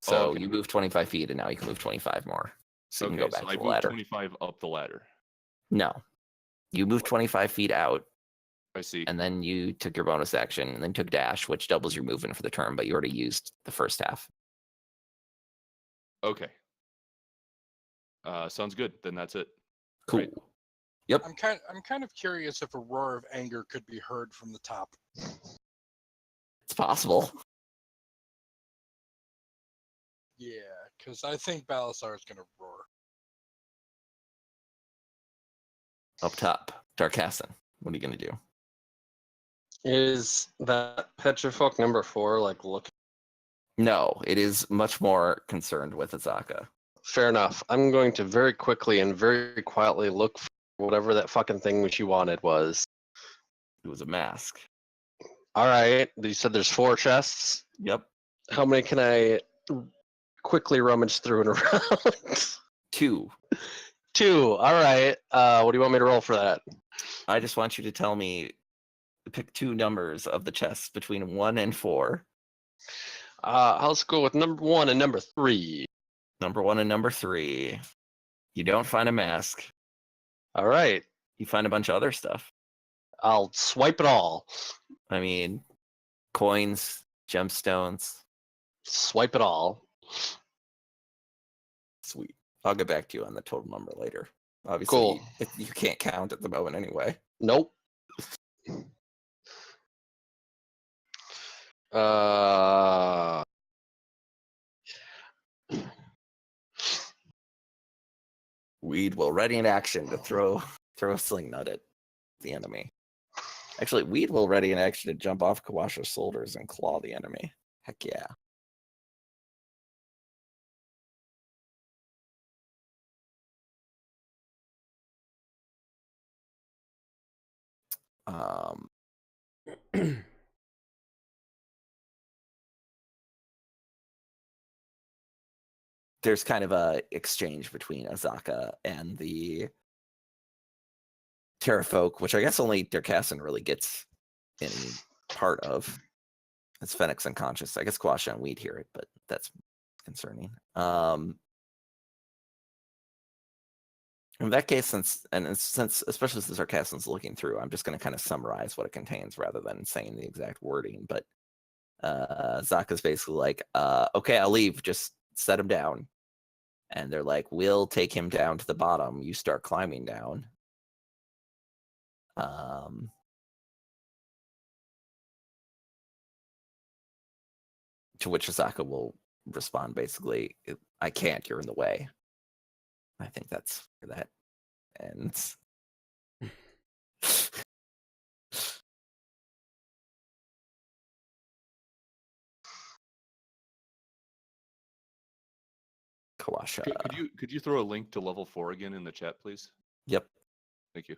So okay. you move 25 feet, and now you can move 25 more. So you can go back so to I the moved ladder. 25 up the ladder. No. You moved 25 feet out, I see. and then you took your bonus action, and then took dash, which doubles your movement for the turn, but you already used the first half. Okay. Sounds good. Then that's it. Cool. Right. Yep. I'm kind of curious if a roar of anger could be heard from the top. It's possible. Yeah, because I think Balasar is gonna roar. Up top, Darkassin. What are you gonna do? Is that Petrifolk number 4 like looking? No, it is much more concerned with Azaka. Fair enough. I'm going to very quickly and very quietly look for whatever that fucking thing she wanted was. It was a mask. All right. You said there's 4 chests. Yep. How many can I quickly rummage through and around? 2. 2. All right. What do you want me to roll for that? I just want you to tell me, pick 2 numbers of the chests between 1 and 4. I'll go with number 1 and number 3. Number 1 and number 3. You don't find a mask. All right. You find a bunch of other stuff. I'll swipe it all. I mean, coins, gemstones. Swipe it all. Sweet. I'll get back to you on the total number later. Obviously, Cool. you can't count at the moment anyway. Nope. Weed will ready in action to throw a sling nut at the enemy. Actually, Weed will ready in action to jump off Kawasha's shoulders and claw the enemy. Heck yeah. There's kind of a exchange between Azaka and the Terrafolk, which I guess only Darkassin really gets any part of. It's Fennec's unconscious. I guess Quasha and Weed hear it, but that's concerning. In that case, since especially since Darkassin's looking through, I'm just going to kind of summarize what it contains rather than saying the exact wording. But Zaka's basically like, okay, I'll leave. Just set him down. And they're like, we'll take him down to the bottom. You start climbing down. To which Azaka will respond basically, I can't, you're in the way. I think that's where that ends. Kawasha. Could you throw a link to level 4 again in the chat, please? Yep. Thank you.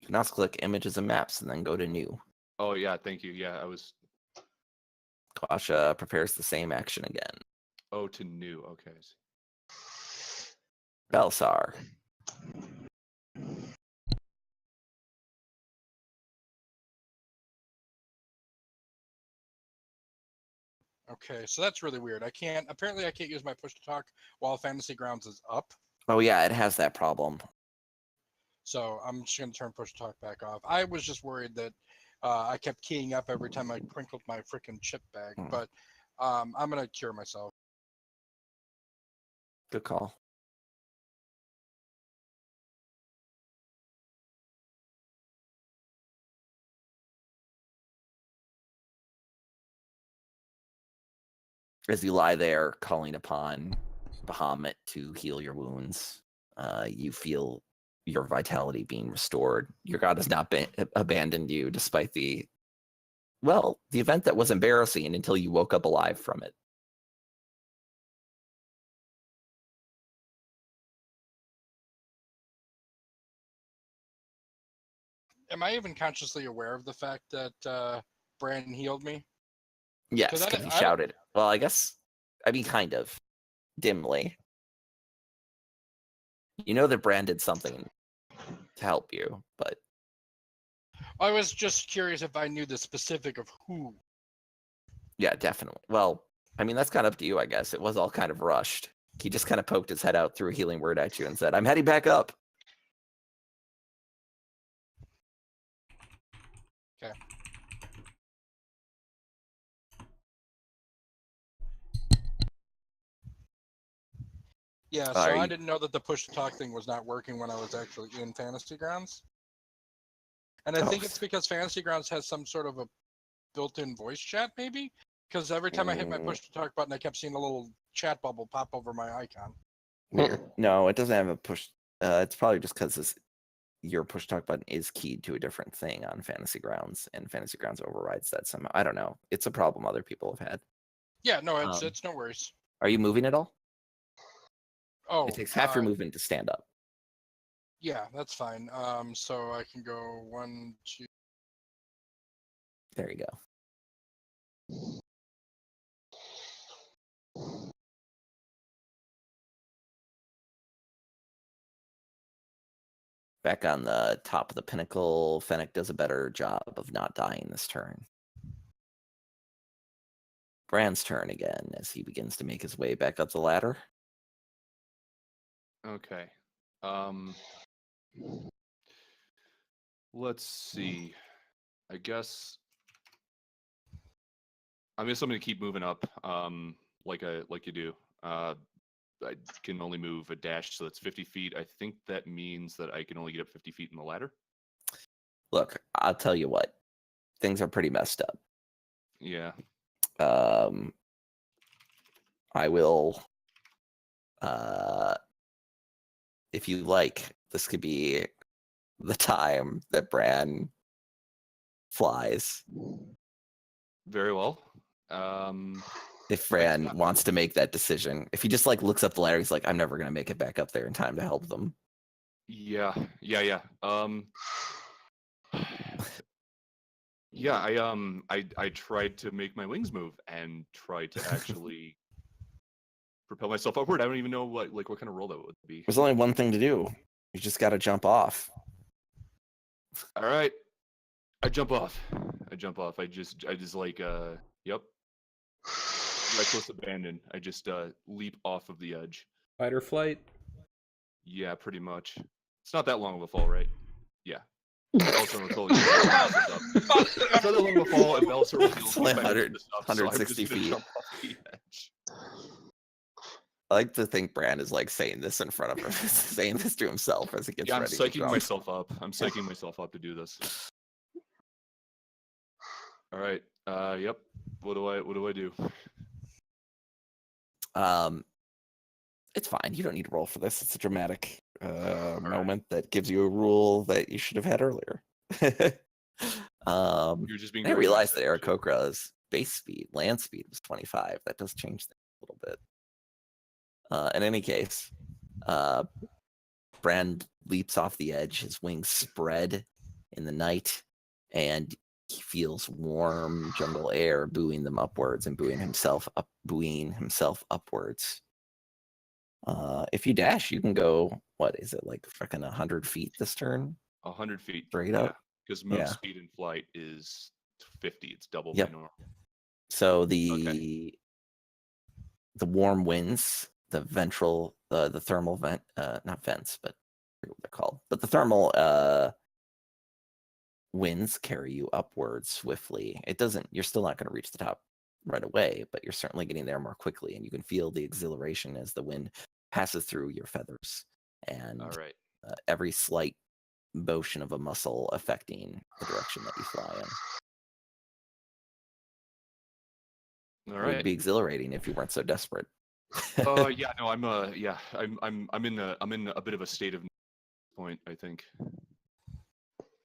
You can also click images and maps and then go to new. Oh yeah, thank you. Yeah, I was. Kawasha prepares the same action again. Oh, to new. Okay. Balasar. Okay, so that's really weird. Apparently I can't use my push to talk while Fantasy Grounds is up. Oh yeah, it has that problem. So I'm just going to turn push to talk back off. I was just worried that I kept keying up every time I crinkled my freaking chip bag, but I'm going to cure myself. Good call. As you lie there, calling upon Bahamut to heal your wounds, you feel your vitality being restored. Your god has not abandoned you, despite the event that was embarrassing until you woke up alive from it. Am I even consciously aware of the fact that Brandon healed me? Yes, because he shouted. Well, I mean, kind of dimly. You know that Brand did something to help you, but I was just curious if I knew the specific of who. yeah, definitely. Well, I mean, that's kind of up to you, I guess. It was all kind of rushed. He just kind of poked his head out, threw a healing word at you, and said, "I'm heading back up." Okay. Yeah, so I didn't know that the push to talk thing was not working when I was actually in Fantasy Grounds. And I think it's because Fantasy Grounds has some sort of a built-in voice chat, maybe? Because every time I hit my push to talk button, I kept seeing a little chat bubble pop over my icon. Weird. No, it doesn't have a push. It's probably just because your push talk button is keyed to a different thing on Fantasy Grounds, and Fantasy Grounds overrides that somehow. I don't know. It's a problem other people have had. Yeah, no, it's no worries. Are you moving at all? Oh, it takes half your movement to stand up. Yeah, that's fine. So I can go 1, 2. There you go. Back on the top of the pinnacle, Fennec does a better job of not dying this turn. Brand's turn again as he begins to make his way back up the ladder. Okay. Let's see. I guess I'm going to keep moving up, like you do. I can only move a dash, so that's 50 feet. I think that means that I can only get up 50 feet in the ladder. Look, I'll tell you what. Things are pretty messed up. Yeah. I will, if you like, this could be the time that Bran flies. Very well. If Bran wants to make that decision. If he just looks up the ladder, he's like, I'm never gonna make it back up there in time to help them. Yeah. Yeah, I tried to make my wings move and tried to actually propel myself upward. I don't even know what kind of roll that would be. There's only one thing to do. You just gotta jump off. All right. I jump off. I just yep. Reckless abandon. I just leap off of the edge. Fight or flight? Yeah, pretty much. It's not that long of a fall, right? Yeah. Also, it's only it's not that long of a fall, and Belisar will It's only 160 feet. I like to think Bran is saying this in front of him, saying this to himself as he gets ready. I'm psyching myself up. I'm psyching myself up to do this. All right. Yep. What do I do? It's fine. You don't need to roll for this. It's a dramatic moment that gives you a rule that you should have had earlier. You're just being. I realized that Aarakocra's base speed, land speed, was 25. That does change things a little bit. In any case, Bran leaps off the edge. His wings spread in the night, and he feels warm jungle air buoying them upwards and buoying himself upwards. If you dash, you can go. What is it freaking 100 feet this turn? 100 feet straight up. Because move speed in flight is 50. It's double Yep. my normal. So the warm winds, the ventral, the thermal vent, not vents, but I forget what they're called. But the thermal winds carry you upwards swiftly. You're still not going to reach the top right away, but you're certainly getting there more quickly, and you can feel the exhilaration as the wind passes through your feathers, and All right. every slight motion of a muscle affecting the direction that you fly in. All It would right. be exhilarating if you weren't so desperate. Yeah, no, I'm in a bit of a state of point, I think.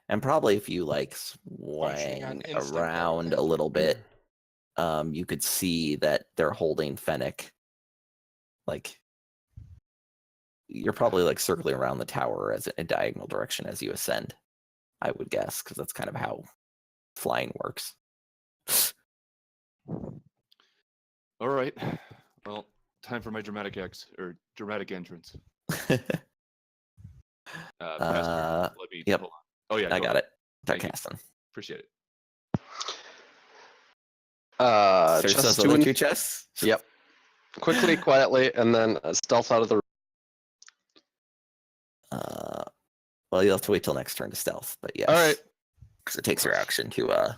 And probably if you like Functioning on swang instinct, I would around think. a little bit, you could see that they're holding Fennec. Like, you're probably like circling around the tower as a diagonal direction as you ascend, I would guess, because that's kind of how flying works. All right. Well, time for my dramatic entrance. Master, let me. Yep. Hold on. Oh yeah, I got it. Start Thank you. casting. Appreciate it. Search Just those two other and 2 chests. yep. Quickly, quietly, and then stealth out of the room. Well, you'll have to wait till next turn to stealth, but yes. All right. Because it takes your action to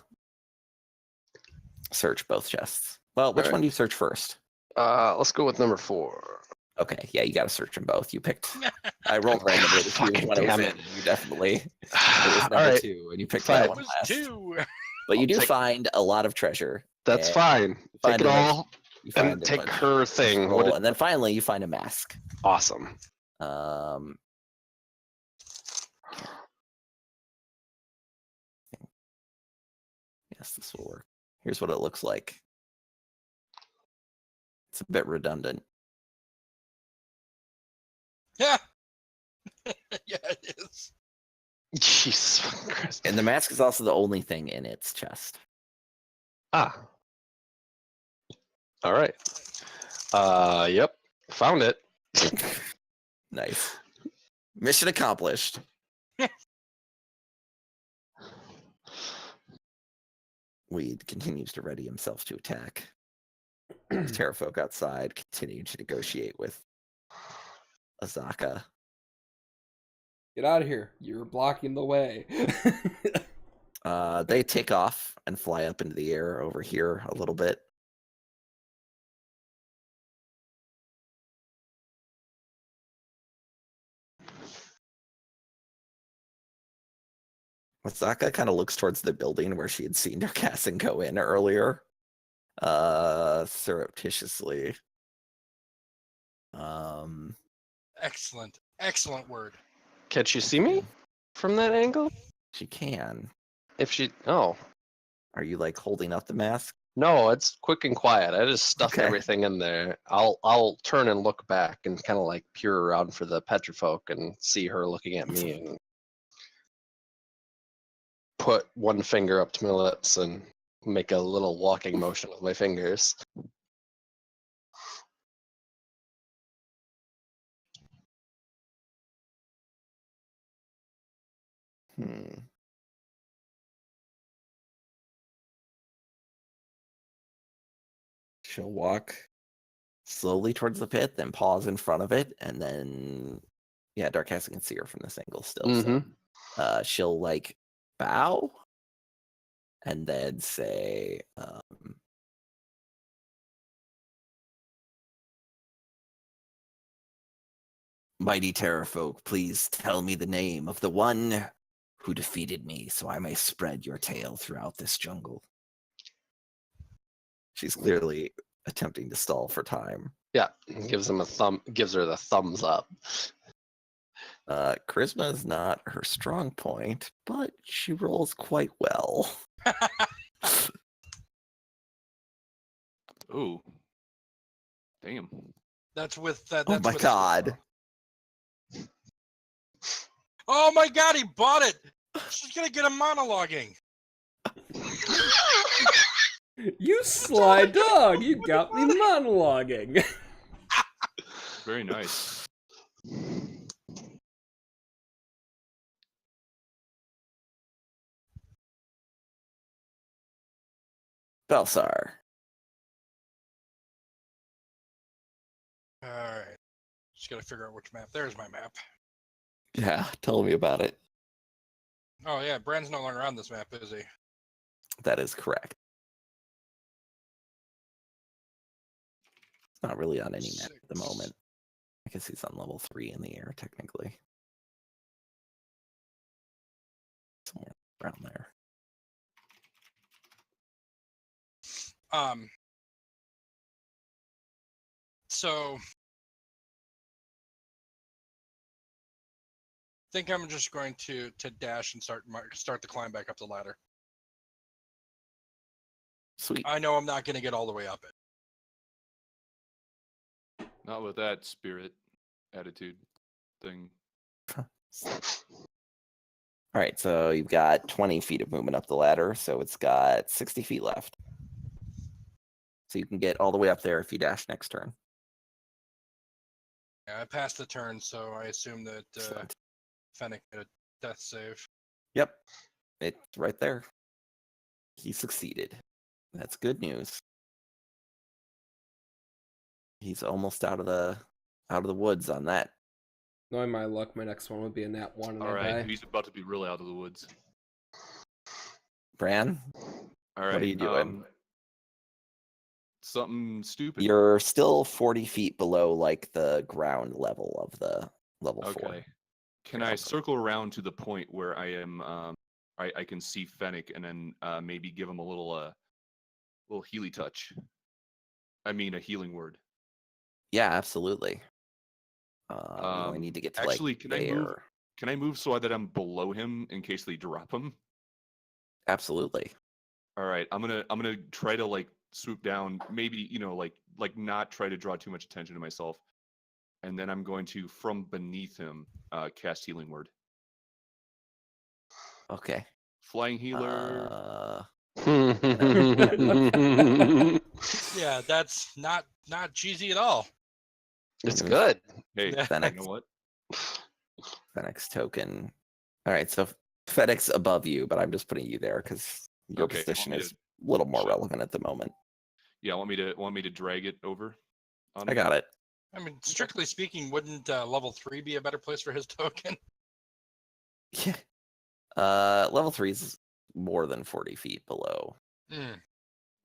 search both chests. Well, which one do you search first? Let's go with number 4. Okay, yeah, you got to search them both. You picked. I rolled randomly to see which Fucking one it was damn in. it. You definitely. It was All number right. 2, and you picked Fine. that It one was last. 2. But you I'll do take- find a lot of treasure. That's and fine. you find Take it a bunch- all You find and a take bunch her of thing. scroll, and then finally you find a mask. Awesome. Yes, this will work. Here's what it looks like. It's a bit redundant. Yeah. Yeah, it is. Jesus Christ. And the mask is also the only thing in its chest. Ah. All right. Yep. Found it. Nice. Mission accomplished. Weed continues to ready himself to attack. Terrafolk outside continue to negotiate with Azaka. Get out of here. You're blocking the way. They take off and fly up into the air over here a little bit. Azaka kind of looks towards the building where she had seen Darkassin go in earlier. Surreptitiously. Excellent. Excellent word. Can she see me from that angle? She can. If she, oh Are you like holding up the mask? no, it's quick and quiet. I just stuffed Okay. everything in there. I'll turn and look back and kind of like peer around for the Petrifolk and see her looking at me and put one finger up to my lips and make a little walking motion with my fingers. She'll walk slowly towards the pit, then pause in front of it, and then yeah, Darkassin can see her from this angle still. So she'll like bow and then say, Mighty Terrafolk, please tell me the name of the one who defeated me so I may spread your tale throughout this jungle. She's clearly attempting to stall for time. Yeah, gives him a thumb. Gives her the thumbs up. Charisma is not her strong point, but she rolls quite well. Ooh. Damn. That's with that. Oh my god. Oh my god, he bought it. She's gonna get a monologuing. You sly dog! You got me monologuing. Very nice. Belsar, Alright. Just gotta figure out which map. There's my map. Yeah, tell me about it. Oh yeah, Brand's no longer on this map, is he? That is correct. It's not really on any map at the 6. moment. I guess he's on level 3 in the air, technically. Somewhere around there. So I think I'm just going to dash and start the climb back up the ladder. Sweet. I know I'm not going to get all the way up it. Not with that spirit attitude thing. All right, so you've got 20 feet of movement up the ladder, so it's got 60 feet left. So you can get all the way up there if you dash next turn. Yeah, I passed the turn, so I assume that Excellent. Fennec made a death save. Yep, it's right there. He succeeded. That's good news. He's almost out of the woods on that. Knowing my luck, my next one would be a nat 1 and All I right, die. he's about to be really out of the woods. Bran, All right, what are you doing? Something stupid. You're still 40 feet below like the ground level of the level 4. Okay. Can I circle around to the point where I am? I can see Fennec, and then maybe give him a little healy touch. I mean, a healing word. Yeah, absolutely. You only need to get to actually, like can there. I move? Can I move so that I'm below him in case they drop him? Absolutely. All right, I'm gonna try to like swoop down. Maybe like not try to draw too much attention to myself, and then I'm going to from beneath him cast healing word. Okay. Flying healer. Yeah, that's not cheesy at all. It's good. Hey, Fennec. you know what? Fennec's token. All right, so Fennec's above you, but I'm just putting you there because your Okay, you want position me is to a little more shove- relevant at the moment. Yeah, want me to drag it over? On I him? got it. I mean, strictly speaking, wouldn't level 3 be a better place for his token? Yeah. Level 3 is more than 40 feet below.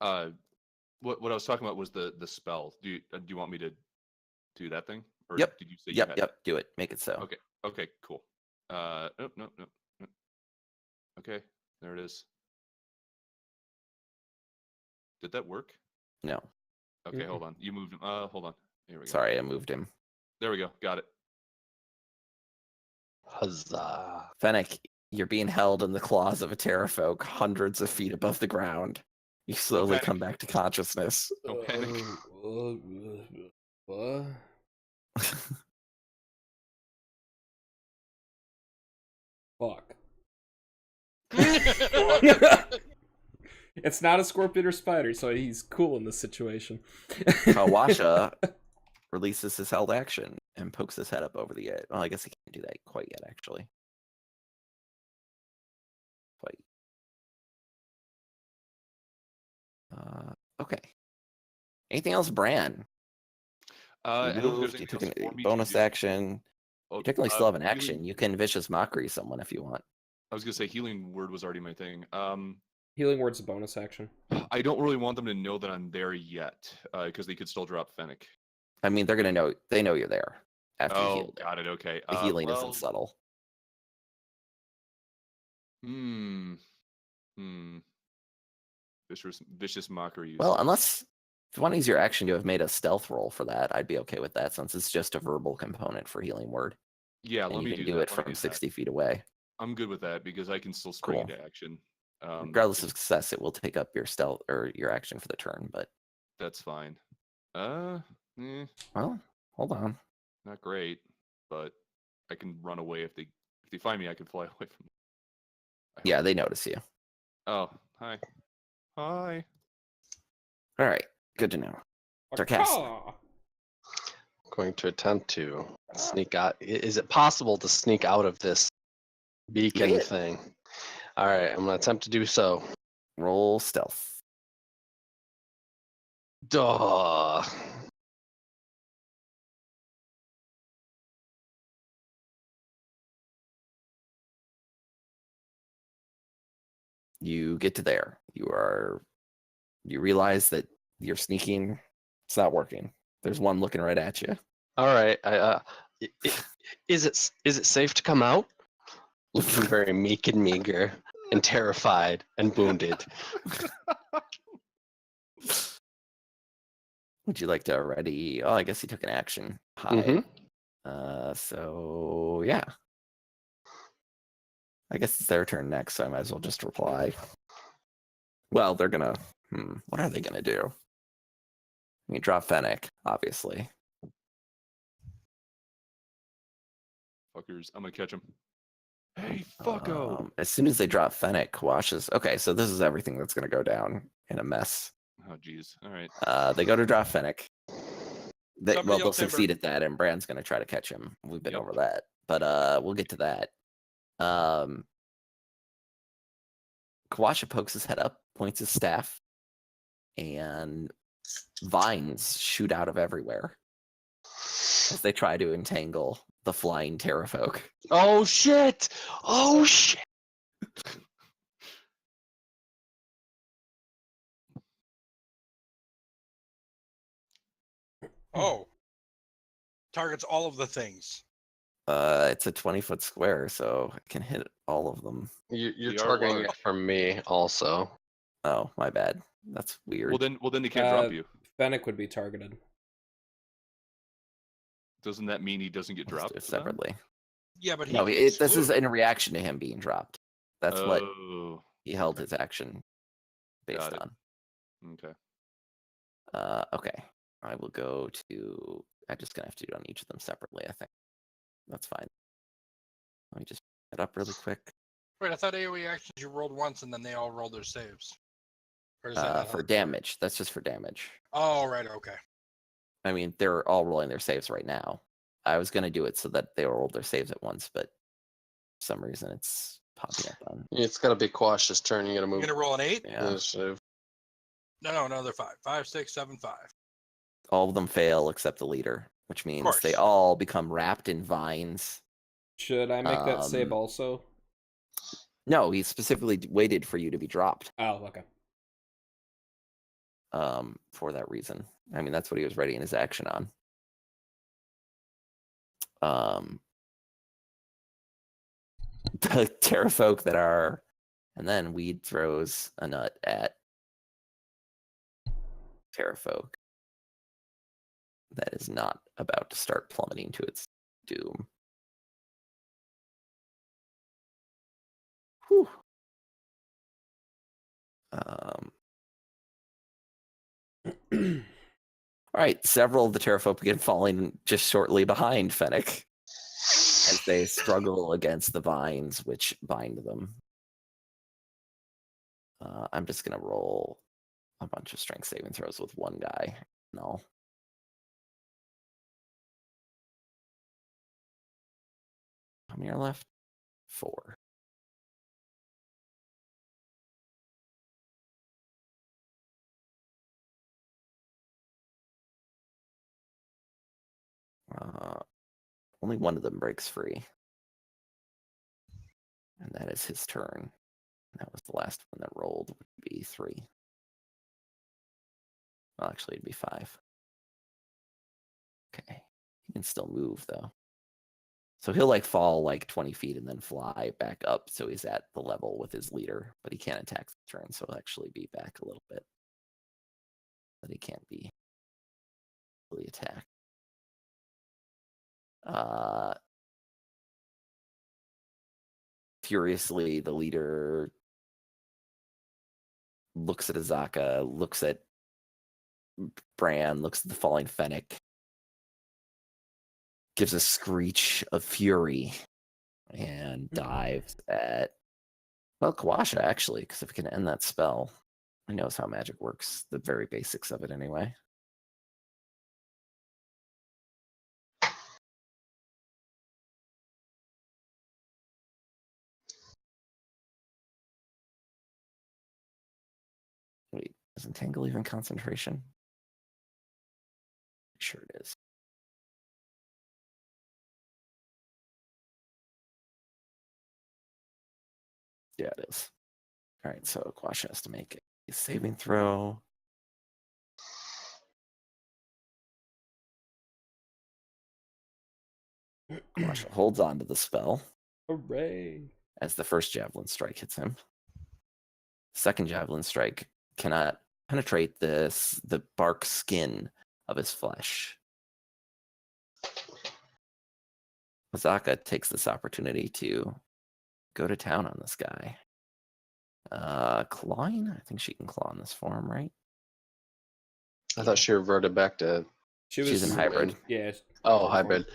What I was talking about was the spell. Do you want me to do that thing? Or Yep. did you say you Yep. had Yep. Do it. Make it so. Okay. Okay. Cool. Nope. Okay. There it is. Did that work? No. Okay. Hold on. You moved him. Hold on. Here we go. Sorry, I moved him. There we go. Got it. Huzzah. Fennec, you're being held in the claws of a Ptera hundreds of feet above the ground. You slowly Okay. come back to consciousness. Don't panic. What? Fuck. It's not a scorpion or spider, so he's cool in this situation. Kawasha releases his held action and pokes his head up over the edge. Well, I guess he can't do that quite yet, actually. Okay. Anything else, Bran? I don't think there's You anything took else a for me to bonus do. action. Oh, You technically still have an healing- action. You can vicious mockery someone if you want. I was gonna say healing word was already my thing. Healing word's a bonus action. I don't really want them to know that I'm there yet, because they could still drop Fennec. I mean, they're gonna know. They know you're there after you Oh, healed. got it. Okay. The healing well, isn't subtle. Vicious mockery. Well, unless if you want to use your action to have made a stealth roll for that, I'd be okay with that since it's just a verbal component for healing word. Yeah, And let you me can do do that. it from 60 feet away. I'm good with that because I can still spring Cool. into action. Regardless of success, it will take up your stealth or your action for the turn, but That's fine. well, hold on. Not great, but I can run away if they find me. I can fly away from them. Yeah, they notice you. Oh, hi. Hi. All right, good to know. Sarcastic. Going to attempt to sneak out. Is it possible to sneak out of this beacon Yeah. thing? All right, I'm going to attempt to do so. Roll stealth. Duh. You get to there. You realize that you're sneaking. It's not working. There's one looking right at you. All right. Is it safe to come out? Looking very meek and meager and terrified and wounded. Would you like to already? Oh, I guess he took an action. Hide. So yeah. I guess it's their turn next, so I might as well just reply. Well, they're gonna. What are they gonna do? I mean, drop Fennec, obviously. Fuckers, I'm gonna catch him. Hey, fucko! As soon as they drop Fennec, Quashes. Okay, so this is everything that's gonna go down in a mess. Oh, jeez. All right. They go to drop Fennec. Somebody They'll yell timber. succeed at that, and Brand's gonna try to catch him. We've been Yep. over that, but we'll get to that. Kawasha pokes his head up, points his staff, and vines shoot out of everywhere as they try to entangle the flying terrafolk. Oh shit! Oh shit! Oh. Targets all of the things. It's a 20-foot square, so I can hit all of them. You're We are targeting large. it from me also. Oh, my bad. That's weird. Well, then they can't drop you. Fennec would be targeted. Doesn't that mean he doesn't get Let's do dropped it for that? separately. Yeah, but No, it's this is fluid. in reaction to him being dropped. That's what Oh, he held his action based Got it. on. okay. Okay. I will go to. I'm just gonna have to do it on each of them separately. I think that's fine. Let me just get up really quick. Wait, I thought AoE actions you rolled once and then they all rolled their saves. Or does that not For help? damage. That's just for damage. Oh, right, okay. I mean, they're all rolling their saves right now. I was gonna do it so that they roll their saves at once, but for some reason it's popping up on. It's gotta be Quash's turn. You gotta You're move. gonna roll an 8? Yeah. Initiative. No, they're 5. 5, 6, 7, 5. All of them fail except the leader, which means course. they all become wrapped in vines. Should I make that save also? No, he specifically waited for you to be dropped. Oh, okay. For that reason. I mean, that's what he was readying his action on. The terrafolk that are, and then Weed throws a nut at terrafolk that is not about to start plummeting to its doom. Whew. All right, several of the terrafolk begin falling just shortly behind Fennec as they struggle against the vines which bind them. I'm just gonna roll a bunch of strength saving throws with one guy. No. How many are left? 4. Only one of them breaks free. And that is his turn. That was the last one that rolled, would be 3. Well, actually, it'd be 5. Okay. He can still move, though. So he'll fall 20 feet and then fly back up so he's at the level with his leader, but he can't attack the turn, so he'll actually be back a little bit. But he can't be really attacked. Furiously, the leader looks at Azaka, looks at Bran, looks at the falling Fennec, gives a screech of fury, and dives at, Kawasha, actually, because if he can end that spell, he knows how magic works, the very basics of it anyway. Wait, is Entangle even concentration? Sure it is. Yeah, it is. All right, so Quasha has to make a saving throw. Quasha holds on to the spell Hooray! as the first javelin strike hits him. Second javelin strike cannot penetrate the bark skin of his flesh. Azaka takes this opportunity to go to town on this guy. Clawing? I think she can claw in this form, right? I thought she reverted back to. She's in hybrid. Yeah. Oh, hybrid.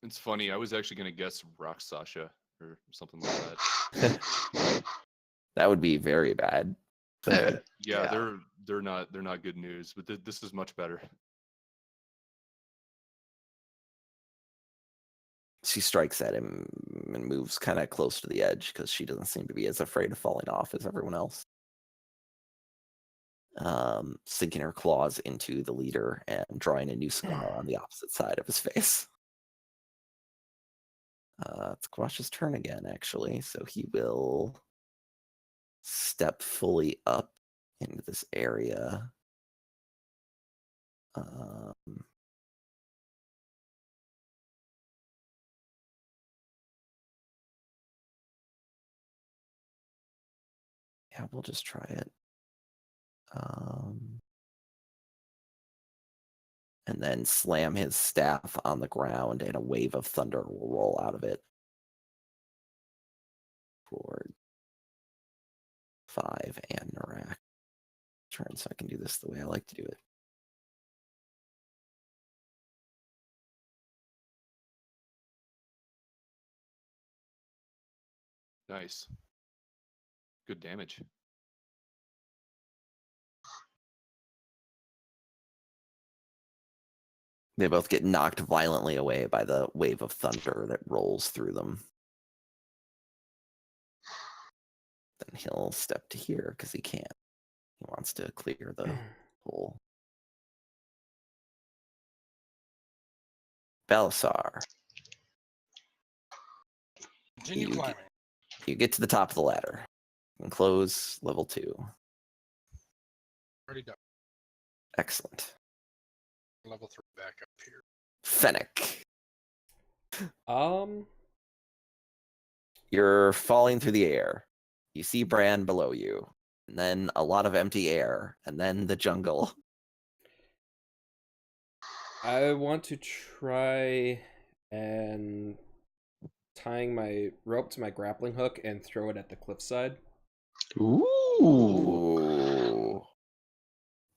It's funny. I was actually going to guess Rock Sasha or something like that. That would be very bad. Yeah, they're not good news, but this is much better. She strikes at him and moves kind of close to the edge because she doesn't seem to be as afraid of falling off as everyone else. Sinking her claws into the leader and drawing a new scar on the opposite side of his face. It's Quash's turn again, actually, so he will step fully up into this area. Yeah, we'll just try it. And then slam his staff on the ground, and a wave of thunder will roll out of it. For 5 and Narak. Turn, so I can do this the way I like to do it. Nice. Good damage. They both get knocked violently away by the wave of thunder that rolls through them. Then he'll step to here because he can't. He wants to clear the hole. Belisar. Continue climbing. You get to the top of the ladder and close level 2. Already done. Excellent. Level 3 back up here. Fennec. You're falling through the air. You see Bran below you, and then a lot of empty air, and then the jungle. I want to try and tying my rope to my grappling hook and throw it at the cliffside. Ooh.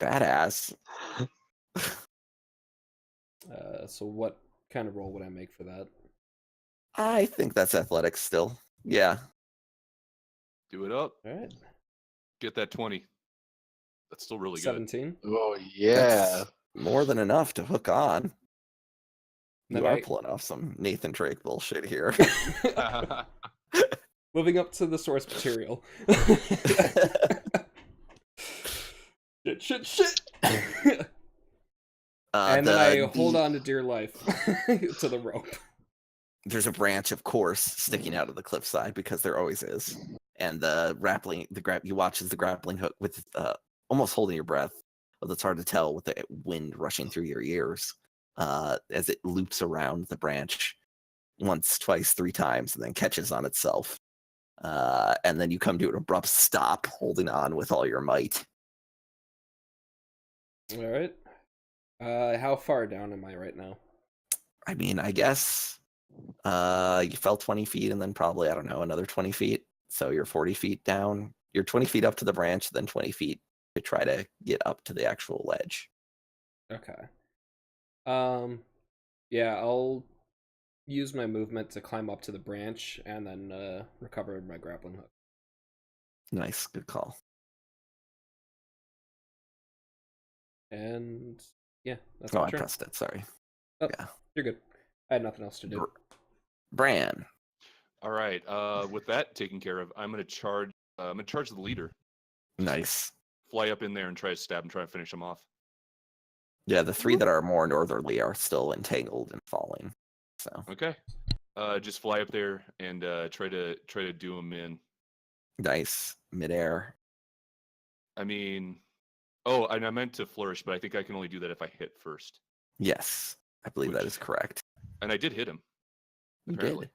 Badass. So what kind of roll would I make for that? I think that's athletics still. Yeah. Do it up. All right. Get that 20. That's still really good. 17. Oh yeah. That's more than enough to hook on. Then You are I- pulling off some Nathan Drake bullshit here. Moving up to the source material. Shit. And then I hold on to dear life to the rope. There's a branch, of course, sticking out of the cliffside because there always is. And you watch as the grappling hook with almost holding your breath, but it's hard to tell with the wind rushing through your ears as it loops around the branch once, twice, 3 times, and then catches on itself. And then you come to an abrupt stop, holding on with all your might. All right. How far down am I right now? I mean, I guess you fell 20 feet and then probably, I don't know, another 20 feet. So you're 40 feet down. You're 20 feet up to the branch, then 20 feet to try to get up to the actual ledge. Okay. Yeah, I'll use my movement to climb up to the branch and then recover my grappling hook. Nice, good call. And yeah, that's Oh, my I turn. pressed it. Sorry. Oh, Yeah. You're good. I had nothing else to do. Bran. All right. With that taken care of, I'm gonna charge. I'm gonna charge the leader. Nice. Fly up in there and try to stab him, try to finish him off. Yeah, the 3 that are more northerly are still entangled and falling. So Okay. Just fly up there and try to do them in. nice midair. I mean, oh, and I meant to flourish, but I think I can only do that if I hit first. Yes, I believe that Which- is correct. And I did hit him. You Apparently. did.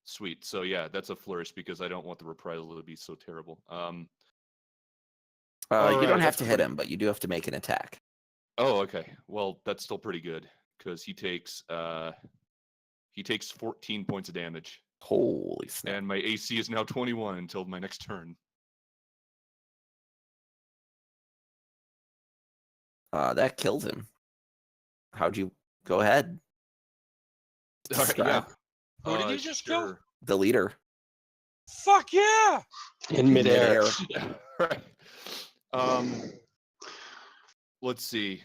Sweet. So yeah, that's a flourish because I don't want the reprisal to be so terrible. You Alright, don't have that's to hit pretty- him, but you do have to make an attack. Oh, okay. Well, that's still pretty good because he takes 14 points of damage, Holy snap! and my AC is now 21 until my next turn. That kills him. How'd you go ahead? All right, yeah. Describe Who did you just kill? Sure. the leader. Fuck yeah! In midair. Yeah, right. Let's see.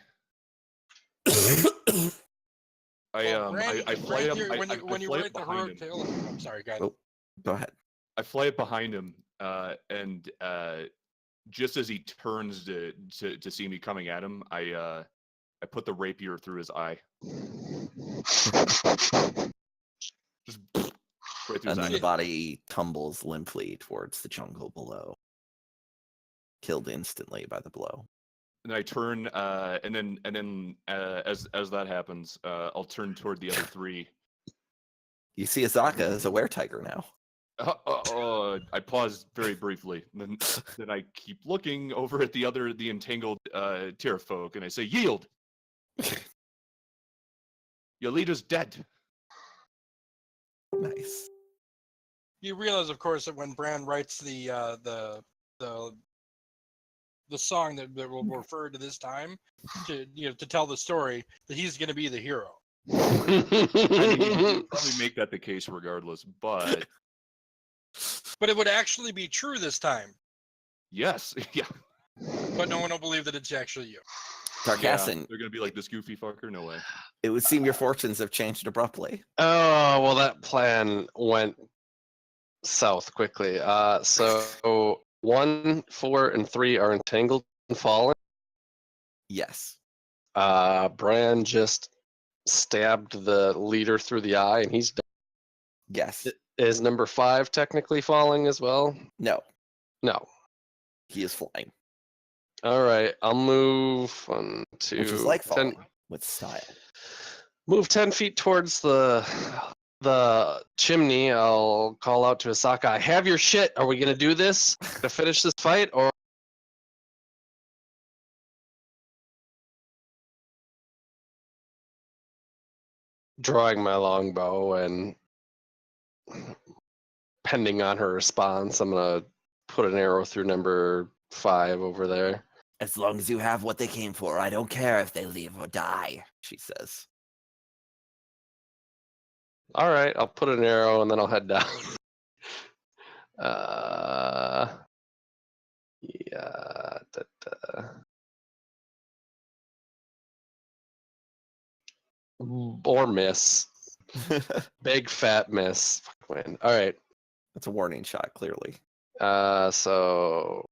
Well, Brand, I fly Brand, up. here, when I you fly write up the behind heroic him. tale, I'm sorry, guys. Oh, go ahead. I fly up behind him, and just as he turns to see me coming at him, I put the rapier through his eye. Just right through his And then eye. the body tumbles limply towards the jungle below. Killed instantly by the blow. And I turn, and then as that happens, I'll turn toward the other 3. You see Azaka as a were-tiger now. I pause very briefly, and then I keep looking over at the entangled Ptera folk, and I say, "Yield! Your leader's dead." Nice. You realize, of course, that when Brand writes the song that will refer to this time to tell the story, that he's going to be the hero. I mean, you'd probably make that the case regardless, but But it would actually be true this time. yes, yeah. But no one will believe that it's actually you. Tarkassin, They're gonna be like, this goofy fucker. No way. it would seem your fortunes have changed abruptly. Oh, well, that plan went south quickly. So 1, 4, and 3 are entangled and fallen. Yes. Bran just stabbed the leader through the eye, and he's dead. Yes. Is number 5 technically falling as well? No. No. He is flying. All right, I'll move 1, 2, Which is like 10. falling with style. Move 10 feet towards the chimney. I'll call out to Azaka. I have your shit. Are we gonna do this to finish this fight, or? Drawing my longbow, and pending on her response, I'm gonna put an arrow through number 5 over there. As long as you have what they came for, I don't care if they leave or die, she says. All right, I'll put an arrow and then I'll head down. Yeah. Or miss. Big fat miss. Win. All right. That's a warning shot, clearly. So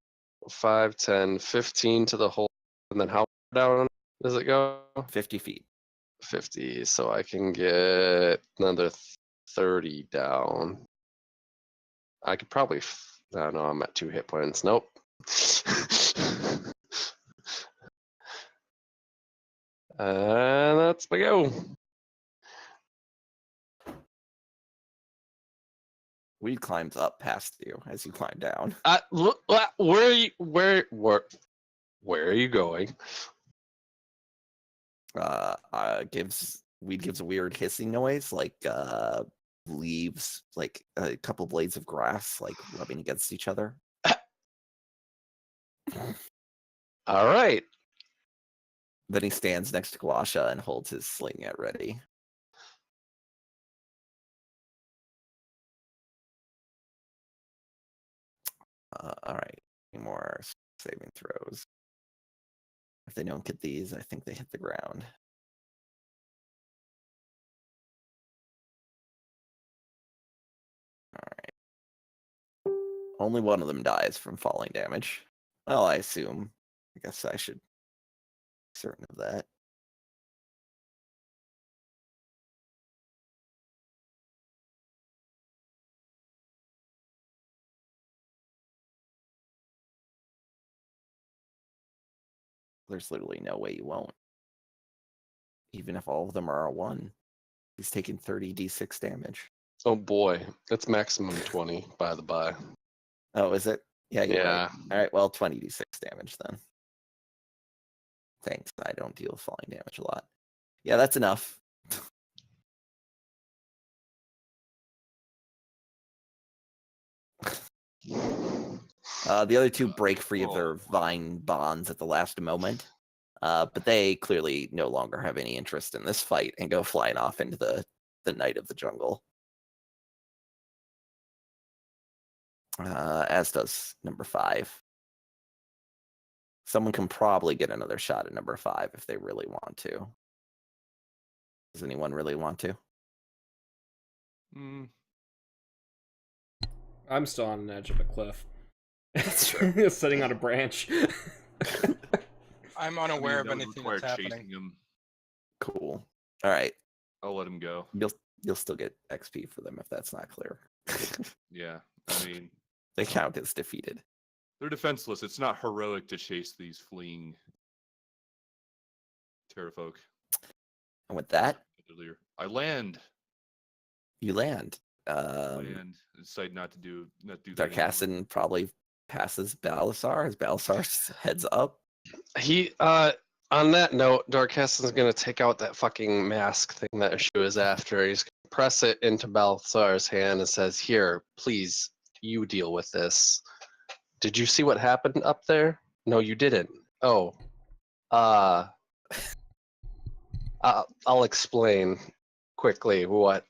5, 10, 15 to the hole, and then how far down does it go? 50 feet. 50. So I can get another 30 down. I could probably. I don't know. I'm at 2 hit points. Nope. And that's my go. Weed climbs up past you as you climb down. Look, where are you? Where are you going? Weed gives a weird hissing noise, like leaves, like a couple blades of grass, like rubbing against each other. All right. Then he stands next to Guasha and holds his sling at ready. All right. Any more saving throws? If they don't get these, I think they hit the ground. All right. Only one of them dies from falling damage. Well, I assume. I guess I should certain of that. There's literally no way you won't. Even if all of them are a 1. He's taking 30 d6 damage. Oh boy, it's maximum 20, by the by. Oh, is it? Yeah, you're Yeah. right. All right, well, 20 d6 damage then. Thanks, I don't deal with falling damage a lot. Yeah, that's enough. The other 2 break free of their vine bonds at the last moment, but they clearly no longer have any interest in this fight and go flying off into the night of the jungle. As does number 5. Someone can probably get another shot at number 5 if they really want to. Does anyone really want to? I'm still on the edge of a cliff. That's true. Sitting on a branch. I'm unaware of anything that's happening. Chasing him. Cool. All right. I'll let him go. You'll still get XP for them if that's not clear. Yeah, I mean, They count as defeated. they're defenseless. It's not heroic to chase these fleeing Terrafolk. And with that, I land. you land. And decide not to do that. Anymore. Darkassin probably passes Balasar as Balasar heads up. He on that note, Darkassin's gonna take out that fucking mask thing that Ishu is after. He's gonna press it into Balasar's hand and says, "Here, please, you deal with this." Did you see what happened up there? No, you didn't. Oh. I'll explain quickly what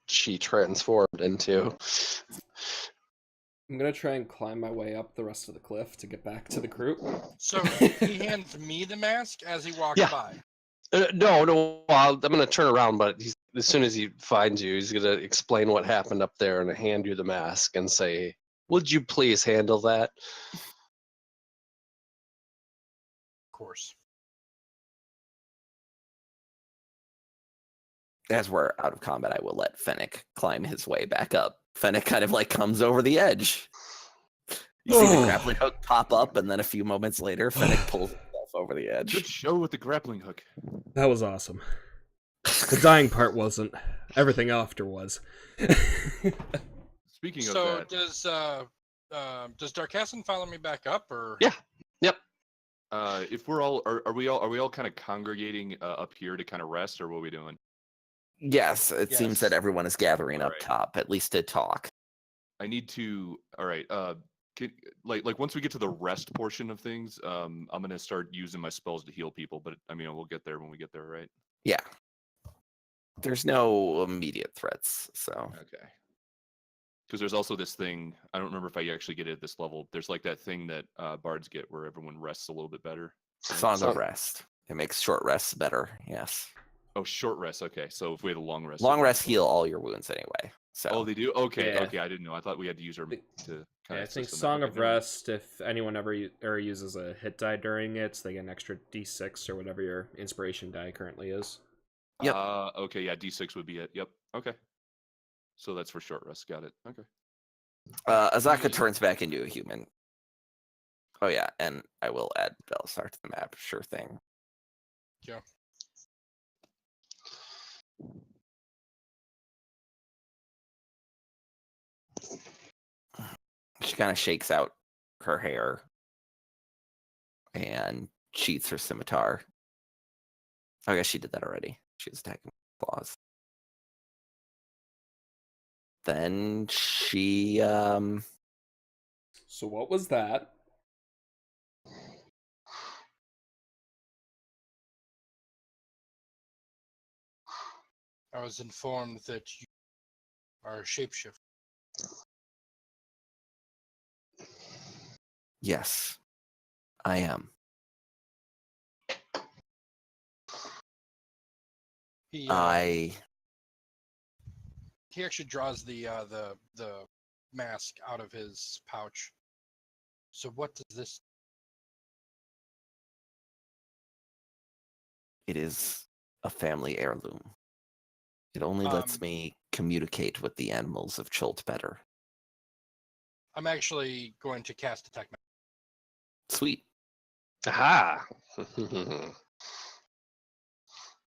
she transformed into. I'm gonna try and climb my way up the rest of the cliff to get back to the group. So he hands me the mask as he walks Yeah. by. No. I'm gonna turn around, but as soon as he finds you, he's gonna explain what happened up there and hand you the mask and say, "Would you please handle that?" Of course. As we're out of combat, I will let Fennec climb his way back up. Fennec kind of like comes over the edge. You see the grappling hook pop up, and then a few moments later, Fennec pulls himself over the edge. Good show with the grappling hook. That was awesome. The dying part wasn't. Everything after was. Speaking So of that, does Darkassin follow me back up, or? Yeah. Yep. if we're all are we all kind of congregating up here to kind of rest, or what are we doing? Yes, it seems that Yes. everyone is gathering up Alright. top, at least to talk. I need to. All right. Like once we get to the rest portion of things, I'm gonna start using my spells to heal people. But I mean, we'll get there when we get there, right? Yeah. There's no immediate threats, so. Okay. Because there's also this thing. I don't remember if I actually get it at this level. There's like that thing that bards get where everyone rests a little bit better. right? Song So- of Rest. It makes short rests better, yes. Oh, short rest. Okay, so if we had a long rest, Long it rest would- heal all your wounds anyway. So Oh, they do. Okay, Yeah. okay. I didn't know. I thought we had to use our to kind Yeah, I of. think system that. Song Okay, of never mind. Rest, if anyone ever uses a hit die during it, so they get an extra d6 or whatever your inspiration die currently is. Yep. Okay. Yeah. D6 would be it. Yep. Okay. So that's for short rest. Got it. Okay. Azaka turns back into a human. Oh yeah, and I will add Belisar to the map, sure thing. Yeah. She kind of shakes out her hair and sheaths her scimitar. I guess she did that already. She was attacking with claws. Then she So what was that? I was informed that you are a shapeshifter. yes, I am. He actually draws the mask out of his pouch. So what does this? It is a family heirloom. It only lets me communicate with the animals of Chult better. I'm actually going to cast Detect Magic. Sweet. Aha!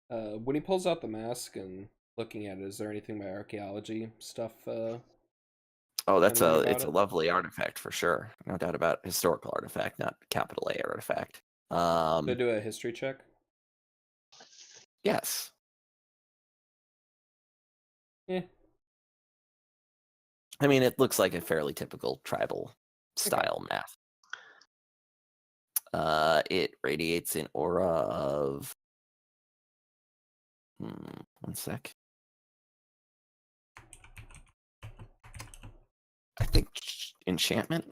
When he pulls out the mask and looking at it, is there anything by archaeology stuff? Oh, it's a lovely artifact for sure. No doubt about historical artifact, not capital A artifact. They do a history check. Yes. Yeah. I mean, it looks like a fairly typical tribal style mask. It radiates an aura of. One sec. I think enchantment.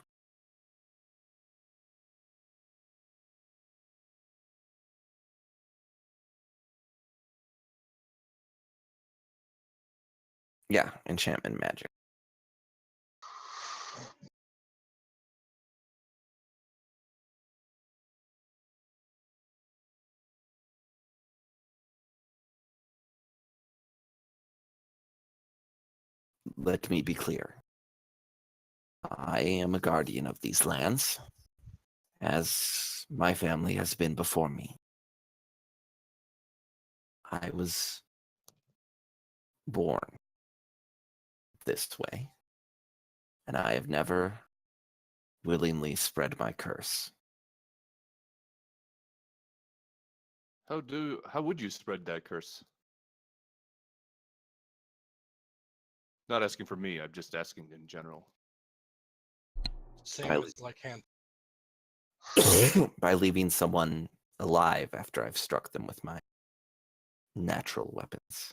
Yeah, enchantment magic. Let me be clear. I am a guardian of these lands, as my family has been before me. I was born this way, and I have never willingly spread my curse. How would you spread that curse? Not asking for me, I'm just asking in general. Same with like hand. By leaving someone alive after I've struck them with my natural weapons.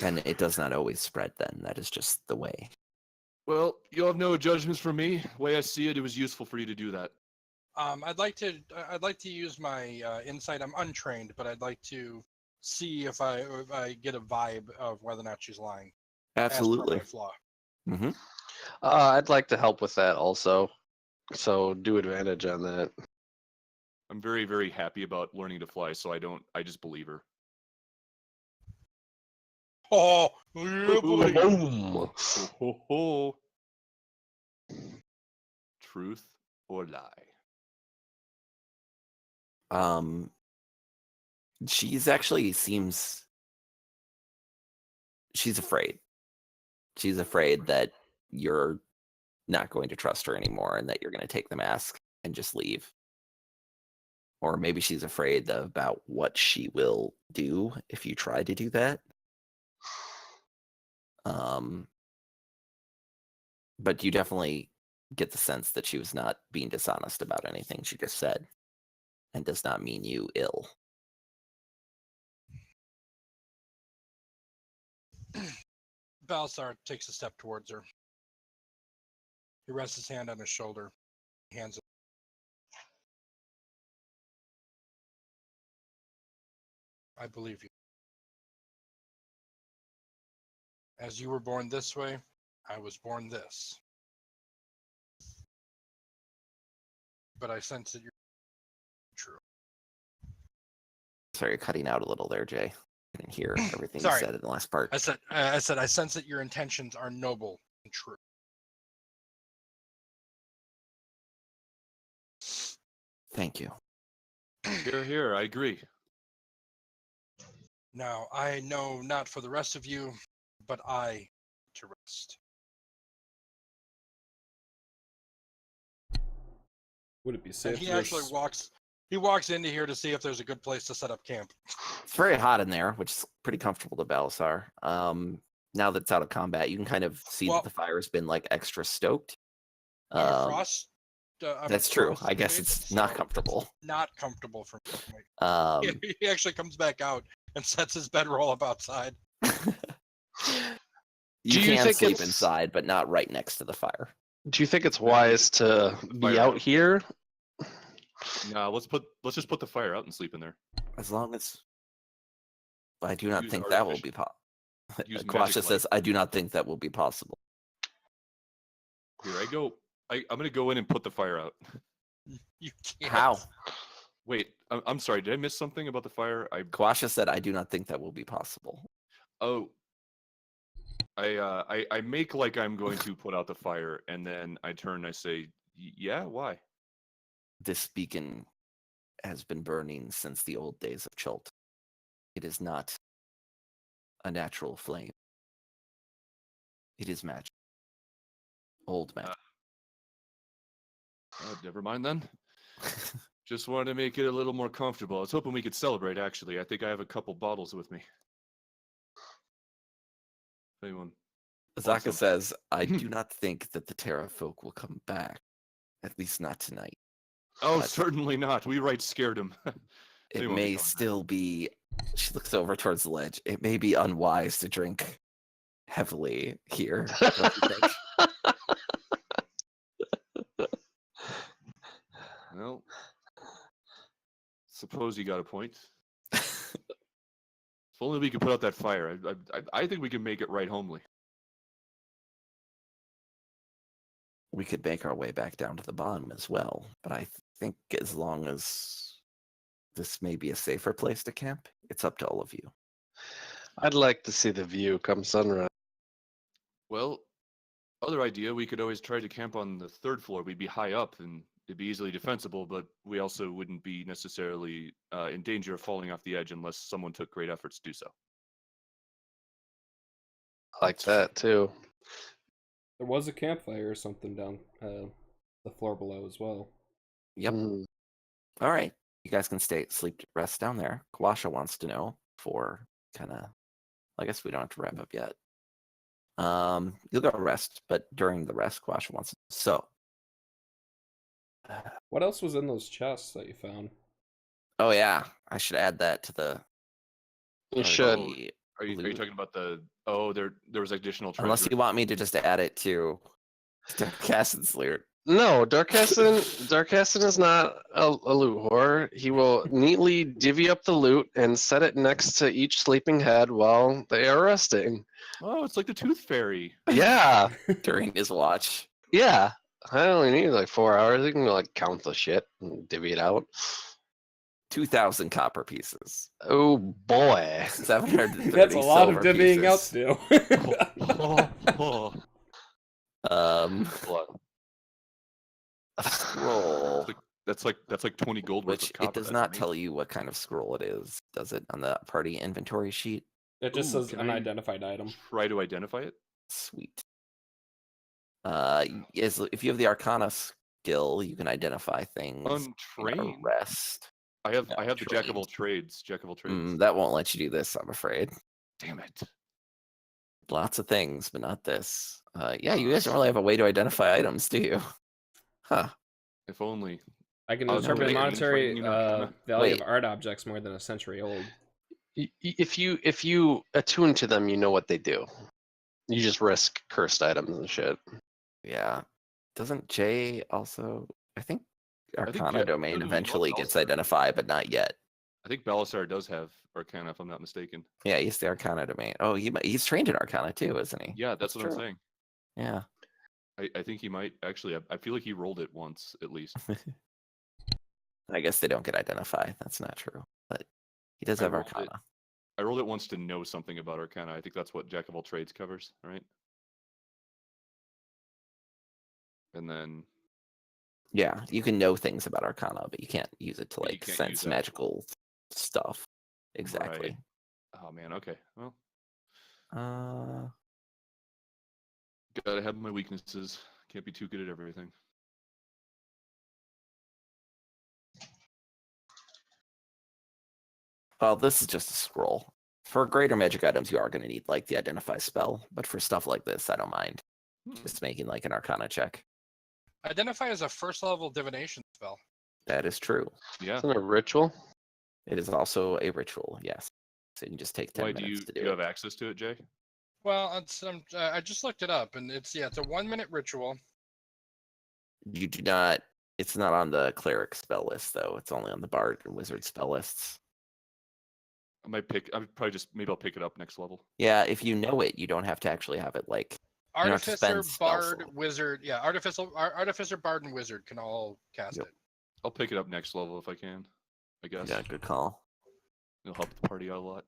And it does not always spread then. That is just the way. Well, you'll have no judgments from me. The way I see it, it was useful for you to do that. I'd like to use my insight. I'm untrained, but I'd like to see if I get a vibe of whether or not she's lying. Absolutely. As per my flaw. Mm-hmm. I'd like to help with that also. So do advantage on that. I'm very, very happy about learning to fly, so I just believe her. Oh, yeah, buddy. Boom. Ho, ho. Truth or lie? She's actually seems she's afraid. She's afraid that you're not going to trust her anymore and that you're going to take the mask and just leave. Or maybe she's afraid about what she will do if you try to do that. But you definitely get the sense that she was not being dishonest about anything she just said, and does not mean you ill. Balthazar takes a step towards her. He rests his hand on her shoulder. He hands it. I believe you. As you were born this way, I was born this. But I sense that you're true. Sorry, you're cutting out a little there, Jay. I didn't hear everything you Sorry. said in the last part. I said I sense that your intentions are noble and true. Thank you. Here, I agree. Now, I know not for the rest of you, but I to rest. Would it be safe? And he actually walks into here to see if there's a good place to set up camp. It's very hot in there, which is pretty comfortable to Balasar. Now that it's out of combat, you can kind of see that the fire has been like extra stoked. I'm a frost. That's true. I guess it's not comfortable. Not comfortable for me. He actually comes back out and sets his bedroll up outside. You can sleep inside, but not right next to the fire. Do you think it's wise to be out here? No, let's just put the fire out and sleep in there. As long as I do not think that will be possible. Quasha says, I do not think that will be possible. Here I go. I'm gonna go in and put the fire out. You can't. How? Wait, I'm sorry. Did I miss something about the fire? Kawasha said, I do not think that will be possible. Oh, I make like I'm going to put out the fire, and then I turn and I say, yeah, why? This beacon has been burning since the old days of Chult. It is not a natural flame. It is magic. Old magic. Never mind then. Just wanted to make it a little more comfortable. I was hoping we could celebrate, actually. I think I have a couple bottles with me. If anyone wants Azaka some. says, I do not think that the Ptera folk will come back. At least not tonight. Oh, But certainly not. We right scared him. it They won't be may coming back. still be. She looks over towards the ledge. It may be unwise to drink heavily here. Don't you think? Well, suppose you got a point. If only we could put out that fire. I think we can make it right homely. We could make our way back down to the bottom as well. But I think as long as this may be a safer place to camp, it's up to all of you. I'd like to see the view come sunrise. Well, other idea, we could always try to camp on the third floor. We'd be high up and it'd be easily defensible, but we also wouldn't be necessarily in danger of falling off the edge unless someone took great efforts to do so. I like that too. There was a campfire or something down the floor below as well. Yep. All right. You guys can rest down there. Kawasha wants to know for kind of, I guess we don't have to wrap up yet. You'll go rest, but during the rest, Kawasha wants to. So. What else was in those chests that you found? Oh yeah, I should add that to the. You should. Are you talking about the? Oh, there was additional treasure. Unless you want me to just add it to Cassid's loot. No, Darkasson is not a loot whore. He will neatly divvy up the loot and set it next to each sleeping head while they are resting. Oh, it's like the Tooth Fairy. Yeah, During his watch. yeah. I only need like 4 hours. You can like count the shit and divvy it out. 2,000 copper pieces. Oh boy. 730 That's a lot of silver divvying out pieces. still. A scroll. That's like 20 gold worth Which of copper. it does not tell you what kind of scroll it is, does it, on the party inventory sheet? It just Ooh, says can unidentified item. Try to identify it. Sweet. If you have the Arcana skill, you can identify things. Untrained. Rest. I have the Jack of all trades. That won't let you do this, I'm afraid. Damn it. Lots of things, but not this. Yeah, you guys don't really have a way to identify items, do you? Huh. If only. I can Oh, no, determine wait, monetary value Wait. of art objects more than a century old. If you attune to them, you know what they do. You just risk cursed items and shit. Yeah. Doesn't Jay also? I think Arcana yeah, domain no, eventually not gets Balasar. identified, but not yet. I think Balasar does have Arcana, if I'm not mistaken. Yeah, he's the Arcana domain. Oh, he's trained in Arcana too, isn't he? Yeah, that's what I'm true. saying. Yeah. I think he might actually. I feel like he rolled it once at least. I guess they don't get identified. That's not true, but he does I have rolled it. Arcana. I rolled it once to know something about Arcana. I think that's what Jack of all trades covers, right? And then Yeah, you can know things about Arcana, but you can't use it to But you like can't use sense that. magical stuff. Exactly. Right. Oh man, okay. Well, gotta have my weaknesses. Can't be too good at everything. Well, this is just a scroll. For greater magic items, you are going to need like the identify spell, but for stuff like this, I don't mind. Just making like an Arcana check. Identify is a first level divination spell. That is true. Yeah. Isn't it a ritual? It is also a ritual, yes. So you can just take 10 Why do minutes to you do it. have access to it, Jay? Well, I just looked it up, and it's a 1 minute ritual. You do not. It's not on the cleric spell list, though. It's only on the bard and wizard spell lists. Maybe I'll pick it up next level. Yeah, if you know it, you don't have to actually have it like. You don't have to Artificer, spend spell bard, slot. wizard. Yeah, artificer, bard, and wizard can all cast Yep. it. I'll pick it up next level if I can. I guess. Yeah, good call. It'll help the party out a lot.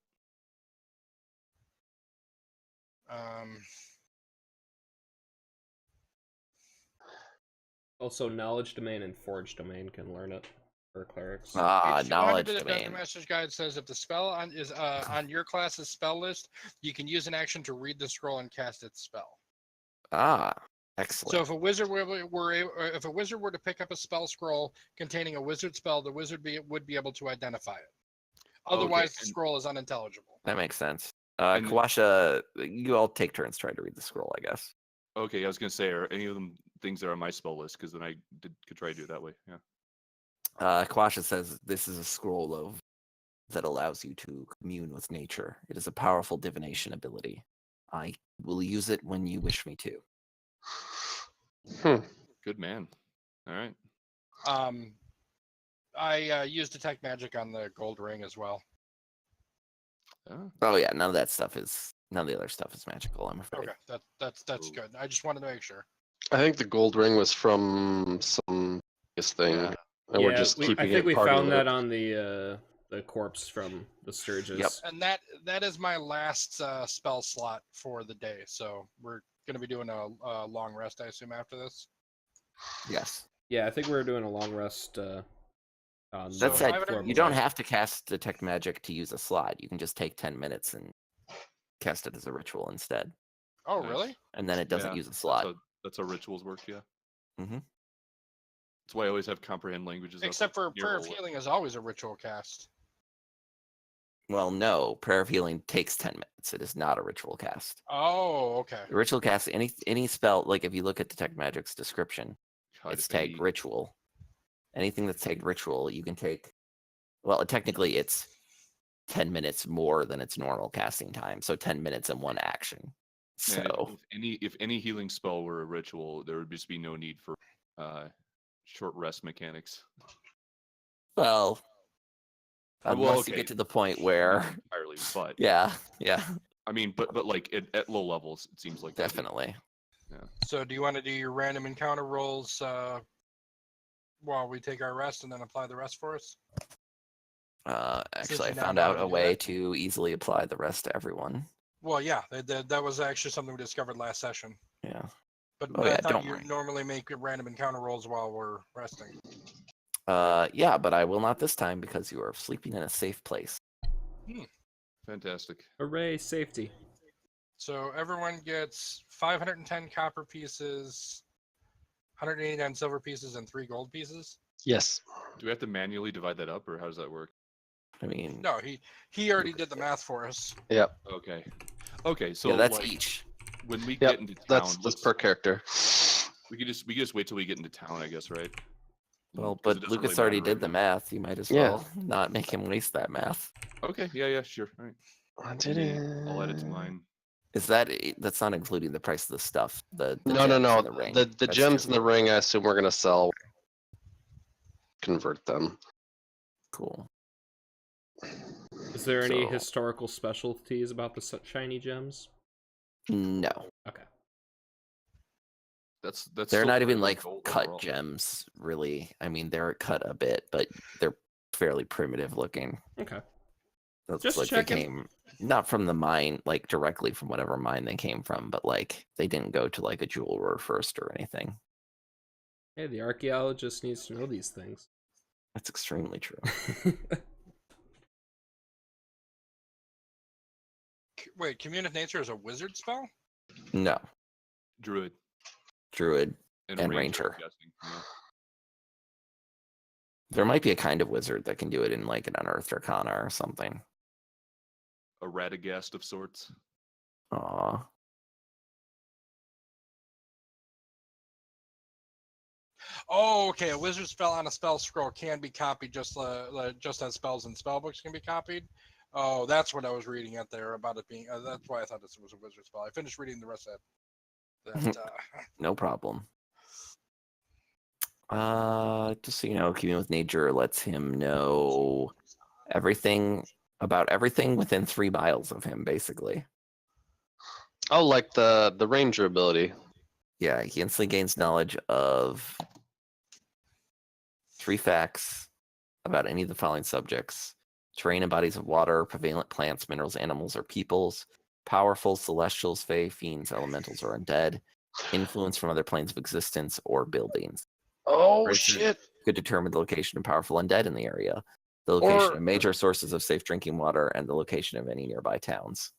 Also, knowledge domain and forge domain can learn it for clerics. Page 200 Knowledge of the domain. Dungeon Master's Guide says if the spell is on your class's spell list, you can use an action to read the scroll and cast its spell. Excellent. So if a wizard if a wizard were to pick up a spell scroll containing a wizard spell, the wizard would be able to identify it. Otherwise, the scroll is unintelligible. That makes sense. and- Kawasha, you all take turns trying to read the scroll, I guess. Okay, I was gonna say, are any of them things that are on my spell list? Because then I could try to do it that way. Yeah. Kawasha says this is a scroll that allows you to commune with nature. It is a powerful divination ability. I will use it when you wish me to. Good man. All right. I used detect magic on the gold ring as well. Oh yeah, none of the other stuff is magical, I'm afraid. Okay, that's Ooh. good. I just wanted to make sure. I think the gold ring was from some thing, Yeah. and we're just I keeping think it we party found that loot. on the corpse from the Sturges. Yep. And that is my last spell slot for the day. So we're gonna be doing a long rest, I assume, after this. Yes. Yeah, I think we were doing a long rest. On So That the said, 500 you don't have to cast detect magic to use a slot. You can just take 10 minutes and cast it as a ritual instead, Oh, Nice. really? and then it doesn't Yeah, use a slot. That's how rituals work. Yeah. Mm-hmm. That's why I always have comprehend languages. up Except for here prayer a of lot. healing is always a ritual cast. Well, no, prayer of healing takes 10 minutes. It is not a ritual cast. Oh, okay. The ritual cast, any spell, like if you look at detect magic's description, God, it's if tagged any- ritual. Anything that's tagged ritual, you can take. Well, technically, it's 10 minutes more than its normal casting time. So 10 minutes and one action. Man, So if any healing spell were a ritual, there would just be no need for short rest mechanics. well, Well, unless you okay. get to the point Not where, entirely, but yeah, I mean, but like at low levels, it seems like that'd be- definitely. So do you want to do your random encounter rolls while we take our rest and then apply the rest for us? Actually, I you now found know how out to a do way that? to easily apply the rest to everyone. Well, yeah, that was actually something we discovered last session. Yeah. But Oh, I yeah, thought don't you worry. normally make random encounter rolls while we're resting. Yeah, but I will not this time because you are sleeping in a safe place. fantastic. Hooray, safety. So everyone gets 510 copper pieces, 189 silver pieces, and 3 gold pieces. Yes. Do we have to manually divide that up, or how does that work? I mean, No, he already did the math for us. Yep. Okay. Okay. So yeah, that's like, each. when we Yep. get into town, That's let's- per character. we could just wait till we get into town, I guess, right? Well, 'Cause but it doesn't Lucas really already matter did right the now. math. You might as Yeah. well not make him waste that math. Okay. Yeah. Sure. All right. I did it. I'll add it to mine. That's not including the price of the stuff? The No. gems and the ring. The That's gems just in the ring, I assume we're gonna sell. Convert them. cool. Is there any So- historical specialties about the shiny gems? No, Okay. That's they're still not even regular like gold cut overall. gems, really. I mean, they're cut a bit, but they're fairly primitive looking. Okay. Looks Just like checking. they came not from the mine, like directly from whatever mine they came from, but like they didn't go to like a jeweler first or anything. Hey, the archaeologist needs to know these things. That's extremely true. Wait, Commune of Nature is a wizard spell? No, Druid druid. and, And ranger. ranger. I'm guessing, yeah. There might be a kind of wizard that can do it in like an unearthed arcana or something. A Radagast of sorts. Aw. Oh, okay. A wizard spell on a spell scroll can be copied just as spells and spell books can be copied. Oh, that's what I was reading out there about it being. That's why I thought this was a wizard spell. I finished reading the rest of that. No problem. Just so you know, keeping with nature lets him know everything about everything within 3 miles of him, basically. Oh, like the ranger ability. Yeah, he instantly gains knowledge of 3 facts about any of the following subjects: terrain and bodies of water, prevalent plants, minerals, animals, or peoples, powerful celestials, fae, fiends, elementals, or undead, influence from other planes of existence, or buildings. Oh For instance, shit! could determine the location of powerful undead in the area, the location Or of major sources of safe drinking water, and the location of any nearby towns.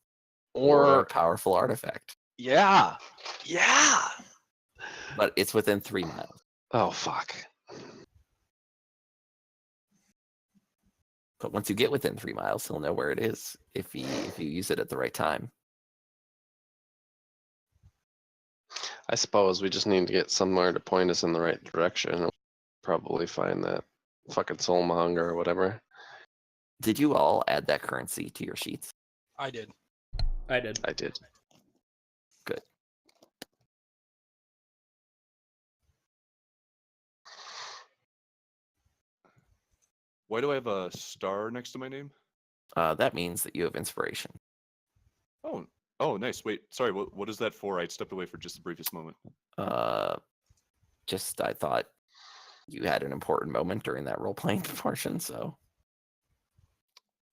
Or a or powerful artifact. yeah. But it's within 3 miles. Oh fuck. But once you get within 3 miles, he'll know where it is if you use it at the right time. I suppose we just need to get somewhere to point us in the right direction. We'll probably find that fucking soulmonger or whatever. Did you all add that currency to your sheets? I did. I did. I did. Good. Why do I have a star next to my name? That means that you have inspiration. Oh, nice. Wait, sorry. What is that for? I stepped away for just the briefest moment. Just I thought you had an important moment during that role playing portion, so.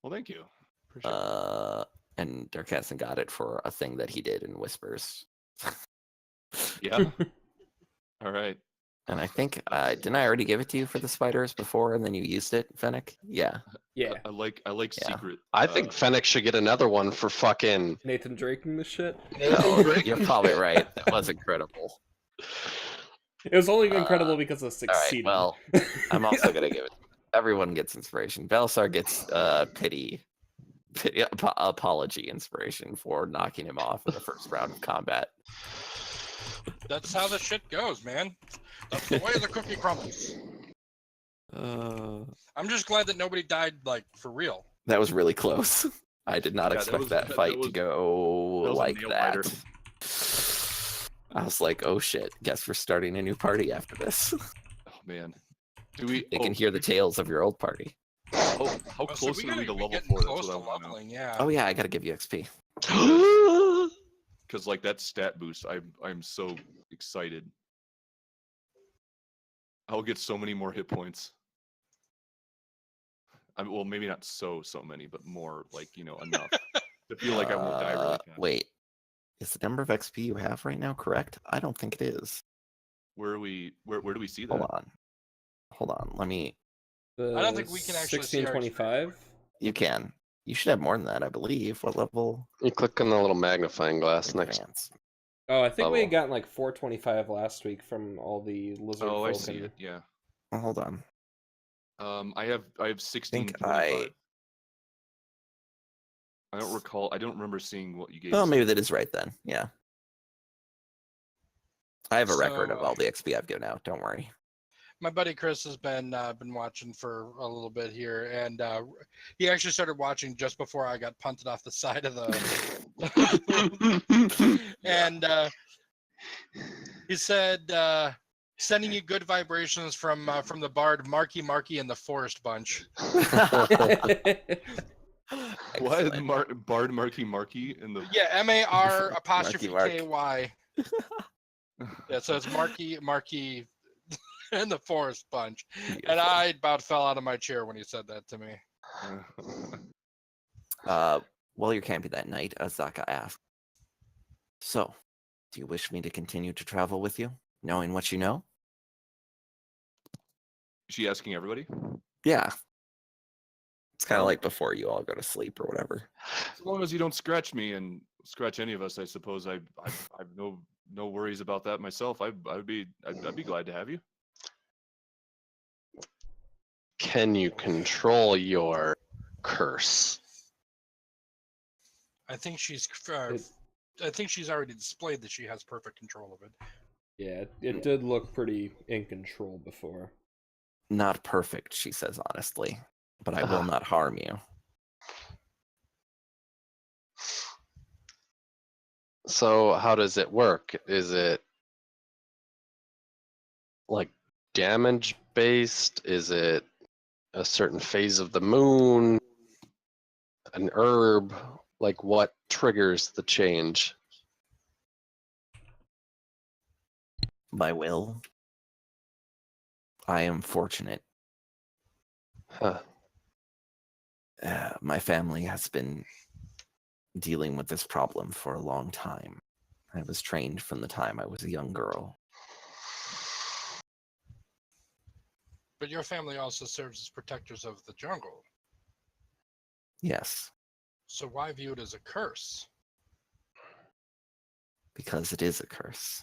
Well, thank you. Appreciate it. And Darkasson got it for a thing that he did in whispers. Yeah. All right. And I think didn't I already give it to you for the spiders before, and then you used it, Fennec? Yeah. Yeah. I like Yeah. secret. I think Fennec should get another one for fucking. Nathan Draking this shit. No, you're probably right. That was incredible. It was only incredible because of All right. succeeding. Well, I'm also gonna give it. Everyone gets inspiration. Belisar gets pity apology inspiration for knocking him off in the first round of combat. That's how the shit goes, man. That's the way the cookie crumbles. I'm just glad that nobody died, like, for real. That was really close. I did not Yeah, expect that fight to go that was a like nail that. biter. I was like, oh shit, guess we're starting a new party after this. Oh man. Do we? They can hear the tales of your old party. How Oh, so close are we to level getting 4? That's close what I to want to know. leveling, yeah. Oh yeah, I gotta give you XP. Because like that stat boost, I'm so excited. I'll get so many more hit points. Well, maybe not so many, but more, like, enough to feel like I won't die really fast. Wait, is the number of XP you have right now correct? I don't think it is. Where are we? Where do we see that? Hold on. Let me. I don't think we can actually see our 1625. You can. You should have more than that, I believe. What level? You click on the little magnifying glass next. Advance. Oh, I think we had Level. gotten like 425 last week from all the lizard Oh, I folk see and- it. Yeah. Oh, hold on. I have 1625. I don't recall. I don't remember seeing what you gave. Oh, us. maybe that is right then. Yeah. I have a record of So, all the XP I've given out. Don't worry. My buddy Chris has been watching for a little bit here, and he actually started watching just before I got punted off the side of the. And he said, "Sending you good vibrations from the bard Marky and the Forest Bunch." What? Excellent. Bard Marky in the. Yeah, MAR apostrophe Mark. KY. Yeah, so it's Marky and the Forest Bunch. And Beautiful. I about fell out of my chair when he said that to me. While you're camping that night, Azaka asked, "So, do you wish me to continue to travel with you, knowing what you know?" Is she asking everybody? Yeah. It's kind of like before you all go to sleep or whatever. As long as you don't scratch me and scratch any of us, I suppose I've no worries about that myself. I'd be glad to have you. Can you control your curse? I think she's already displayed that she has perfect control of it. Yeah, it did look pretty in control before. Not perfect, she says honestly, but I will not harm you. So how does it work? Is it like damage based? Is it a certain phase of the moon? An herb? Like what triggers the change? My will. I am fortunate Huh. My family has been dealing with this problem for a long time. I was trained from the time I was a young girl. But your family also serves as protectors of the jungle. Yes, So why view it as a curse? because it is a curse.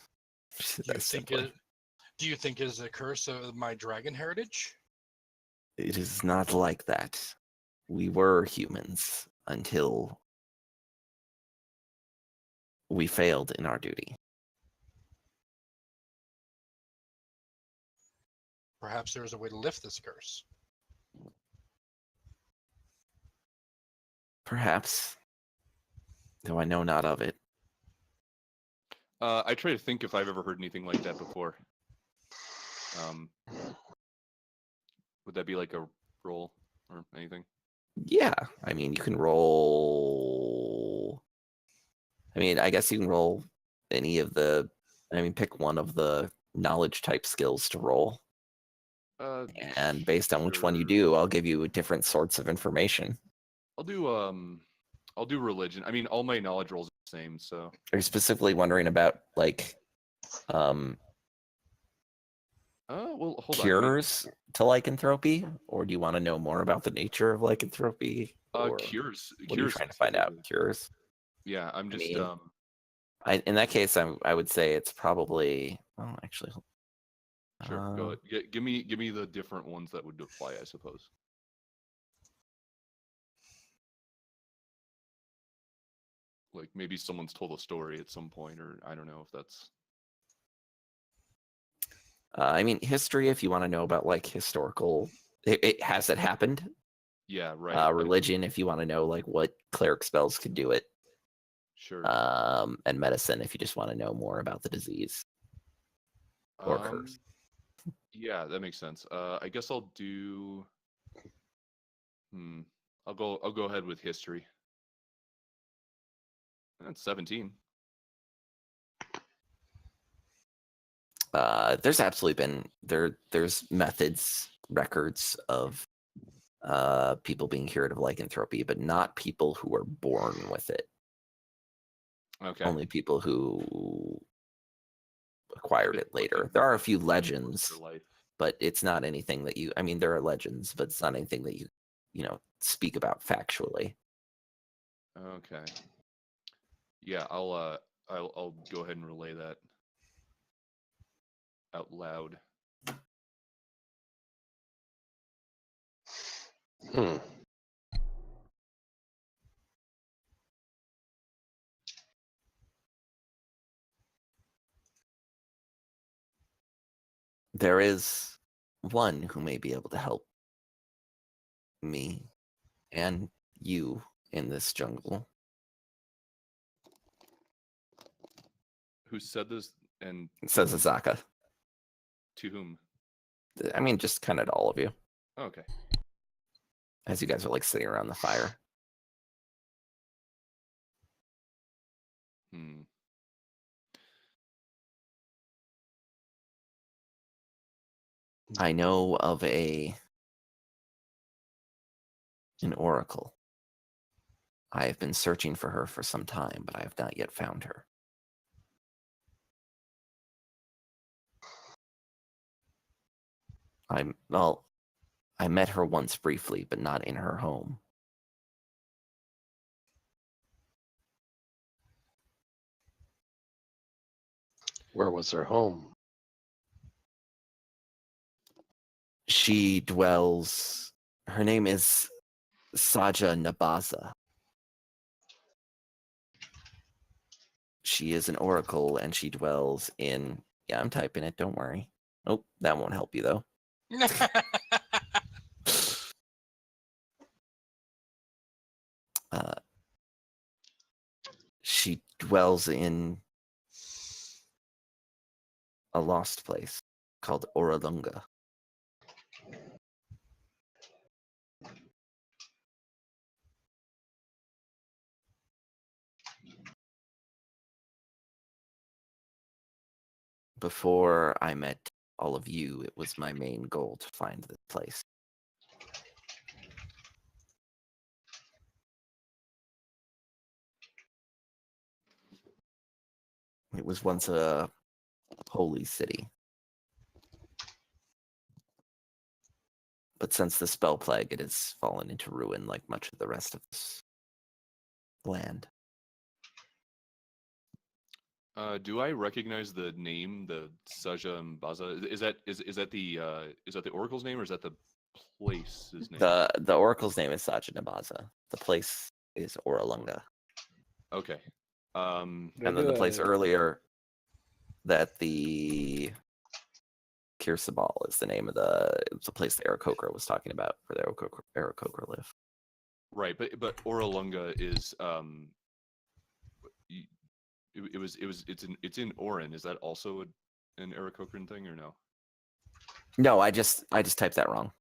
Do you think it is a curse of my dragon heritage? It is not like that. We were humans until we failed in our duty. Perhaps there is a way to lift this curse. Perhaps, though I know not of it. I try to think if I've ever heard anything like that before. Would that be like a roll or anything? Yeah, I mean, you can roll. I mean, I guess you can roll any of the. I mean, pick one of the knowledge type skills to roll. And based on which one you Sure. do, I'll give you different sorts of information. I'll do religion. I mean, all my knowledge rolls are the same, so. Are you specifically wondering about like Well, hold on. cures to lycanthropy, or do you want to know more about the nature of lycanthropy? Or Cures. what are you trying to find out? Cures? Yeah, I'm just mean, in that case, I would say it's probably. Oh, actually, Sure, go ahead. Give me the different ones that would apply, I suppose. Like maybe someone's told a story at some point, or I don't know if that's. I mean, history. If you want to know about like historical, it has it happened. Yeah, right. Religion. If you want to know like what cleric spells could do it. Sure. And medicine. If you just want to know more about the disease or curse. Yeah, that makes sense. I guess I'll do. I'll go ahead with history. That's 17. There's absolutely been there's methods, records of people being cured of lycanthropy, but not people who were born with it. Okay. Only people who acquired it later. There are a few legends, but it's not anything that you. I mean, there are legends, but it's not anything that you speak about factually. Okay. Yeah, I'll go ahead and relay that out loud. There is one who may be able to help me and you in this jungle. Who said this and It says Azaka. to whom? I mean, just kind of to all of you. Okay. As you guys are like sitting around the fire. I know of an oracle. I have been searching for her for some time, but I have not yet found her. I met her once briefly, but not in her home. Where was her home? She dwells. Her name is Saja Nabaza. She is an oracle, and she dwells in. Yeah, I'm typing it. Don't worry. Oh, that won't help you though. She dwells in a lost place called Oralunga. Before I met all of you, it was my main goal to find this place. It was once a holy city. But since the spell plague, it has fallen into ruin like much of the rest of this land. Do I recognize the name, the Saja Mbaza? Is that the oracle's name, or is that the place's name? The oracle's name is Sajanabaza. The place is Oralunga. Okay. And then the place earlier that the Kirsabal is the name of the place that Aarakocra was talking about, where the Aarakocra live. Right, but Oralunga is it's in Orin. Is that also an Aarakocran thing or no? No, I just typed that wrong.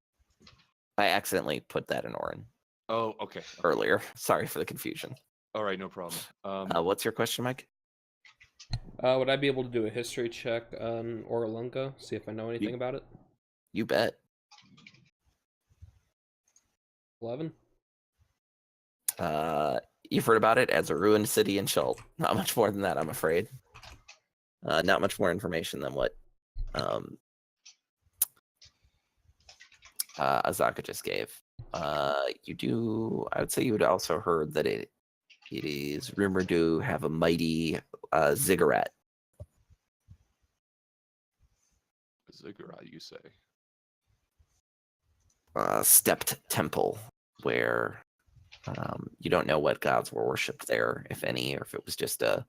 I accidentally put that in Orin. Oh, okay. Earlier. Sorry for the confusion. All right, no problem. What's your question, Mike? Would I be able to do a history check on Oralunga, see if I know anything about it? You bet. 11? You've heard about it as a ruined city in Shult. Not much more than that, I'm afraid. Not much more information than what Azaka just gave. I would say you would also heard that it is rumored to have a mighty ziggurat. Ziggurat, you say? Stepped temple where you don't know what gods were worshipped there, if any, or if it was just a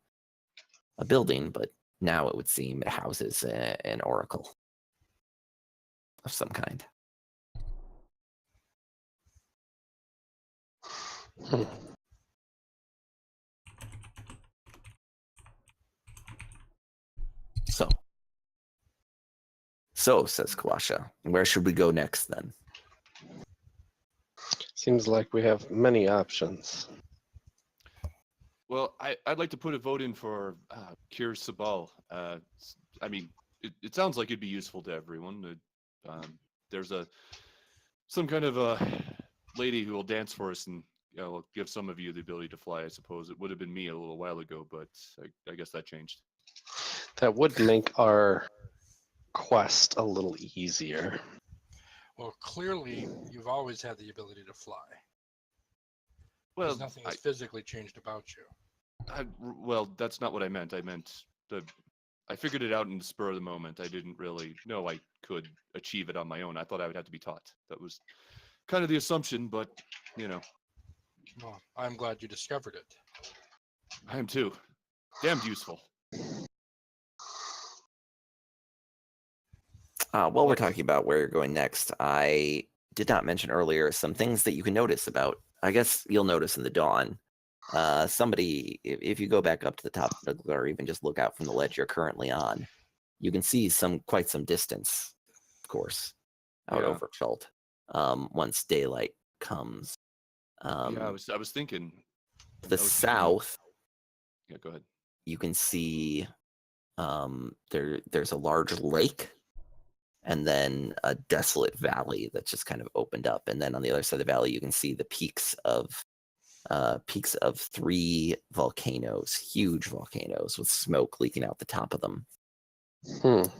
building, but now it would seem it houses an oracle of some kind. So, says Kawasha, where should we go next then? Seems like we have many options. Well, I'd like to put a vote in for Kir Sabal. I mean, it sounds like it'd be useful to everyone. There's some kind of a lady who will dance for us and will give some of you the ability to fly, I suppose. It would have been me a little while ago, but I guess that changed. That would make our quest a little easier. Well, clearly, you've always had the ability to fly. Well, nothing has physically changed about you. Well, that's not what I meant. I meant I figured it out in the spur of the moment. I didn't really know I could achieve it on my own. I thought I would have to be taught. That was kind of the assumption, but, Well, I'm glad you discovered it. I am too. Damned useful. While we're talking about where you're going next, I did not mention earlier some things that you can notice about. I guess you'll notice in the dawn. Somebody, if you go back up to the top of the or even just look out from the ledge you're currently on, you can see quite some distance, of course, out over Chult. Once daylight comes. I was thinking. To the south. Yeah, go ahead. You can see there's a large lake. And then a desolate valley that's just kind of opened up. And then on the other side of the valley, you can see the peaks of 3 volcanoes, huge volcanoes with smoke leaking out the top of them. To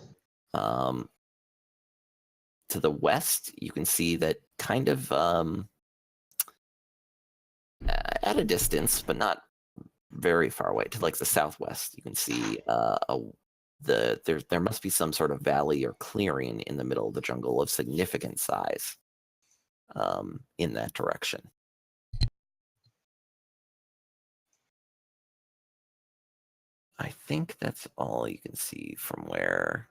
the west, you can see that kind of at a distance, but not very far away. To like the southwest, you can see there must be some sort of valley or clearing in the middle of the jungle of significant size in that direction. I think that's all you can see from where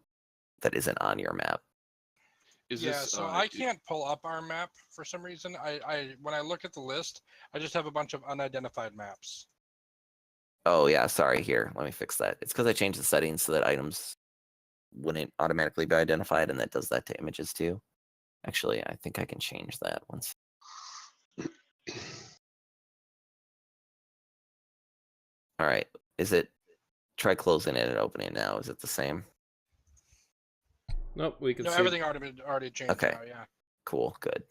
that isn't on your map. I can't pull up our map for some reason. I when I look at the list, I just have a bunch of unidentified maps. Oh yeah, sorry, here, let me fix that. It's because I changed the settings so that items wouldn't automatically be identified, and that does that to images too. Actually, I think I can change that once. All right, try closing it and opening it now. Is it the same? Nope, we can see. Everything already changed okay. now, yeah. Cool, good.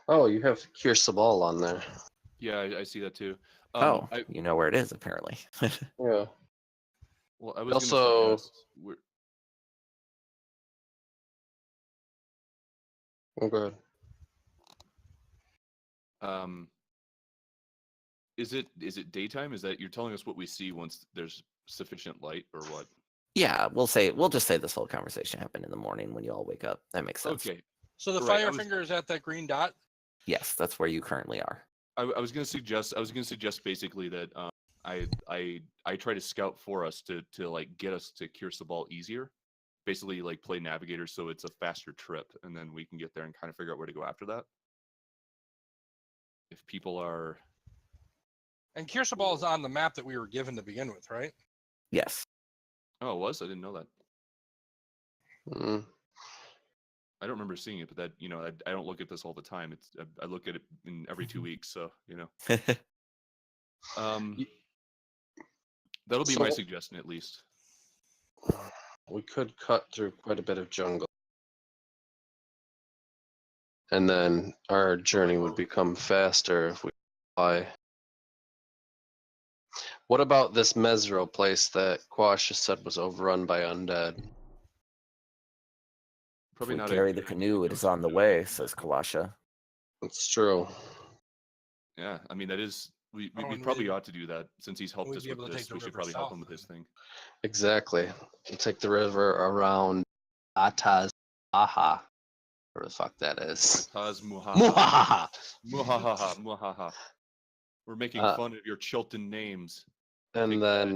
Oh, you have Kir Sabal on there. Yeah, I see that too. You know where it is, apparently. Yeah. Well, I was Also- going to suggest. Oh, good. Is it daytime? Is that you're telling us what we see once there's sufficient light, or what? Yeah, we'll just say this whole conversation happened in the morning when you all wake up. That makes sense. Okay. So the Right, Firefinger is at that green dot. Yes, that's where you currently are. I was going to suggest basically that I try to scout for us to like get us to Kirsabal easier. Basically, like play navigator so it's a faster trip, and then we can get there and kind of figure out where to go after that. If people are. And Kirsabal is on the map that we were given to begin with, right? Yes. Oh, it was? I didn't know that. Mm. I don't remember seeing it, but that I don't look at this all the time. I look at it in every 2 weeks, so that'll be my So- suggestion at least. We could cut through quite a bit of jungle. And then our journey would become faster if we fly. What about this Mesro place that Quash said was overrun by undead? If Probably we not. carry the canoe, it is on the way, says Kawasha. It's true. Yeah, I mean that is. We and probably we'd- ought to do that since he's helped we'd us be able with to this. take the We should river probably help south him with then. this thing. Exactly. You take the river around Ataz Aha. Where the fuck that is. Taz muhaha. Muhaha! Muhaha. Muhaha. We're making fun of your Chilton names. And then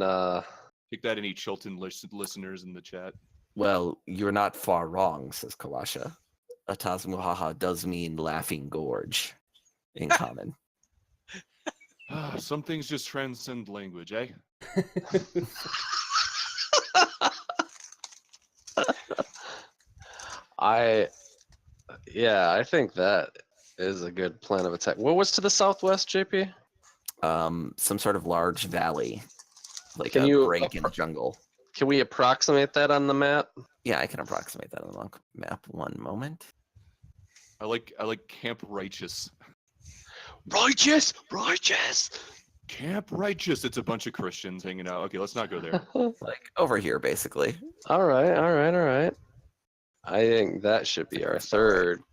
Take that, any Chilton listeners in the chat. Well, you're not far wrong, says Kawasha. Atazmuhaha does mean laughing gorge in common. Some things just transcend language, eh? I think that is a good plan of attack. What was to the southwest, JP? Some sort of large valley, like Can a you break in the jungle. Can we approximate that on the map? Yeah, I can approximate that on the map. One moment. I like Camp Righteous. Righteous! Camp Righteous. It's a bunch of Christians hanging out. Okay, let's not go there. Like over here, basically. All right. I think that should be our third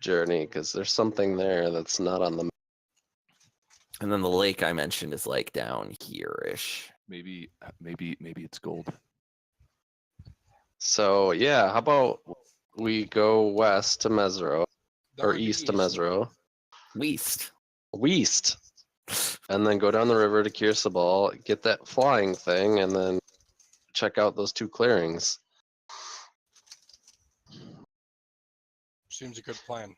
journey because there's something there that's not on the map. And then the lake I mentioned is like down here-ish. Maybe it's gold. So yeah, how about we go west to Mesro That or would be east to Mesro, West. and then go down the river to Kirsabal, get that flying thing, and then check out those two clearings. Seems a good plan.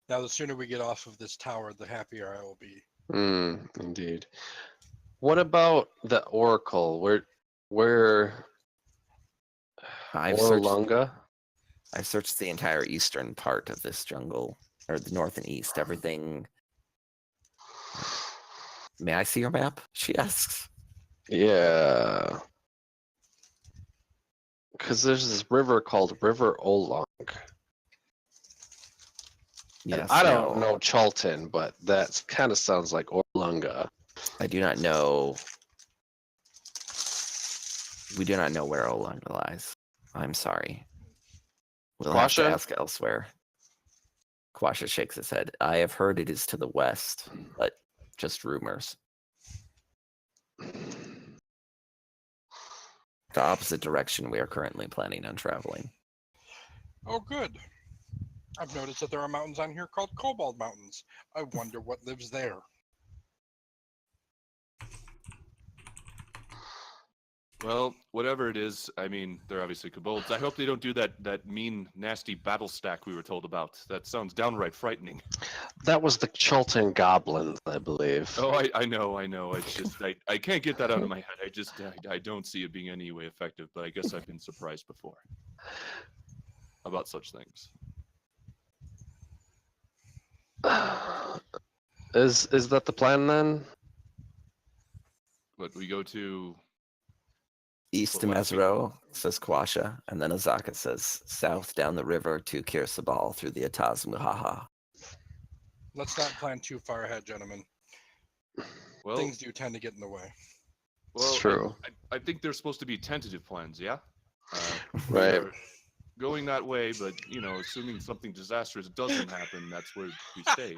Now, the sooner we get off of this tower, the happier I will be. Indeed. What about the Oracle? Where I've Orlunga? searched the entire eastern part of this jungle, or the north and east. Everything. May I see your map? She asks. Yeah. Because there's this river called River Olong. Yes. I don't know Chalton, but that kind of sounds like Orlunga. I do not know. We do not know where Olanga lies. I'm sorry. We'll have to Quasha? ask elsewhere. Quasha shakes his head. I have heard it is to the west, but just rumors. The opposite direction we are currently planning on traveling. Oh, good. I've noticed that there are mountains on here called Cobalt Mountains. I wonder what lives there. Well, whatever it is, I mean, they're obviously kobolds. I hope they don't do that mean, nasty battle stack we were told about. That sounds downright frightening. That was the Chalton Goblins, I believe. Oh, I know. It's just I can't get that out of my head. I don't see it being any way effective, but I guess I've been surprised before about such things. Is that the plan then? But we go to East to What west? Mesro, says Quasha, and then Azaka says south down the river to Kirsabal through the Ataz Muhaha. Let's not plan too far ahead, gentlemen. Well, Things do tend to get in the way. well, It's true. I think there's supposed to be tentative plans, yeah? We Right. are going that way, but, assuming something disastrous doesn't happen, that's where we stay.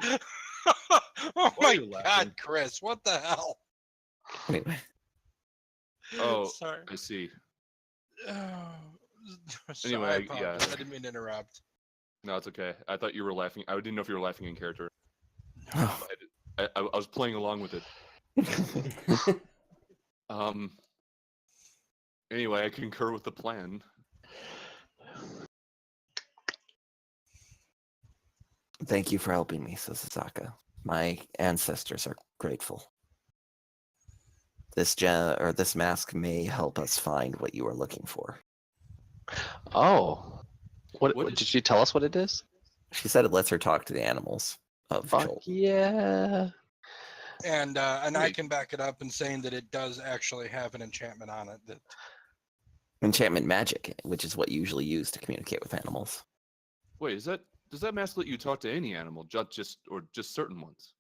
Oh Why my are you laughing? God, Chris! What the hell? Anyway, Oh, sorry. I see. Sorry, Anyway, I apologize. yeah. I didn't mean to interrupt. No, it's okay. I thought you were laughing. I didn't know if you were laughing in character. Oh. I was playing along with it. Anyway, I concur with the plan. thank you for helping me, says Azaka. My ancestors are grateful. This this mask may help us find what you are looking for. Oh. What What did is- she tell us what it is? She said it lets her talk to the animals of Fuck Chol. yeah. And I Wait. can back it up in saying that it does actually have an enchantment on it. That Enchantment magic, which is what you usually use to communicate with animals. Wait, does that mask let you talk to any animal, just certain ones?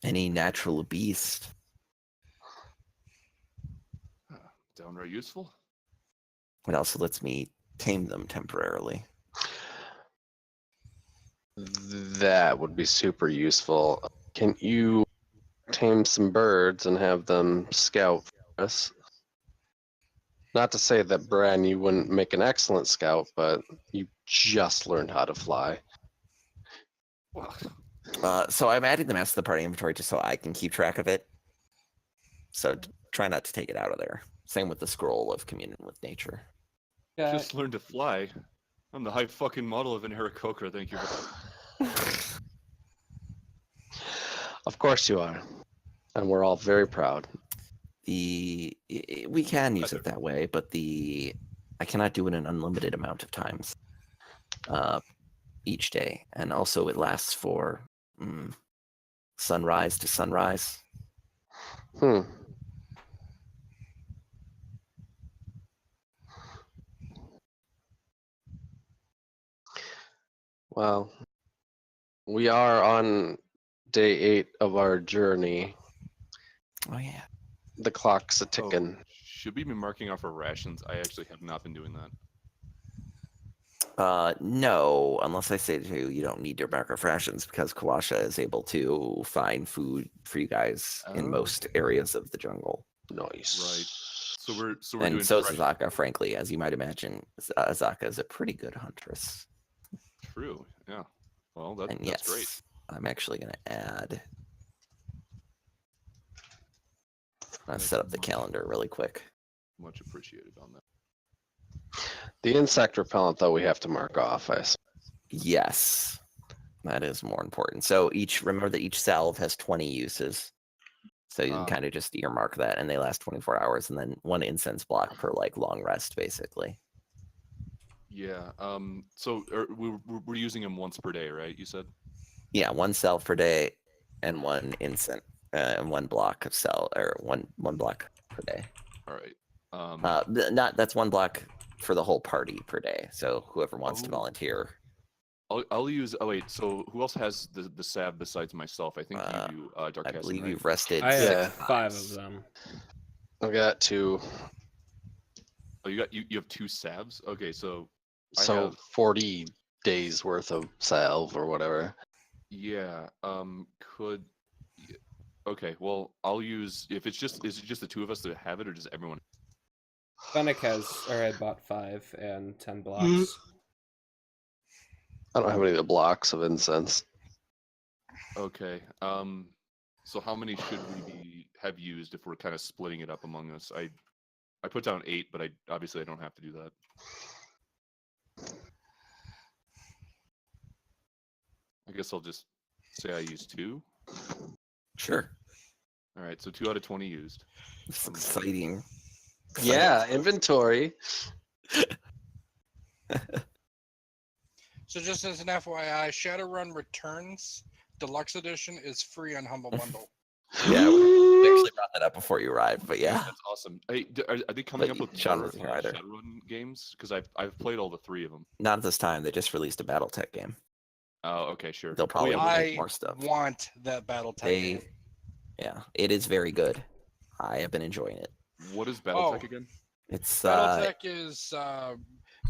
Any natural beast. Downright useful. It also lets me tame them temporarily. That would be super useful. Can you tame some birds and have them scout for us? Not to say that, Bran, you wouldn't make an excellent scout, but you just learned how to fly. Well, So I'm adding the mask to the party inventory just so I can keep track of it. So try not to take it out of there. Same with the scroll of communion with nature. just learned to fly. I'm the high fucking model of an Aarakocra, thank you. Of course you are. And we're all very proud. We can use it that way, but I cannot do it an unlimited amount of times each day, and also it lasts for sunrise to sunrise. Well, we are on day 8 of our journey. Oh yeah. The clock's a ticking. Should we be marking off our rations? I actually have not been doing that. No, unless I say to you, you don't need your macro rations because Kawasha is able to find food for you guys in most areas of the jungle. Nice. Right. So we're And doing so is fresh- Azaka, frankly, as you might imagine. Azaka is a pretty good huntress. True. Yeah. Well, And that's yes, great. I'm actually going to add. I'll That's set up the much- calendar really quick. Much appreciated on that. The insect repellent, though, we have to mark off. Yes, that is more important. So remember that each salve has 20 uses. So you can kind of just earmark that, and they last 24 hours, and then one incense block per long rest, basically. Yeah. So we're using them once per day, right? You said. Yeah, one salve per day, and one incense, and one block of one block per day. All right. That's one block for the whole party per day. So whoever wants to volunteer. I'll use. Oh wait. So who else has the salve besides myself? I think you do. Dark I Castle, believe right? you've rested. I have Yeah. 5 of them. I got 2. Oh, you have 2 salves. Okay, so I So have- 40 days worth of salve or whatever. yeah. Okay. Well, I'll use. If it's just is it just the 2 of us that have it, or does everyone? Fennec I bought 5 and 10 blocks. I don't have any of the blocks of incense. Okay. So how many should we have used if we're kind of splitting it up among us? I put down 8, but obviously I don't have to do that. I guess I'll just say I used 2. Sure. All right, so 2 out of 20 used. It's exciting. Yeah, inventory. So just as an FYI, Shadowrun Returns Deluxe Edition is free on Humble Bundle. Yeah, we actually brought that up before you arrived, but yeah. That's awesome. Hey, are they coming But up with Sean more wasn't here either. Shadowrun games? Because I've played all the 3 of them. Not at this time. They just released a BattleTech game. Oh, okay, sure. They'll probably yeah, make more stuff. Want that BattleTech game. Yeah, it is very good. I have been enjoying it. what is BattleTech again? It's BattleTech is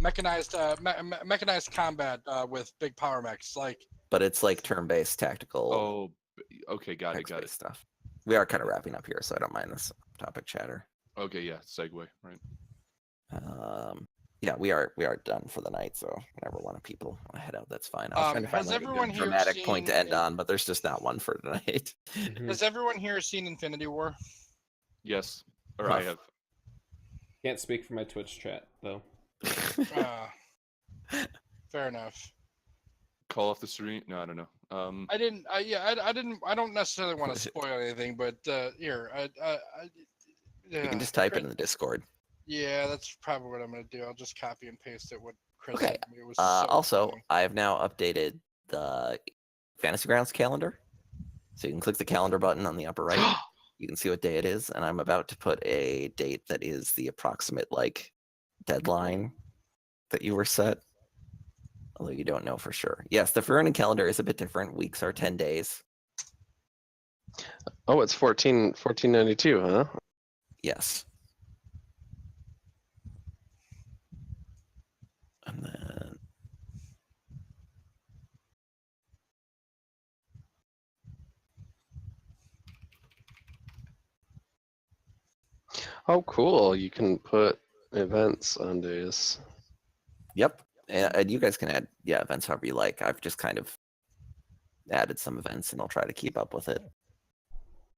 mechanized combat with big power mechs. but it's like turn-based tactical Oh, okay, got it. text-based stuff. We are kind of wrapping up here, so I don't mind this topic chatter. Okay, yeah, segue, right. Yeah, we are done for the night. So whenever one of people want to head out, that's fine. I was trying to find has like a everyone good here dramatic point to seen end on, but there's just not one for tonight. Has everyone here seen Infinity War? Yes, or Huh. I have. Can't speak for my Twitch chat though. Fair enough. Call off the stream? No, I don't know. I didn't. I don't necessarily want to spoil anything, but here, You can just type it in the Discord. Yeah, that's probably what I'm gonna do. I'll just copy and paste it. What Chris Okay. said to me. It was so Also, funny. I have now updated the Fantasy Grounds calendar, so you can click the calendar button on the upper right. You can see what day it is, and I'm about to put a date that is the approximate like deadline that you were set. Although you don't know for sure. Yes, the Ferronin calendar is a bit different. Weeks are 10 days. Oh, it's 1492, huh? Yes. And then Oh, cool. You can put events on days. yep. And you guys can add events however you like. I've just kind of added some events and I'll try to keep up with it.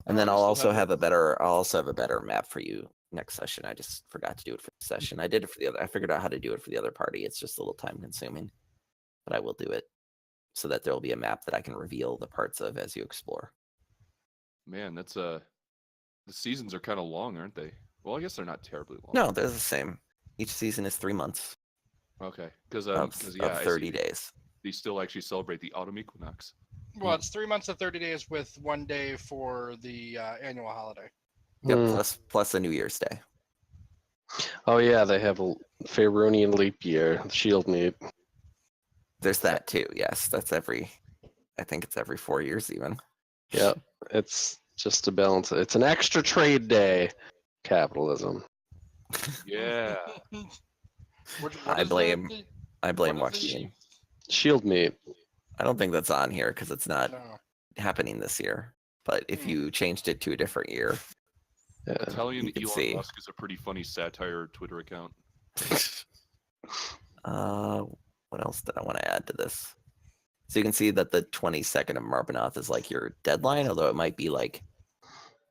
And then I I'll still also have have a better map for you next session. I just forgot to do it for the session. I did it for the other. I figured out how to do it for the other party. It's just a little time consuming, but I will do it so that there will be a map that I can reveal the parts of as you explore. Man, that's the seasons are kind of long, aren't they? Well, I guess they're not terribly long. No, they're the same. Each season is 3 months Okay, because of yeah, 30 days. They still actually celebrate the autumn equinox. Well, it's 3 months of 30 days with 1 day for the annual holiday. Yep, Hmm. plus a New Year's Day. Oh yeah, they have a Faerunian leap year, shield meet. There's that too. Yes, that's I think it's every 4 years even. Yep, it's just to balance it. It's an extra trade day. Capitalism. Yeah. I blame what is the- Joaquin. Shield meet. I don't think that's on here because it's not No. happening this year. But if you changed it to a different year, Yeah. Italian You can Elon see. Musk is a pretty funny satire Twitter account. what else did I want to add to this? So you can see that the 22nd of Marbanoth is like your deadline, although it might be like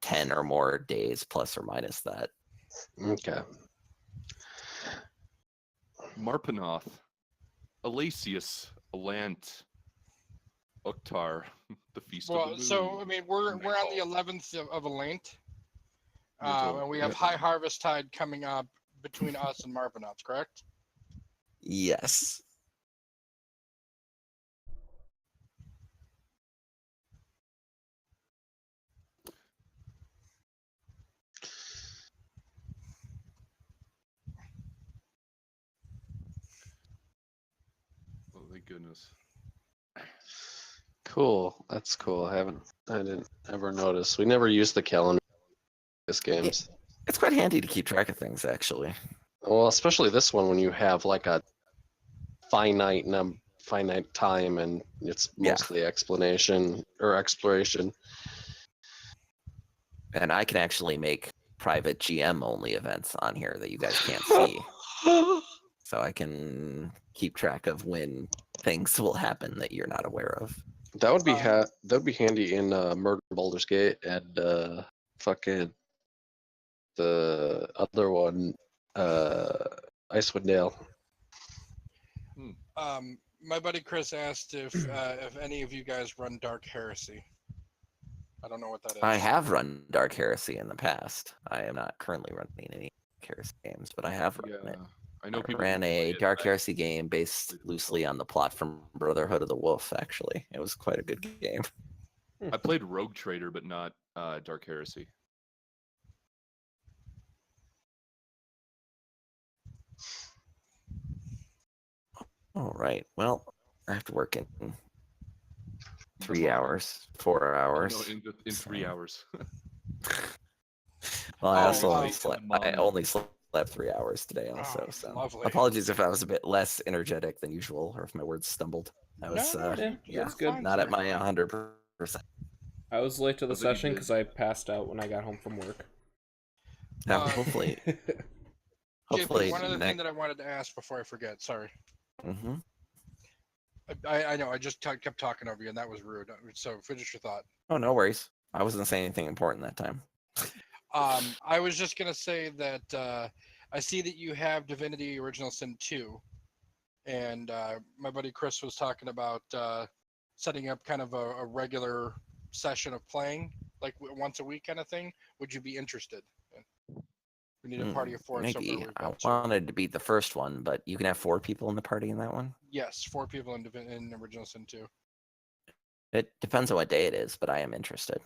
10 or more days plus or minus that. Okay. Marpanoth, Alasius, Alant, Uktar, the Feast of the Well, Moon. so I mean, we're on the 11th of Elent, and we have High Harvest Tide coming up between us and Marpanoth, correct? Yes. Oh, thank goodness. Cool. That's cool. I didn't ever notice. We never used the calendar in these games. It's quite handy to keep track of things, actually. Well, especially this one when you have like a finite time and it's Yeah. mostly explanation or exploration. And I can actually make private GM only events on here that you guys can't see. So I can keep track of when things will happen that you're not aware of. That would be that'd be handy in Murder in Baldur's Gate and fucking the other one, Icewind Dale. My buddy Chris asked if any of you guys run Dark Heresy. I don't know what that is. I have run Dark Heresy in the past. I am not currently running any Heresy games, but I have run it. I know I people ran who play a it, Dark but Heresy game based loosely on the plot from Brotherhood of the Wolf, actually. It was quite a good game. I played Rogue Trader, but not Dark Heresy. All right. Well, I have to work in 3 Tomorrow. hours, 4 Oh, hours. no, in 3 so- hours. Well, I Oh, also only in the slept. I morning. only slept 3 hours today, also. Oh, So lovely. apologies if I was a bit less energetic than usual, or if my words stumbled. I was, No, Yeah, yeah, that's good. fine, not sir. at my 100%. I was late to the Sounds like you session did. because I passed out when I got home from work. Now, Uh, hopefully, JP, one other thing next. that I wanted to ask before I forget. Sorry. Hmm. I know I just kept talking over you, and that was rude. So finish your thought. Oh, no worries. I wasn't saying anything important that time. I was just gonna say that I see that you have Divinity Original Sin 2, and my buddy Chris was talking about setting up kind of a regular session of playing, like once a week kind of thing. Would you be interested? We need a party of four somewhere. Maybe. We've I got two. wanted to beat the first one, but you can have 4 people in the party in that one. Yes, 4 people in Original Sin 2. It depends on what day it is, but I am interested.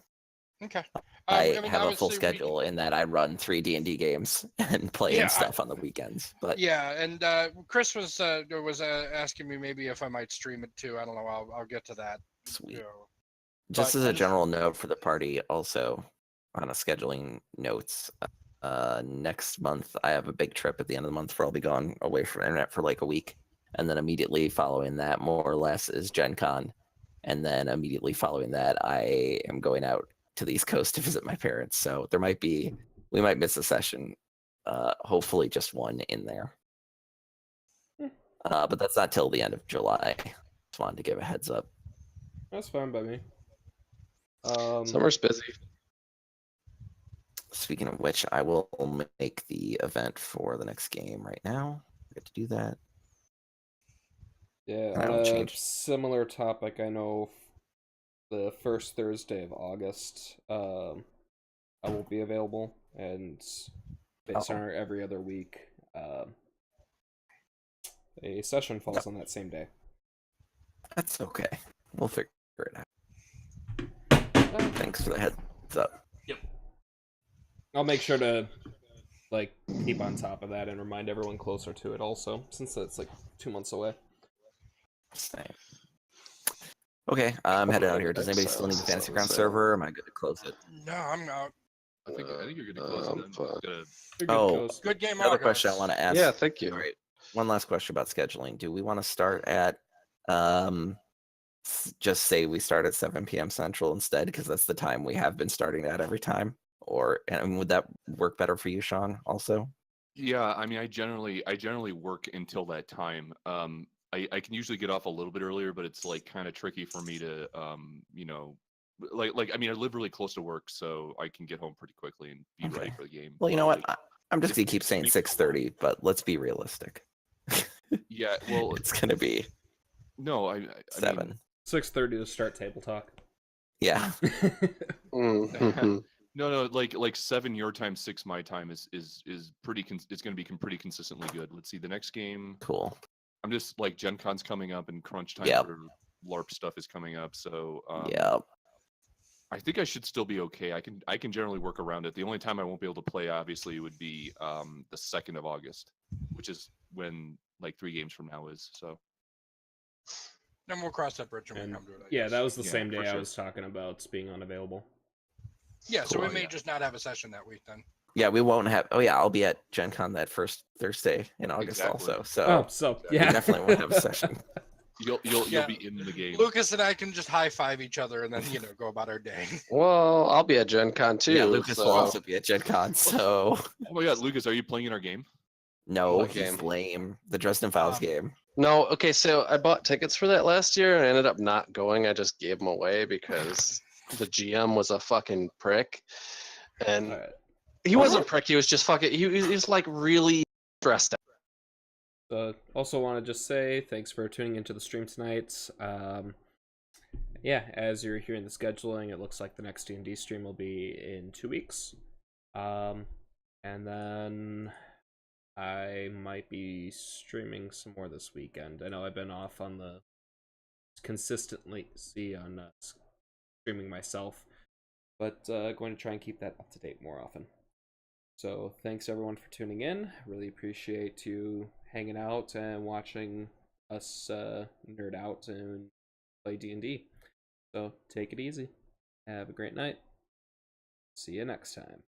Okay. I I mean, have a full obviously we can- schedule in that I run 3 D&D games and play Yeah, and stuff on the weekends. But Yeah, and Chris was asking me maybe if I might stream it too. I don't know. I'll get to that. sweet. You know. Just But as a and- general note for the party, also on a scheduling notes, next month I have a big trip at the end of the month where I'll be gone away from internet for like a week, and then immediately following that, more or less, is Gen Con, and then immediately following that, I am going out to the East Coast to visit my parents. So we might miss a session, hopefully just one in there. But that's not till the end of July. Just wanted to give a heads up. That's fine by me. Summer's busy. Speaking of which, I will make the event for the next game right now. I get to do that. Yeah, And I on will a change. similar topic, I know the first Thursday of August, I won't be available, and based on our every other week, a session falls on that same day. That's okay. We'll figure it out. Thanks for the heads up. I'll make sure to keep on top of that and remind everyone closer to it also, since it's like 2 months away. Same. Okay, I'm headed out here. Does anybody still need the Fantasy Ground server? Or am I good to close it? No, I'm out. I think you're gonna close it. Then. fuck. Gonna- You're good, Oh, Ghost. Good game. Another August. question I want to ask. Yeah, thank you. All right, one last question about scheduling. Do we want to start at just say we start at 7 p.m. Central instead, because that's the time we have been starting at every time? Or and would that work better for you, Sean? Also, Yeah, I mean, I generally work until that time. I can usually get off a little bit earlier, but it's like kind of tricky for me to, you know, like I mean, I live really close to work, so I can get home pretty quickly and be ready Okay. for the game. well, you know what? I'm just it- gonna keep saying it- 6:30, but let's be realistic. Yeah, well, It's gonna be no, I 7. mean, 6:30 to start table talk. Yeah. Mhm. no, like 7 your time, 6 my time is pretty. It's going to be pretty consistently good. Let's see the next game. Cool. I'm just like Gen Con's coming up and crunch time Yep. for LARP stuff is coming up, so Yeah. I think I should still be okay. I can generally work around it. The only time I won't be able to play, obviously, would be the 2nd of August, which is when like 3 games from now is. So Then we'll cross that bridge when we And come to it. I yeah, guess. that was the Yeah, same for day I sure. was talking about being unavailable. Yeah, so Cool. we may Yeah. just not have a session that week then. Yeah, we won't have. Oh yeah, I'll be at Gen Con that first Thursday in August Exactly. also. So Oh, so we yeah, definitely won't have a session. you'll Yeah. be in the game. Lucas and I can just high five each other and then go about our day. Well, I'll be at Gen Con too. Yeah, Lucas so... will also be at Gen Con. So Oh my God, Lucas, are you playing in our game? no, What he's game? lame. The Dresden Files Um, game. No, okay, so I bought tickets for that last year and I ended up not going. I just gave them away because the GM was a fucking prick. And Alright. he wasn't a prick, he was just fucking, he was like really stressed out. Also want to just say thanks for tuning into the stream tonight. Yeah, as you're hearing the scheduling, it looks like the next D&D stream will be in 2 weeks. And then I might be streaming some more this weekend. I know I've been off on the consistently on streaming myself, but going to try and keep that up to date more often. So thanks everyone for tuning in. Really appreciate you hanging out and watching us nerd out and play D&D. So take it easy. Have a great night. See you next time.